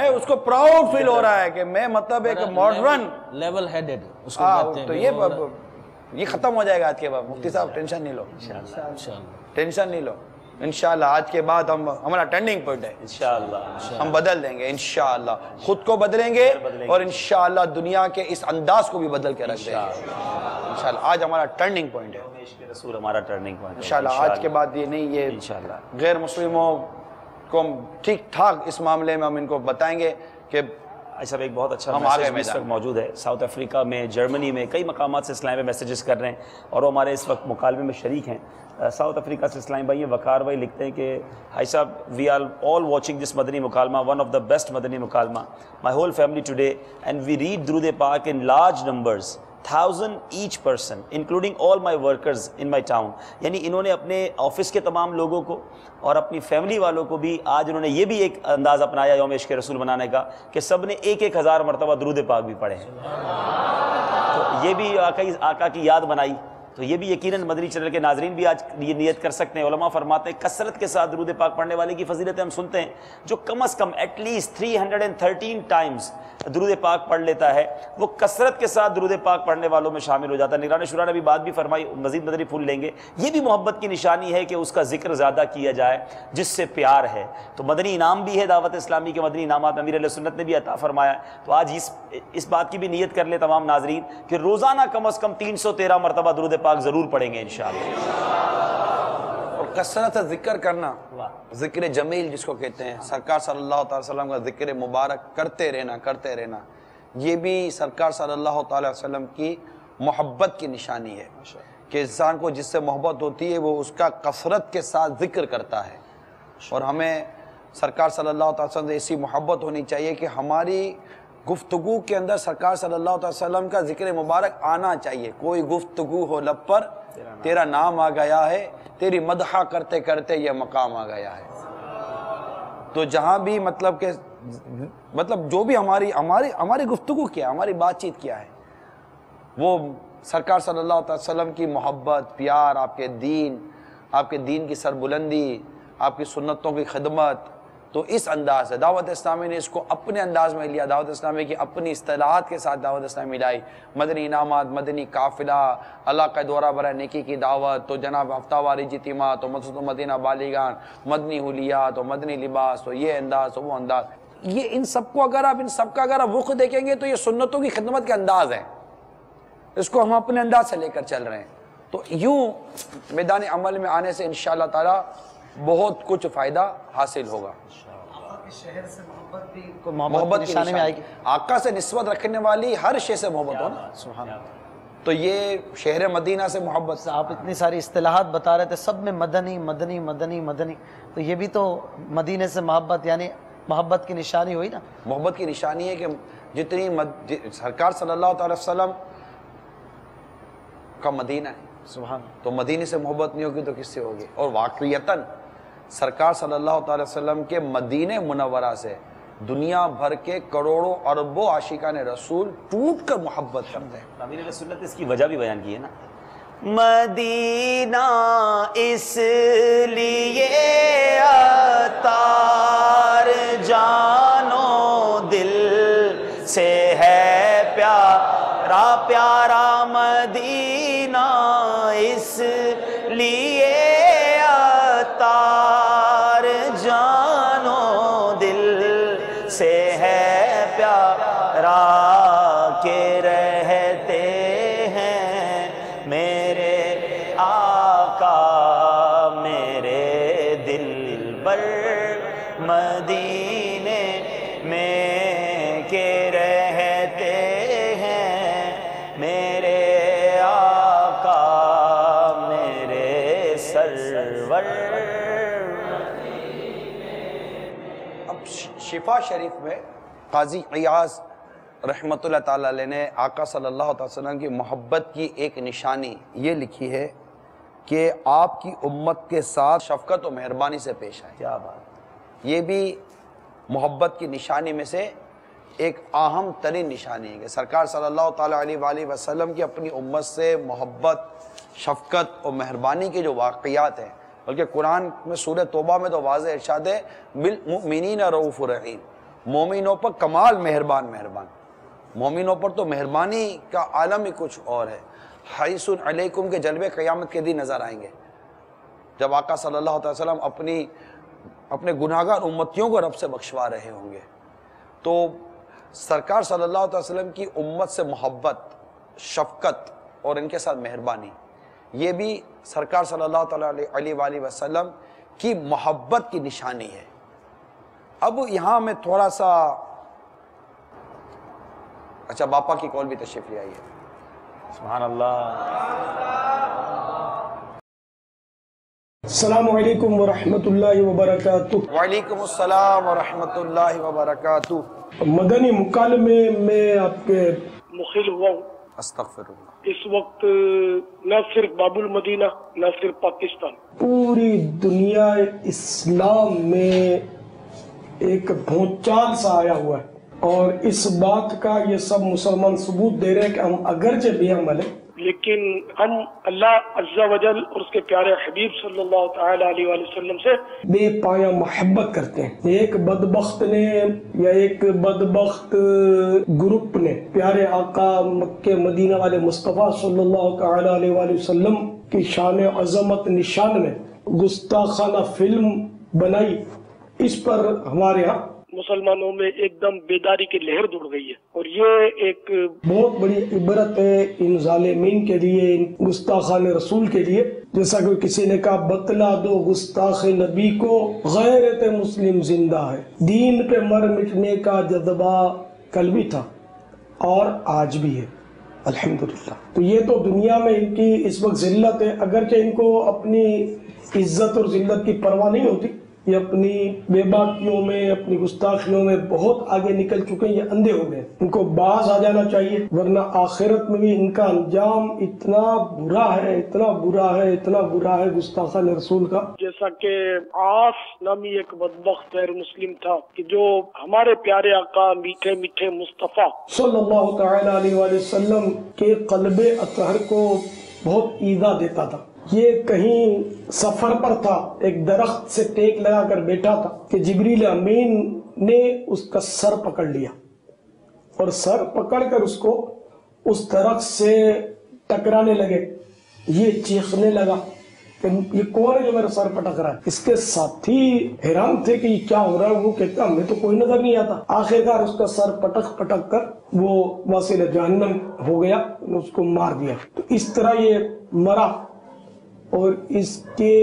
اس کو پراؤڈ فیل ہو رہا ہے کہ میں مطلب ایک ماڈرن لیول ہیڈڈ اس کو کہتے ہیں. تو یہ ختم ہو جائے گا آج کے بعد. مفتی صاحب ٹینشن نہیں لو، ٹینشن نہیں لو. انشاءاللہ آج کے بعد ہمارا ٹرننگ پوائنٹ ہے. انشاءاللہ ہم بدل دیں گے انشاءاللہ، خود کو بدلیں گے اور انشاءاللہ دنیا کے اس انداز کو بھی بدل کے رکھ دیں گے انشاءاللہ. آج ہمارا ٹرننگ پوائنٹ ہے رسول، ہمارا ٹرننگ پوائنٹ انشاءاللہ. آج کے بعد یہ نہیں، یہ انشاءاللہ غیر مسلموں کو ہم ٹھیک ٹھاک اس معاملے میں ہم ان کو بتائیں گے کہ صاحب ایک بہت اچھا ہم آگے میسیج اس وقت موجود ہے. ساؤتھ افریقہ میں، جرمنی میں کئی مقامات سے اسلام پہ میسیجز کر رہے ہیں اور وہ ہمارے اس وقت مکالمے میں شریک ہیں. ساؤتھ افریقہ سے اسلام بھائی وقار بھائی لکھتے ہیں کہ بھائی صاحب we are all watching this مدنی مکالمہ، ون آف دا بیسٹ مدنی مکالمہ. My whole family today and we read درود پاک in large numbers, 1000 each person including all my workers in my town. یعنی انہوں نے اپنے آفس کے تمام لوگوں کو اور اپنی فیملی والوں کو بھی آج انہوں نے یہ بھی ایک انداز اپنایا یوم عشق رسول منانے کا کہ سب نے 1000 مرتبہ درود پاک بھی پڑھے ہیں. تو یہ بھی آقا کی یاد بنائی. تو یہ بھی یقیناً مدنی چینل کے ناظرین بھی آج یہ نیت کر سکتے ہیں. علماء فرماتے ہیں کثرت کے ساتھ درود پاک پڑھنے والے کی فضیلتیں ہم سنتے ہیں. جو کم از کم ایٹ لیسٹ 313 ٹائمز درود پاک پڑھ لیتا ہے وہ کثرت کے ساتھ درود پاک پڑھنے والوں میں شامل ہو جاتا ہے. نگران شورا نے بھی بات بھی فرمائی، مزید مدنی پھول لیں گے. یہ بھی محبت کی نشانی ہے کہ اس کا ذکر زیادہ کیا جائے جس سے پیار ہے. تو مدنی انعام بھی ہے دعوت اسلامی کے مدنی انعامات امیر علیہ سنت نے بھی عطا فرمایا. تو آج اس بات کی بھی نیت کر لیں تمام ناظرین کہ روزانہ کم از کم 313 مرتبہ درود پاک ضرور پڑھیں گے انشاءاللہ. اور کثرت سے ذکر کرنا، ذکر جمیل جس کو کہتے ہیں، سرکار صلی اللہ تعالی وسلم کا ذکر مبارک کرتے رہنا، یہ بھی سرکار صلی اللہ تعالی وسلم کی محبت کی نشانی ہے کہ انسان کو جس سے محبت ہوتی ہے وہ اس کا کثرت کے ساتھ ذکر کرتا ہے. اور ہمیں سرکار صلی اللہ تعالی وسلم سے ایسی محبت ہونی چاہیے کہ ہماری گفتگو کے اندر سرکار صلی اللہ علیہ وسلم کا ذکر مبارک آنا چاہیے. کوئی گفتگو ہو لب پر تیرا نام آ گیا ہے, تیری مدح کرتے کرتے یہ مقام آ گیا ہے. تو جہاں بھی مطلب کہ جو بھی ہماری گفتگو کیا ہے, ہماری بات چیت کیا ہے, وہ سرکار صلی اللہ علیہ وسلم کی محبت, پیار, آپ کے دین کی سربلندی, آپ کی سنتوں کی خدمت. تو اس انداز سے دعوت اسلامی نے اس کو اپنے انداز میں لیا. دعوت اسلامی کی اپنی اصطلاحات کے ساتھ دعوت اسلامی لائی. مدنی انعامات, مدنی قافلہ, اللہ کا دورہ برائے نیکی کی دعوت, تو جناب ہفتہ واری اجتماع, تو مسجد مدینہ بالیگان, مدنی حلیات, تو مدنی لباس, تو یہ انداز, تو وہ انداز. یہ ان سب کا اگر آپ رخ دیکھیں گے تو یہ سنتوں کی خدمت کے انداز ہیں. اس کو ہم اپنے انداز سے لے کر چل رہے ہیں. تو یوں میدان عمل میں آنے سے انشاءاللہ تعالی بہت کچھ فائدہ حاصل ہوگا. شہر سے محبت بھی محبت کی نشانی میں آئے گی. آقا سے نسبت رکھنے والی ہر شے سے محبت ہو نا. سبحان اللہ. تو یہ شہر مدینہ سے محبت. آپ اتنی ساری اصطلاحات بتا رہے تھے, سب میں مدنی مدنی مدنی مدنی, تو یہ بھی تو مدینے سے محبت یعنی محبت کی نشانی ہوئی نا. محبت کی نشانی ہے کہ جتنی سرکار صلی اللہ تعالی وسلم کا مدینہ ہے, سبحان, تو مدینے سے محبت نہیں ہوگی تو کس سے ہوگی. اور واقعیتاً سرکار صلی اللہ تعالی وسلم کے مدینہ منورہ سے دنیا بھر کے کروڑوں اربوں عاشقان رسول ٹوٹ کر محبت کرتے ہیں. امیر علیہ سنت اس کی وجہ بھی بیان کی ہے نا. مدینہ اس لیے عطار جانو دل سے ہے پیارا پیارا, مدینہ اس لیے عطار جانو دل سے ہے پیارا, کے رہتے ہیں میرے آقا میرے دل بر, مدینے میں کے رہتے ہیں میرے آقا میرے سرور. اب شفا شریف میں قاضی عیاض رحمۃ اللہ تعالی علیہ نے آقا صلی اللہ علیہ وسلم کی محبت کی ایک نشانی یہ لکھی ہے کہ آپ کی امت کے ساتھ شفقت و مہربانی سے پیش آئے. کیا بات. یہ بھی محبت کی نشانی میں سے ایک اہم ترین نشانی ہے کہ سرکار صلی اللہ تعالیٰ علیہ وآلہ وسلم کی اپنی امت سے محبت, شفقت اور مہربانی کے جو واقعات ہیں, بلکہ قرآن میں سورہ توبہ میں تو واضح ارشاد ہے بالمؤمنین رؤوف رحیم, مومنوں پر کمال مہربان. مومنوں پر تو مہربانی کا عالم ہی کچھ اور ہے. حریص علیکم کے جلوے قیامت کے دن نظر آئیں گے جب آقا صلی اللہ علیہ وسلم اپنے گناہگار امتیوں کو رب سے بخشوا رہے ہوں گے. تو سرکار صلی اللہ علیہ وسلم کی امت سے محبت, شفقت اور ان کے ساتھ مہربانی, یہ بھی سرکار صلی اللہ تعالیٰ علیہ وآلہ وسلم کی محبت کی نشانی ہے. اب یہاں میں تھوڑا سا اچھا باپا کی کال بھی تشریف لے آئی ہے. سبحان اللہ. السلام علیکم ورحمۃ اللہ وبرکاتہ. وعلیکم السلام ورحمۃ اللہ وبرکاتہ. مدنی مکالمے میں آپ کے مخل ہوا ہوں. استغفر اللہ. اس وقت نہ صرف باب المدینہ, نہ صرف پاکستان, پوری دنیا اسلام میں ایک بھونچال سا آیا ہوا ہے, اور اس بات کا یہ سب مسلمان ثبوت دے رہے ہیں کہ ہم اگرچہ بے عمل ہیں لیکن ہم اللہ عز و جل اور اس کے پیارے حبیب صلی اللہ تعالی علیہ وآلہ وسلم سے بے پایا محبت کرتے ہیں. ایک بدبخت نے یا ایک بدبخت گروپ نے پیارے آقا مکہ مدینہ والے مصطفیٰ صلی اللہ تعالی علیہ وآلہ وسلم کی شان عظمت نشان میں گستاخانہ فلم بنائی. اس پر ہمارے ہاں مسلمانوں میں ایک دم بیداری کی لہر دوڑ گئی ہے, اور یہ ایک بہت بڑی عبرت ہے ان ظالمین کے لیے, ان گستاخان رسول کے لیے. جیسا کہ کسی نے کہا بتلا دو گستاخ نبی کو غیرت مسلم زندہ ہے. دین پہ مر مٹنے کا جذبہ کل بھی تھا اور آج بھی ہے الحمدللہ. تو یہ تو دنیا میں ان کی اس وقت ذلت ہے, اگرچہ ان کو اپنی عزت اور ذلت کی پرواہ نہیں ہوتی. یہ اپنی بے باکیوں میں، اپنی گستاخیوں میں بہت آگے نکل چکے ہیں، یہ اندھے ہو گئے، ان کو باز آ جانا چاہیے، ورنہ آخرت میں بھی ان کا انجام اتنا برا ہے، اتنا برا ہے، اتنا برا ہے گستاخان رسول کا۔ جیسا کہ عاص نامی ایک بدبخت غیر مسلم تھا کہ جو ہمارے پیارے آقا میٹھے میٹھے مصطفیٰ صلی اللہ تعالی علیہ وآلہ وسلم کے قلب اطہر کو بہت ایذا دیتا تھا۔ یہ کہیں سفر پر تھا، ایک درخت سے ٹیک لگا کر بیٹھا تھا کہ جبریل امین نے اس کا سر پکڑ لیا، اور سر پکڑ کر اس کو اس درخت سے ٹکرانے لگے۔ یہ چیخنے لگا کہ یہ کون ہے جو میرا سر پٹک رہا ہے؟ اس کے ساتھی حیران تھے کہ یہ کیا ہو رہا ہے، وہ کہتا ہمیں تو کوئی نظر نہیں آتا۔ آخرکار اس کا سر پٹک پٹک کر وہ واصل جہنم ہو گیا، اس کو مار دیا۔ تو اس طرح یہ مرا، اور اس کے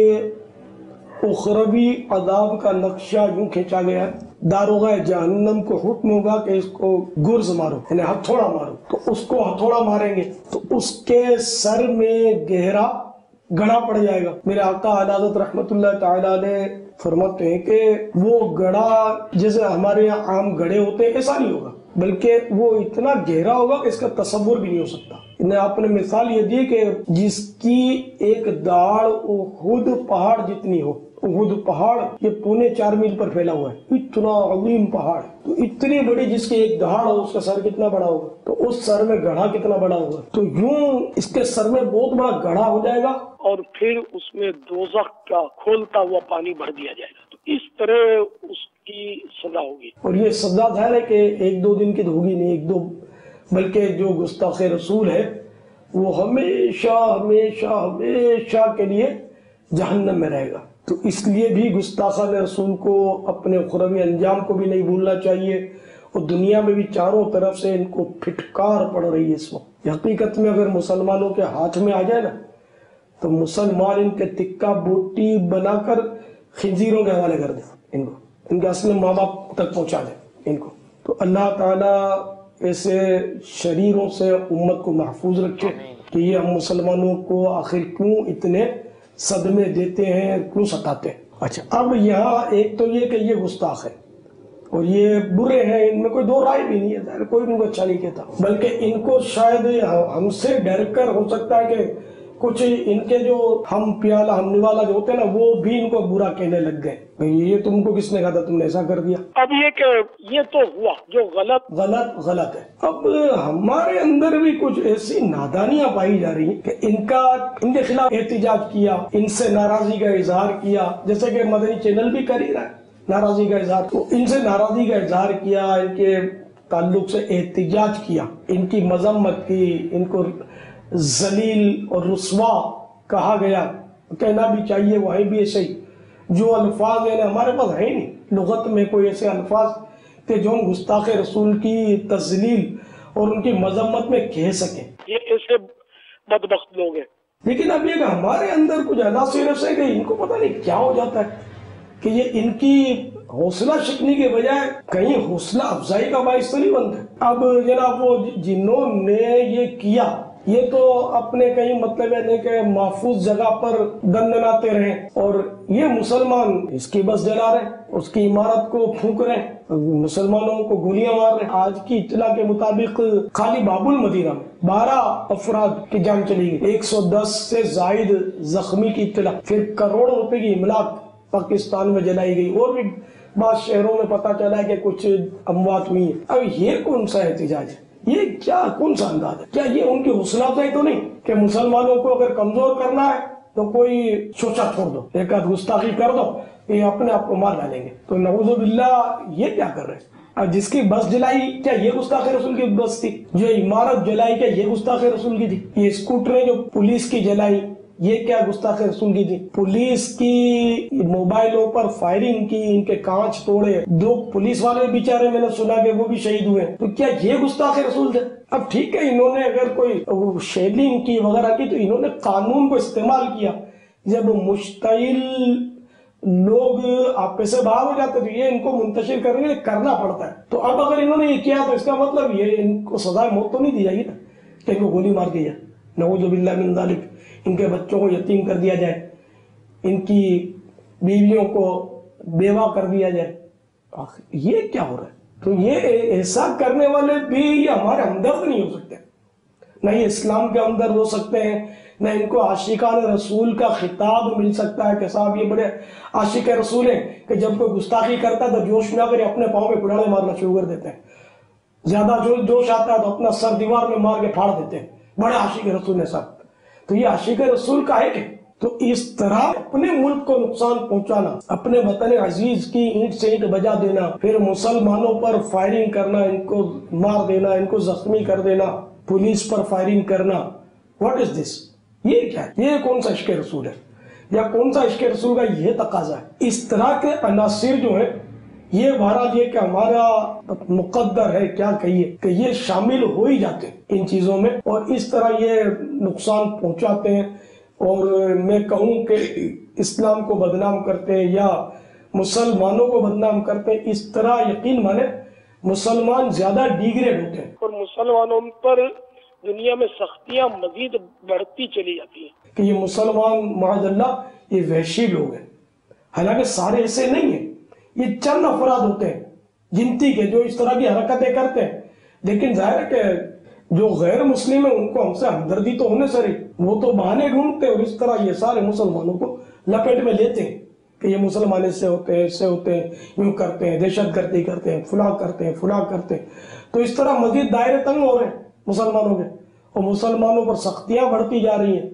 اخروی عذاب کا نقشہ یوں کھینچا گیا ہے، داروغہ جہنم کو حکم ہوگا کہ اس کو گرز مارو، یعنی ہتھوڑا مارو، تو اس کو ہتھوڑا ماریں گے تو اس کے سر میں گہرا گڑھا پڑ جائے گا۔ میرے آقا اعلی حضرت رحمت اللہ تعالی علیہ فرماتے ہیں کہ وہ گڑھا جیسے ہمارے یہاں عام گڑھے ہوتے ہیں ایسا نہیں ہوگا، بلکہ وہ اتنا گہرا ہوگا کہ اس کا تصور بھی نہیں ہو سکتا۔ آپ نے مثال یہ دی کہ جس کی ایک داڑھ احد پہاڑ جتنی ہو، احد پہاڑ یہ 3.25 میل پر پھیلا ہوا ہے، اتنا عظیم پہاڑ، تو اتنی بڑی جس کی ایک دہاڑ ہو اس کا سر کتنا بڑا ہوگا، تو اس سر میں گڑھا کتنا بڑا ہوگا، تو یوں اس کے سر میں بہت بڑا گڑھا ہو جائے گا، اور پھر اس میں دوزخ کا کھولتا ہوا پانی بھر دیا جائے گا، تو اس طرح اس کی سزا ہوگی۔ اور یہ سزا ظاہر ہے کہ 1-2 دن کی تو ہوگی نہیں، 1-2، بلکہ جو گستاخ رسول ہے وہ ہمیشہ ہمیشہ ہمیشہ کے لیے جہنم میں رہے گا۔ تو اس لیے بھی گستاخان رسول کو اپنے اخروی انجام کو بھی نہیں بھولنا چاہیے، اور دنیا میں بھی چاروں طرف سے ان کو پھٹکار پڑ رہی ہے اس وقت۔ حقیقت میں اگر مسلمانوں کے ہاتھ میں آ جائے نا تو مسلمان ان کے تکہ بوٹی بنا کر خنزیروں کے حوالے کر دیں، ان کے اصل ماں باپ تک پہنچا دیں ان کو۔ تو اللہ تعالیٰ ایسے شریروں سے امت کو محفوظ رکھے کہ یہ ہم مسلمانوں کو آخر کیوں اتنے صدمے دیتے ہیں، کیوں ستاتے ہیں۔ اچھا، اب یہاں ایک تو یہ کہ یہ گستاخ ہے اور یہ برے ہیں، ان میں کوئی دو رائے بھی نہیں ہے، کوئی ان کو اچھا نہیں کہتا، بلکہ ان کو شاید ہم سے ڈر کر ہو سکتا ہے کہ کچھ ان کے جو ہم پیالہ ہم نوالا جو ہوتے ہیں نا وہ بھی ان کو برا کہنے لگ گئے، یہ تم کو کس نے کہا تھا تم نے ایسا کر دیا۔ اب یہ کہ یہ تو ہوا جو غلط ہے۔ اب ہمارے اندر بھی کچھ ایسی نادانیاں پائی جا رہی ہیں کہ ان کے خلاف احتجاج کیا، ان سے ناراضی کا اظہار کیا، جیسے کہ مدنی چینل بھی کر ہی رہا ہے ناراضی کا اظہار، تو ان سے ناراضی کا اظہار کیا، ان کے تعلق سے احتجاج کیا، ان کی مذمت کی، ان کو ذلیل اور رسوا کہا گیا، کہنا بھی چاہیے وہیں بھی ایسے ہی، جو الفاظ یعنی ہمارے پاس ہے نہیں لغت میں کوئی ایسے الفاظ کہ جو ہم گستاخ رسول کی تذلیل اور ان کی مذمت میں کہہ سکیں، یہ ایسے بدبخت لوگ ہیں۔ لیکن اب یہ کہ ہمارے اندر کچھ عناصر ایسے کہ ان کو پتہ نہیں کیا ہو جاتا ہے کہ یہ ان کی حوصلہ شکنی کے بجائے کہیں حوصلہ افزائی کا باعث تو نہیں بنتا۔ اب جناب وہ جنہوں نے یہ کیا یہ تو اپنے کہیں مطلب ہے کہ محفوظ جگہ پر دندناتے رہے، اور یہ مسلمان اس کی بس جلا رہے، اس کی عمارت کو پھونک رہے، مسلمانوں کو گولیاں مار رہے۔ آج کی اطلاع کے مطابق خالی باب المدینہ میں 12 افراد کی جان چلی گئی، 110 سے زائد زخمی کی اطلاع، پھر کروڑوں روپے کی املاک پاکستان میں جلائی گئی، اور بھی بعض شہروں میں پتہ چلا ہے کہ کچھ اموات ہوئی ہیں۔ اب یہ کون سا احتجاج ہے؟ یہ کیا کون سا انداز ہے؟ کیا یہ ان کی حوصلہ افزائی تو نہیں کہ مسلمانوں کو اگر کمزور کرنا ہے تو کوئی شوشہ چھوڑ دو، ایک آدھ گستاخی کر دو، یہ اپنے آپ کو مار ڈالیں گے؟ تو نعوذ باللہ یہ کیا کر رہے ہیں؟ اب جس کی بس جلائی کیا یہ گستاخ رسول کی بس تھی؟ جو عمارت جلائی کیا یہ گستاخ رسول کی تھی؟ یہ اسکوٹریں جو پولیس کی جلائی یہ کیا گستاخ رسول کی تھی؟ پولیس کی موبائلوں پر فائرنگ کی، ان کے کانچ توڑے، 2 پولیس والے بیچارے میں نے سنا کہ وہ بھی شہید ہوئے، تو کیا یہ گستاخ رسول تھے؟ اب ٹھیک ہے انہوں نے اگر کوئی شیلنگ کی وغیرہ کی تو انہوں نے قانون کو استعمال کیا، جب مشتعل لوگ آپ سے باہر ہو جاتے تو یہ ان کو منتشر کرنے کرنا پڑتا ہے، تو اب اگر انہوں نے یہ کیا تو اس کا مطلب یہ ان کو سزائے موت تو نہیں دی جائے گی نا کہ ان کو گولی مار دی جائے، نعوذ باللہ من ذالک، ان کے بچوں کو یتیم کر دیا جائے، ان کی بیویوں کو بیوہ کر دیا جائے. یہ کیا ہو رہا ہے؟ تو یہ ایسا کرنے والے بھی یہ ہمارے ہمدرد نہیں ہو سکتے، نہ یہ اسلام کے ہمدرد ہو سکتے ہیں، نہ ان کو عاشقان رسول کا خطاب مل سکتا ہے کہ صاحب یہ بڑے عاشق رسول ہیں کہ جب کوئی گستاخی کرتا ہے تو جوش میں آ کر اپنے پاؤں پہ کڑاڑے مارنا شروع کر دیتے ہیں، زیادہ جوش آتا ہے تو اپنا سر دیوار میں مار کے پھاڑ دیتے ہیں، بڑے عاشق رسول ہیں صاحب. تو یہ عاشق رسول کا ہے کہ تو اس طرح اپنے ملک کو نقصان پہنچانا، اپنے وطن عزیز کی اینٹ سے اینٹ بجا دینا، پھر مسلمانوں پر فائرنگ کرنا، ان کو مار دینا، ان کو زخمی کر دینا، پولیس پر فائرنگ کرنا، واٹ از دس؟ یہ کیا ہے؟ یہ کون سا عشق رسول ہے؟ یا کون سا عشق رسول کا یہ تقاضا ہے؟ اس طرح کے عناصر جو ہیں یہ بہرحال یہ کہ ہمارا مقدر ہے، کیا کہیے کہ یہ شامل ہو ہی جاتے ہیں ان چیزوں میں، اور اس طرح یہ نقصان پہنچاتے ہیں. اور میں کہوں کہ اسلام کو بدنام کرتے ہیں یا مسلمانوں کو بدنام کرتے ہیں، اس طرح یقین مانے مسلمان زیادہ ڈیگریڈ ہوتے ہیں، اور مسلمانوں پر دنیا میں سختیاں مزید بڑھتی چلی جاتی ہیں کہ یہ مسلمان معاذ اللہ یہ وحشی لوگ ہیں. حالانکہ سارے ایسے نہیں ہیں، یہ چند افراد ہوتے ہیں گنتی کے جو اس طرح کی حرکتیں کرتے ہیں. لیکن ظاہر ہے کہ جو غیر مسلم ہیں ان کو ہم سے ہمدردی تو ہونے سے رہی، وہ تو بہانے ڈھونڈتے ہیں اور اس طرح یہ سارے مسلمانوں کو لپیٹ میں لیتے ہیں کہ یہ مسلمان ایسے ہوتے ہیں، ایسے ہوتے ہیں، یوں کرتے ہیں، دہشت گردی کرتے ہیں، فلاں کرتے ہیں، فلاں کرتے ہیں. تو اس طرح مزید دائرے تنگ ہو رہے ہیں مسلمانوں کے، اور مسلمانوں پر سختیاں بڑھتی جا رہی ہیں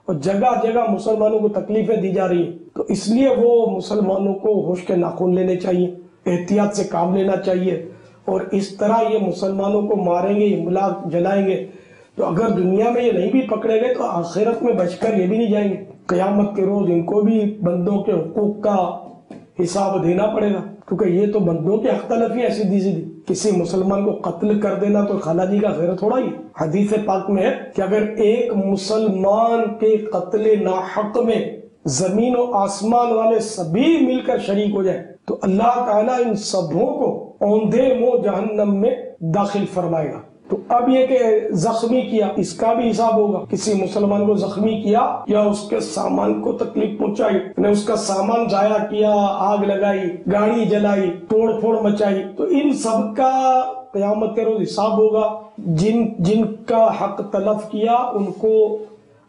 اور جگہ جگہ مسلمانوں کو تکلیفیں دی جا رہی ہیں. تو اس لیے وہ مسلمانوں کو ہوش کے ناخن لینے چاہیے، احتیاط سے کام لینا چاہیے. اور اس طرح یہ مسلمانوں کو ماریں گے، املاک جلائیں گے، تو اگر دنیا میں یہ نہیں بھی پکڑے گئے تو آخرت میں بچ کر یہ بھی نہیں جائیں گے. قیامت کے روز ان کو بھی بندوں کے حقوق کا حساب دینا پڑے گا، کیونکہ یہ تو بندوں کی حق تلفی ہے سیدھی سیدھی. کسی مسلمان کو قتل کر دینا تو خالہ جی کا خیر تھوڑا ہی. حدیث پاک میں ہے کہ اگر ایک مسلمان کے قتل ناحق میں زمین و آسمان والے سبھی مل کر شریک ہو جائے تو اللہ تعالیٰ ان سبوں کو اوندھے منہ جہنم میں داخل فرمائے گا. تو اب یہ کہ زخمی کیا اس کا بھی حساب ہوگا. کسی مسلمان کو زخمی کیا یا اس کے سامان کو تکلیف پہنچائی، نے اس کا سامان ضائع کیا، آگ لگائی، گاڑی جلائی، توڑ پھوڑ مچائی، تو ان سب کا قیامت کے روز حساب ہوگا. جن کا حق تلف کیا ان کو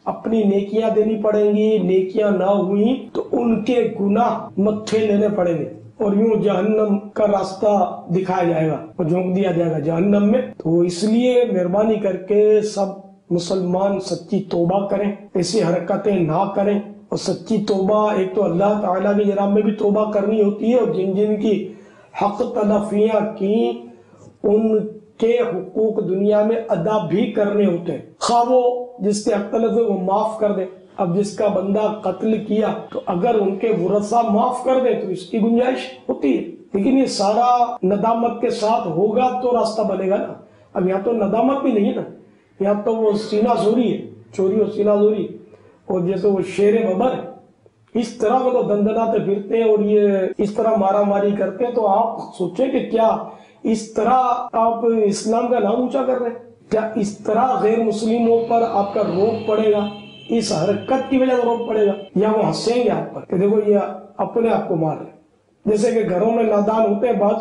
اپنی نیکیاں دینی پڑیں گی، نیکیاں نہ ہوئی تو ان کے گناہ متھے لینے پڑیں گے، اور یوں جہنم کا راستہ دکھایا جائے گا اور جھونک دیا جائے گا جہنم میں. تو اس لیے مہربانی کر کے سب مسلمان سچی توبہ کریں، ایسی حرکتیں نہ کریں. اور سچی توبہ ایک تو اللہ تعالیٰ کی جناب میں بھی توبہ کرنی ہوتی ہے، اور جن جن کی حق تلفیاں کی ان کے حقوق دنیا میں ادا بھی کرنے ہوتے ہیں. خواہ وہ جس کے حق تلف ہے وہ معاف کر دے. اب جس کا بندہ قتل کیا تو اگر ان کے ورثہ معاف کر دیں تو اس کی گنجائش ہوتی ہے، لیکن یہ سارا ندامت کے ساتھ ہوگا تو راستہ بنے گا نا. اب یہاں تو ندامت بھی نہیں ہے نا، یہاں تو وہ سینہ زوری ہے، چوری اور سینہ زوری، اور جیسے وہ شیر ببر ہے اس طرح وہ تو دندناتے پھرتے ہیں اور یہ اس طرح مارا ماری کرتے ہیں. تو آپ سوچیں کہ کیا اس طرح آپ اسلام کا نام اونچا کر رہے ہیں؟ کیا اس طرح غیر مسلموں پر آپ کا روب پڑے گا؟ اس حرکت کی وجہ سے روک پڑے گا؟ یا وہ ہنسیں گے آپ پر کہ دیکھو یہ اپنے آپ کو مار رہے ہیں؟ جیسے کہ گھروں میں نادان ہوتے ہیں بعض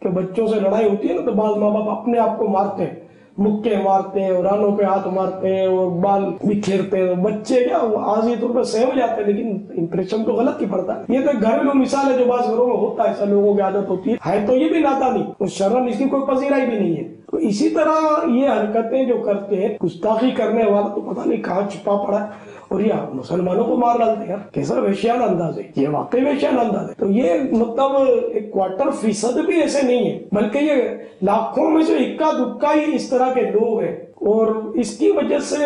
کہ بچوں سے لڑائی ہوتی ہے نا تو بعض ماں باپ اپنے آپ کو مارتے ہیں، مکے مارتے ہیں اور رانوں پہ ہاتھ مارتے ہیں اور بال بکھیرتے ہیں. بچے کیا عارضی طور پر سہم جاتے ہیں لیکن امپریشن تو غلط ہی پڑتا ہے. یہ تو گھریلو مثال ہے جو بعض گھروں میں ہوتا ہے، ایسا لوگوں کی عادت ہوتی ہے تو یہ بھی نادانی، اور شرم اس کی کوئی پذیرائی بھی نہیں ہے. تو اسی طرح یہ حرکتیں جو کرتے ہیں گستاخی کرنے والا تو پتہ نہیں کہاں چھپا پڑا ہے اور یہ مسلمانوں کو مار ڈالتے ہیں. کیسا وحشیانہ انداز ہے یہ، واقعی وحشیانہ انداز ہے. تو یہ مطلب 1/4% بھی ایسے نہیں ہے، بلکہ یہ لاکھوں میں سے اکا دکا ہی اس طرح کے لوگ ہیں، اور اس کی وجہ سے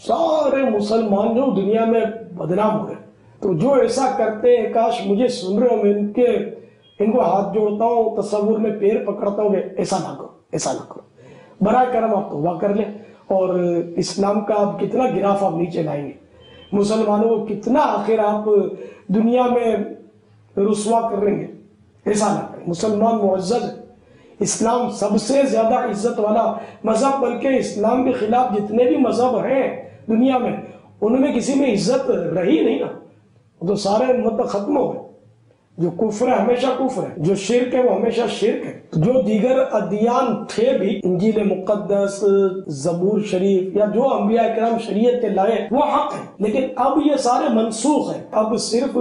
سارے مسلمان جو دنیا میں بدنام ہو رہے ہیں. تو جو ایسا کرتے ہیں کاش مجھے سن رہے ہو، میں ان کو ہاتھ جوڑتا ہوں، تصور میں پیر پکڑتا ہوں کہ ایسا نہ کرو، ایسا نہ کرو. برائے کرم آپ توبہ کر لیں اور اسلام کا آپ کتنا گراف آپ نیچے لائیں گے، مسلمانوں کو کتنا آخر آپ دنیا میں رسوا کر لیں گے. ایسا نہ کریں. مسلمان معزز ہے، اسلام سب سے زیادہ عزت والا مذہب، بلکہ اسلام کے خلاف جتنے بھی مذہب ہیں دنیا میں ان میں کسی میں عزت رہی نہیں نا، تو سارے مطلب ختم ہو گئے. جو کفر ہے ہمیشہ کفر ہے، جو شرک ہے وہ ہمیشہ شرک ہے۔ جو دیگر ادیان تھے بھی، انجیل مقدس، زبور شریف، یا جو انبیاء کرام شریعت کے لائے وہ حق ہے، لیکن اب یہ سارے منسوخ ہیں۔ اب صرف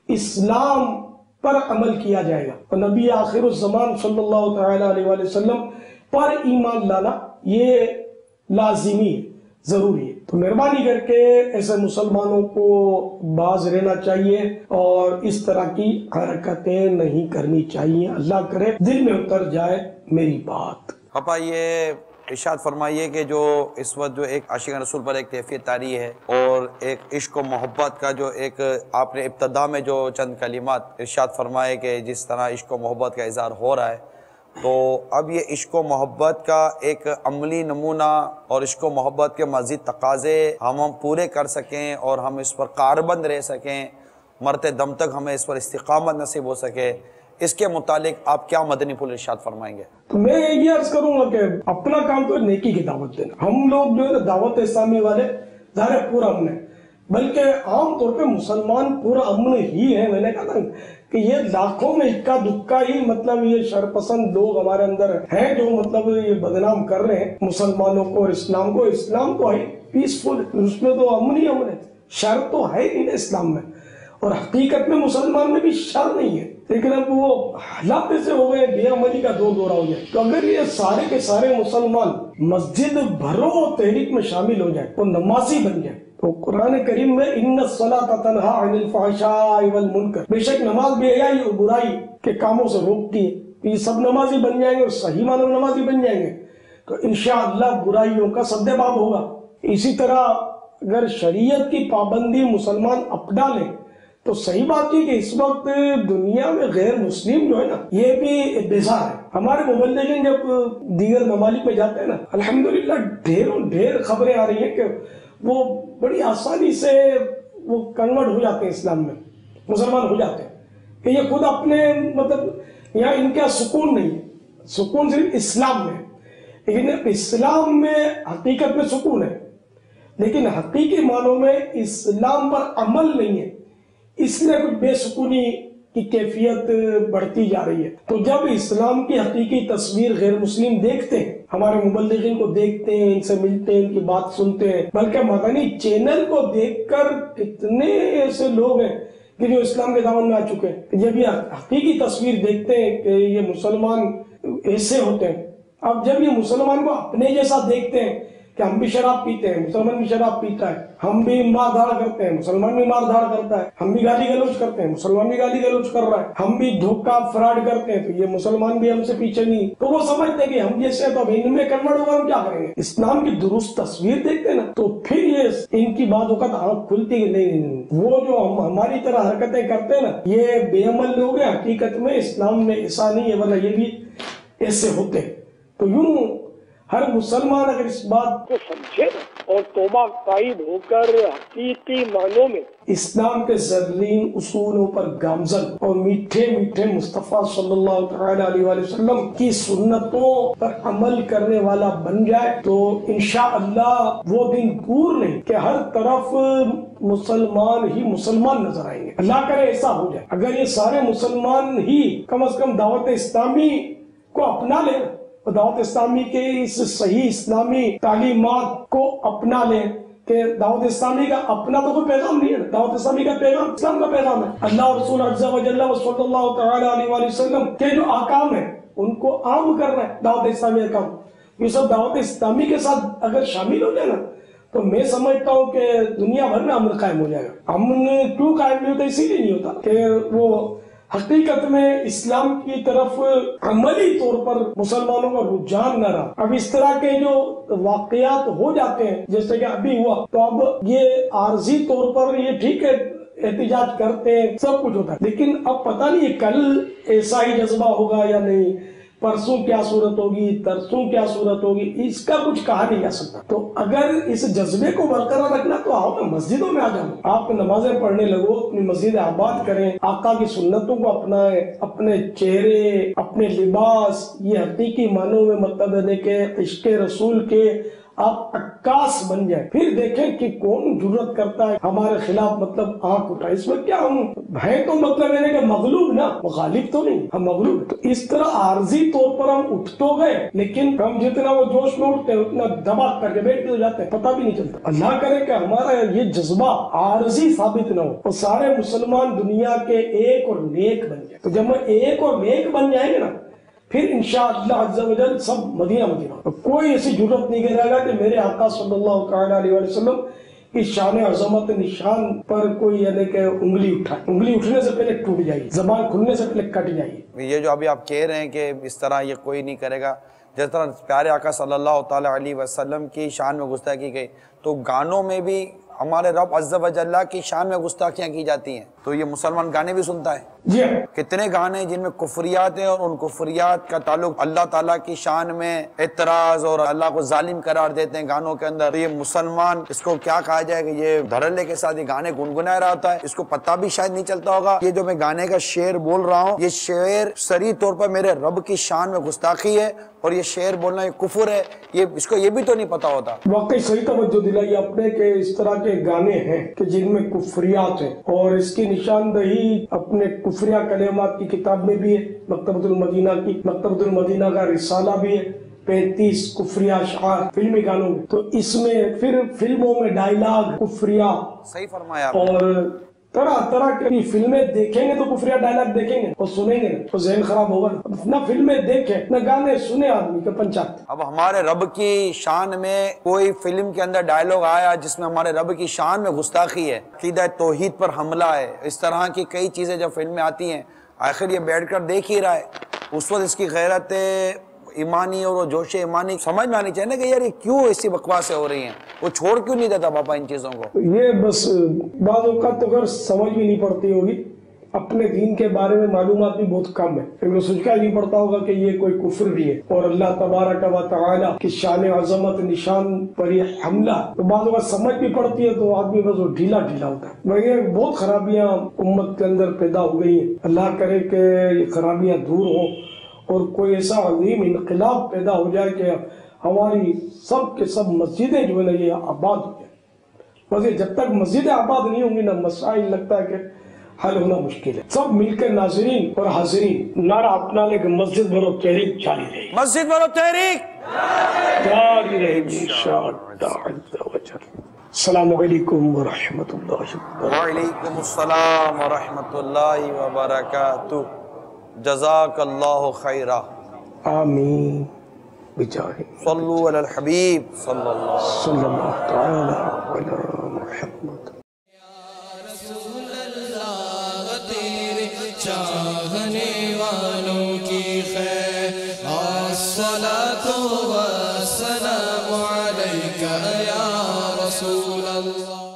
اسلام پر عمل کیا جائے گا، اور نبی آخر الزمان صلی اللہ تعالی علیہ وآلہ وسلم پر ایمان لانا یہ لازمی ہے، ضروری ہے۔ تو مہربانی کر کے ایسے مسلمانوں کو باز رہنا چاہیے اور اس طرح کی حرکتیں نہیں کرنی چاہیے۔ اللہ کرے دل میں اتر جائے میری بات۔ پاپا یہ ارشاد فرمائیے کہ جو اس وقت جو ایک عاشقان رسول پر ایک کیفیت طاری ہے اور ایک عشق و محبت کا جو ایک آپ نے ابتدا میں جو چند کلمات ارشاد فرمائے کہ جس طرح عشق و محبت کا اظہار ہو رہا ہے، تو اب یہ عشق و محبت کا ایک عملی نمونہ اور عشق و محبت کے مزید تقاضے ہم پورے کر سکیں اور ہم اس پر کاربند رہ سکیں، مرتے دم تک ہمیں اس پر استقامت نصیب ہو سکے، اس کے متعلق آپ کیا مدنی پھول ارشاد فرمائیں گے؟ تو میں یہ عرض کروں گا کہ اپنا کام تو نیکی کی دعوت دینا۔ ہم لوگ جو ہے دعوت اسلامی والے ظاہر پورا امن ہے، بلکہ عام طور پہ مسلمان پورا امن ہی ہے۔ میں نے کہا تھا کہ یہ لاکھوں میں اکا دکا ہی مطلب یہ شرپسند لوگ ہمارے اندر ہیں جو مطلب یہ بدنام کر رہے ہیں مسلمانوں کو اور اسلام کو۔ اسلام تو ہے پیسفل، اس میں تو امن ہی امن ہے، شر تو ہے ہی اسلام میں، اور حقیقت میں مسلمان میں بھی شر نہیں ہے، لیکن اب وہ حالات سے ہو گئے بے عملی کا دو دورہ ہو جائے۔ تو اگر یہ سارے کے سارے مسلمان مسجد بھرو تحریک میں شامل ہو جائے، وہ نمازی بن جائے، تو قرآن کریم میں ان الصلاۃ تنہی عن الفحشاء والمنکر، بے شک نماز بے حیائی اور برائی کے کاموں سے روکتی ہے، یہ سب نمازی بن جائیں گے اور صحیح معنوں میں نمازی بن جائیں گے تو انشاءاللہ برائیوں کا سد باب ہوگا۔ اسی طرح اگر شریعت کی پابندی مسلمان اپنا لیں تو صحیح بات ہے کہ اس وقت دنیا میں غیر مسلم جو ہے نا یہ بھی بیزار ہے۔ ہمارے مبلغین جب دیگر ممالک میں جاتے ہیں نا، الحمدللہ ڈھیروں ڈھیر خبریں آ رہی ہیں کہ وہ بڑی آسانی سے وہ کنورٹ ہو جاتے ہیں، اسلام میں مسلمان ہو جاتے ہیں، کہ یہ خود اپنے مطلب یہاں ان کا سکون نہیں ہے، سکون صرف اسلام میں ہے، لیکن اسلام میں حقیقت میں سکون ہے، لیکن حقیقی معنوں میں اسلام پر عمل نہیں ہے، اس لیے کچھ بے سکونی کی کیفیت بڑھتی جا رہی ہے۔ تو جب اسلام کی حقیقی تصویر غیر مسلم دیکھتے ہیں، ہمارے مبلغین کو دیکھتے ہیں، ان سے ملتے ہیں، ان کی بات سنتے ہیں، بلکہ مدنی چینل کو دیکھ کر کتنے ایسے لوگ ہیں کہ جو اسلام کے دامن میں آ چکے ہیں، جب یہ حقیقی تصویر دیکھتے ہیں کہ یہ مسلمان ایسے ہوتے ہیں، اب جب یہ مسلمان کو اپنے جیسا دیکھتے ہیں کہ ہم بھی شراب پیتے ہیں، مسلمان بھی شراب پیتا ہے، ہم بھی مار دھاڑ کرتے ہیں، مسلمان بھی مار دھاڑ کرتا ہے، ہم بھی گالی گلوچ کرتے ہیں، مسلمان بھی گالی گلوچ کر رہا ہے، ہم بھی دھوکہ فراڈ کرتے ہیں تو یہ مسلمان بھی ہم سے پیچھے نہیں، تو وہ سمجھتے ہیں کہ ہم جیسے تو اب ان میں کنورٹ ہوگا، ہم کیا کریں گے؟ اسلام کی درست تصویر دیکھتے ہیں نا تو پھر یہ ان کی بات اوقات آنکھ کھلتی ہے، نہیں وہ جو ہماری طرح حرکتیں کرتے ہیں نا یہ بے عمل لوگ ہیں، حقیقت میں اسلام میں ایسا نہیں ہے، ورنہ یہ بھی ایسے ہوتے۔ تو یوں ہر مسلمان اگر اس بات کو سمجھے اور توبہ قائد ہو کر حقیقی معنوں میں اسلام کے زرین اصولوں پر گامزن اور میٹھے میٹھے مصطفیٰ صلی اللہ تعالی علیہ وآلہ وسلم کی سنتوں پر عمل کرنے والا بن جائے تو انشاءاللہ وہ دن دور نہیں کہ ہر طرف مسلمان ہی مسلمان نظر آئیں گے۔ اللہ کرے ایسا ہو جائے۔ اگر یہ سارے مسلمان ہی کم از کم دعوت اسلامی کو اپنا لیں، دعوت اسلامی کے اس صحیح اسلامی تعلیمات کو اپنا لیں کہ دعوت اسلامی کا اپنا تو کوئی پیغام نہیں ہے، دعوت اسلامی کا پیغام اسلام کا پیغام ہے، اللہ رسول عز و جل و صلی اللہ تعالی علیہ وآلہ وسلم کے جو احکام ہیں ان کو عام کرنا ہے، دعوت اسلامی احکام یہ سب دعوت اسلامی کے ساتھ اگر شامل ہو جائے نا تو میں سمجھتا ہوں کہ دنیا بھر میں امن قائم ہو جائے گا۔ امن کیوں قائم نہیں ہوتا؟ اسی لیے نہیں ہوتا کہ وہ حقیقت میں اسلام کی طرف عملی طور پر مسلمانوں کا رجحان نہ رہا۔ اب اس طرح کے جو واقعات ہو جاتے ہیں جیسے کہ ابھی ہوا تو اب یہ عارضی طور پر یہ ٹھیک ہے احتجاج کرتے ہیں، سب کچھ ہوتا ہے، لیکن اب پتہ نہیں کل ایسا ہی جذبہ ہوگا یا نہیں، پرسوں کیا صورت ہوگی، ترسوں کیا صورت ہوگی، اس کا کچھ کہا نہیں جا سکتا۔ تو اگر اس جذبے کو برقرار رکھنا تو آؤ نا مسجدوں میں آ جاؤ، آپ نمازیں پڑھنے لگو، اپنی مسجد آباد کریں، آقا کی سنتوں کو اپنائیں، اپنے چہرے، اپنے لباس، یہ حقیقی معنوں میں مطلب ہے کہ عشق رسول کے آپ عکاس بن جائیں، پھر دیکھیں کہ کون جرت کرتا ہے ہمارے خلاف مطلب آنکھ اٹھائے. اس میں کیا ہم ہے تو مطلب ہے کہ مغلوب نا، غالب تو نہیں، ہم مغلوب. تو اس طرح عارضی طور پر ہم اٹھ تو گئے، لیکن ہم جتنا وہ جوش میں اٹھتے ہیں اتنا دبا کر کے بیٹھ ہو جاتے ہیں، پتہ بھی نہیں چلتا. اللہ کرے کہ ہمارا یہ جذبہ عارضی ثابت نہ ہو اور سارے مسلمان دنیا کے ایک اور نیک بن جائیں. تو جب ہم ایک اور نیک بن جائیں گے نا، پھر انشاءاللہ عز و جل سب مدینہ مدینہ. کوئی ایسی جرت نہیں کرے گا کہ میرے آقا صلی اللہ تعالی علیہ وسلم کی شان عظمت نشان پر کوئی یعنی کہ انگلی اٹھائے. انگلی اٹھنے سے پہلے ٹوٹ جائے گی، زبان کھلنے سے پہلے کٹ جائے گی. یہ جو ابھی آپ کہہ رہے ہیں کہ اس طرح یہ کوئی نہیں کرے گا، جس طرح پیارے آقا صلی اللہ تعالی علیہ وسلم کی شان میں گستاخی کی گئی، تو گانوں میں بھی ہمارے رب عز و جل کی شان میں گستاخیاں کی جاتی ہیں. تو یہ مسلمان گانے بھی سنتا ہے. جی کتنے گانے جن میں کفریات ہیں اور ان کفریات کا تعلق اللہ تعالیٰ کی شان میں اعتراض اور اللہ کو ظالم قرار دیتے ہیں گانوں کے اندر. یہ مسلمان اس کو کیا کہا جائے کہ یہ دھڑلے کے ساتھ یہ گانے گنگنا رہا ہوتا ہے، اس کو پتہ بھی شاید نہیں چلتا ہوگا. یہ جو میں گانے کا شعر بول رہا ہوں، یہ شعر صریح طور پر میرے رب کی شان میں گستاخی ہے اور یہ شعر بولنا یہ کفر ہے. اس کو یہ بھی تو نہیں پتا ہوتا. واقعی صحیح توجہ دلائی آپ نے کہ اس طرح کے گانے ہیں کہ جن میں کفریات ہیں، اور اس کی نشاندہی اپنے کفریہ کلمات کی کتاب میں بھی ہے. مکتبۃ المدینہ کی، مکتبۃ المدینہ کا رسالہ بھی ہے، 35 کفریہ اشعار فلمی گانوں میں. تو اس میں پھر فلموں میں ڈائلاگ کفریہ، صحیح فرمایا. اور طرح طرح کی فلمیں دیکھیں گے تو کفریہ ڈائلاگ دیکھیں گے اور سنیں گے تو ذہن خراب ہوگا. نہ فلمیں دیکھیں نہ گانے سنے آدمی کے پنچات. اب ہمارے رب کی شان میں کوئی فلم کے اندر ڈائلوگ آیا جس میں ہمارے رب کی شان میں گستاخی ہے، عقیدہ توحید پر حملہ ہے، اس طرح کی کئی چیزیں جب فلم میں آتی ہیں، آخر یہ بیٹھ کر دیکھ ہی رہا ہے. اس وقت اس کی غیرت ایمانی اور وہ جوش ایمانی سمجھ میں آنی چاہیے نا کہ یار یہ کیوں ایسی بکواسیں ہو رہی ہیں. وہ چھوڑ کیوں نہیں دیتا پاپا ان چیزوں کو؟ یہ بس بعض اوقات تو اگر سمجھ بھی نہیں پڑتی ہوگی، اپنے دین کے بارے میں معلومات بھی بہت کم ہے، پھر سوچ کا نہیں پڑتا ہوگا کہ یہ کوئی کفر بھی ہے اور اللہ تبارک و تعالی کی شان عظمت نشان پر یہ حملہ. تو بعض اوقات سمجھ بھی پڑتی ہے تو آدمی بس وہ ڈھیلا ڈھیلا ہوتا ہے. یہ بہت خرابیاں امت کے اندر پیدا ہو گئی ہیں. اللہ کرے کہ یہ خرابیاں دور ہوں اور کوئی ایسا عظیم انقلاب پیدا ہو جائے کہ ہماری سب کے سب مسجدیں جو ہے نا یہ آباد ہو جائیں. بس یہ جب تک مسجدیں آباد نہیں ہوں گی نا، مسائل لگتا ہے کہ حل ہونا مشکل ہے. سب مل کے ناظرین اور حاضرین نعرہ اپنا لے کہ مسجد بھرو تحریک جاری رہے گی، مسجد بھرو تحریک جاری رہے گی انشاءاللہ عز و جل. السلام علیکم ورحمۃ اللہ وبرکاتہ. وعلیکم السلام ورحمۃ اللہ وبرکاتہ. جزاک اللہ خیرہ. آمین بجاہ صلو علی الحبیب صلی اللہ تعالی علی محمد. چاہنے والوں کی خیر، الصلاۃ والسلام علیک یا رسول اللہ.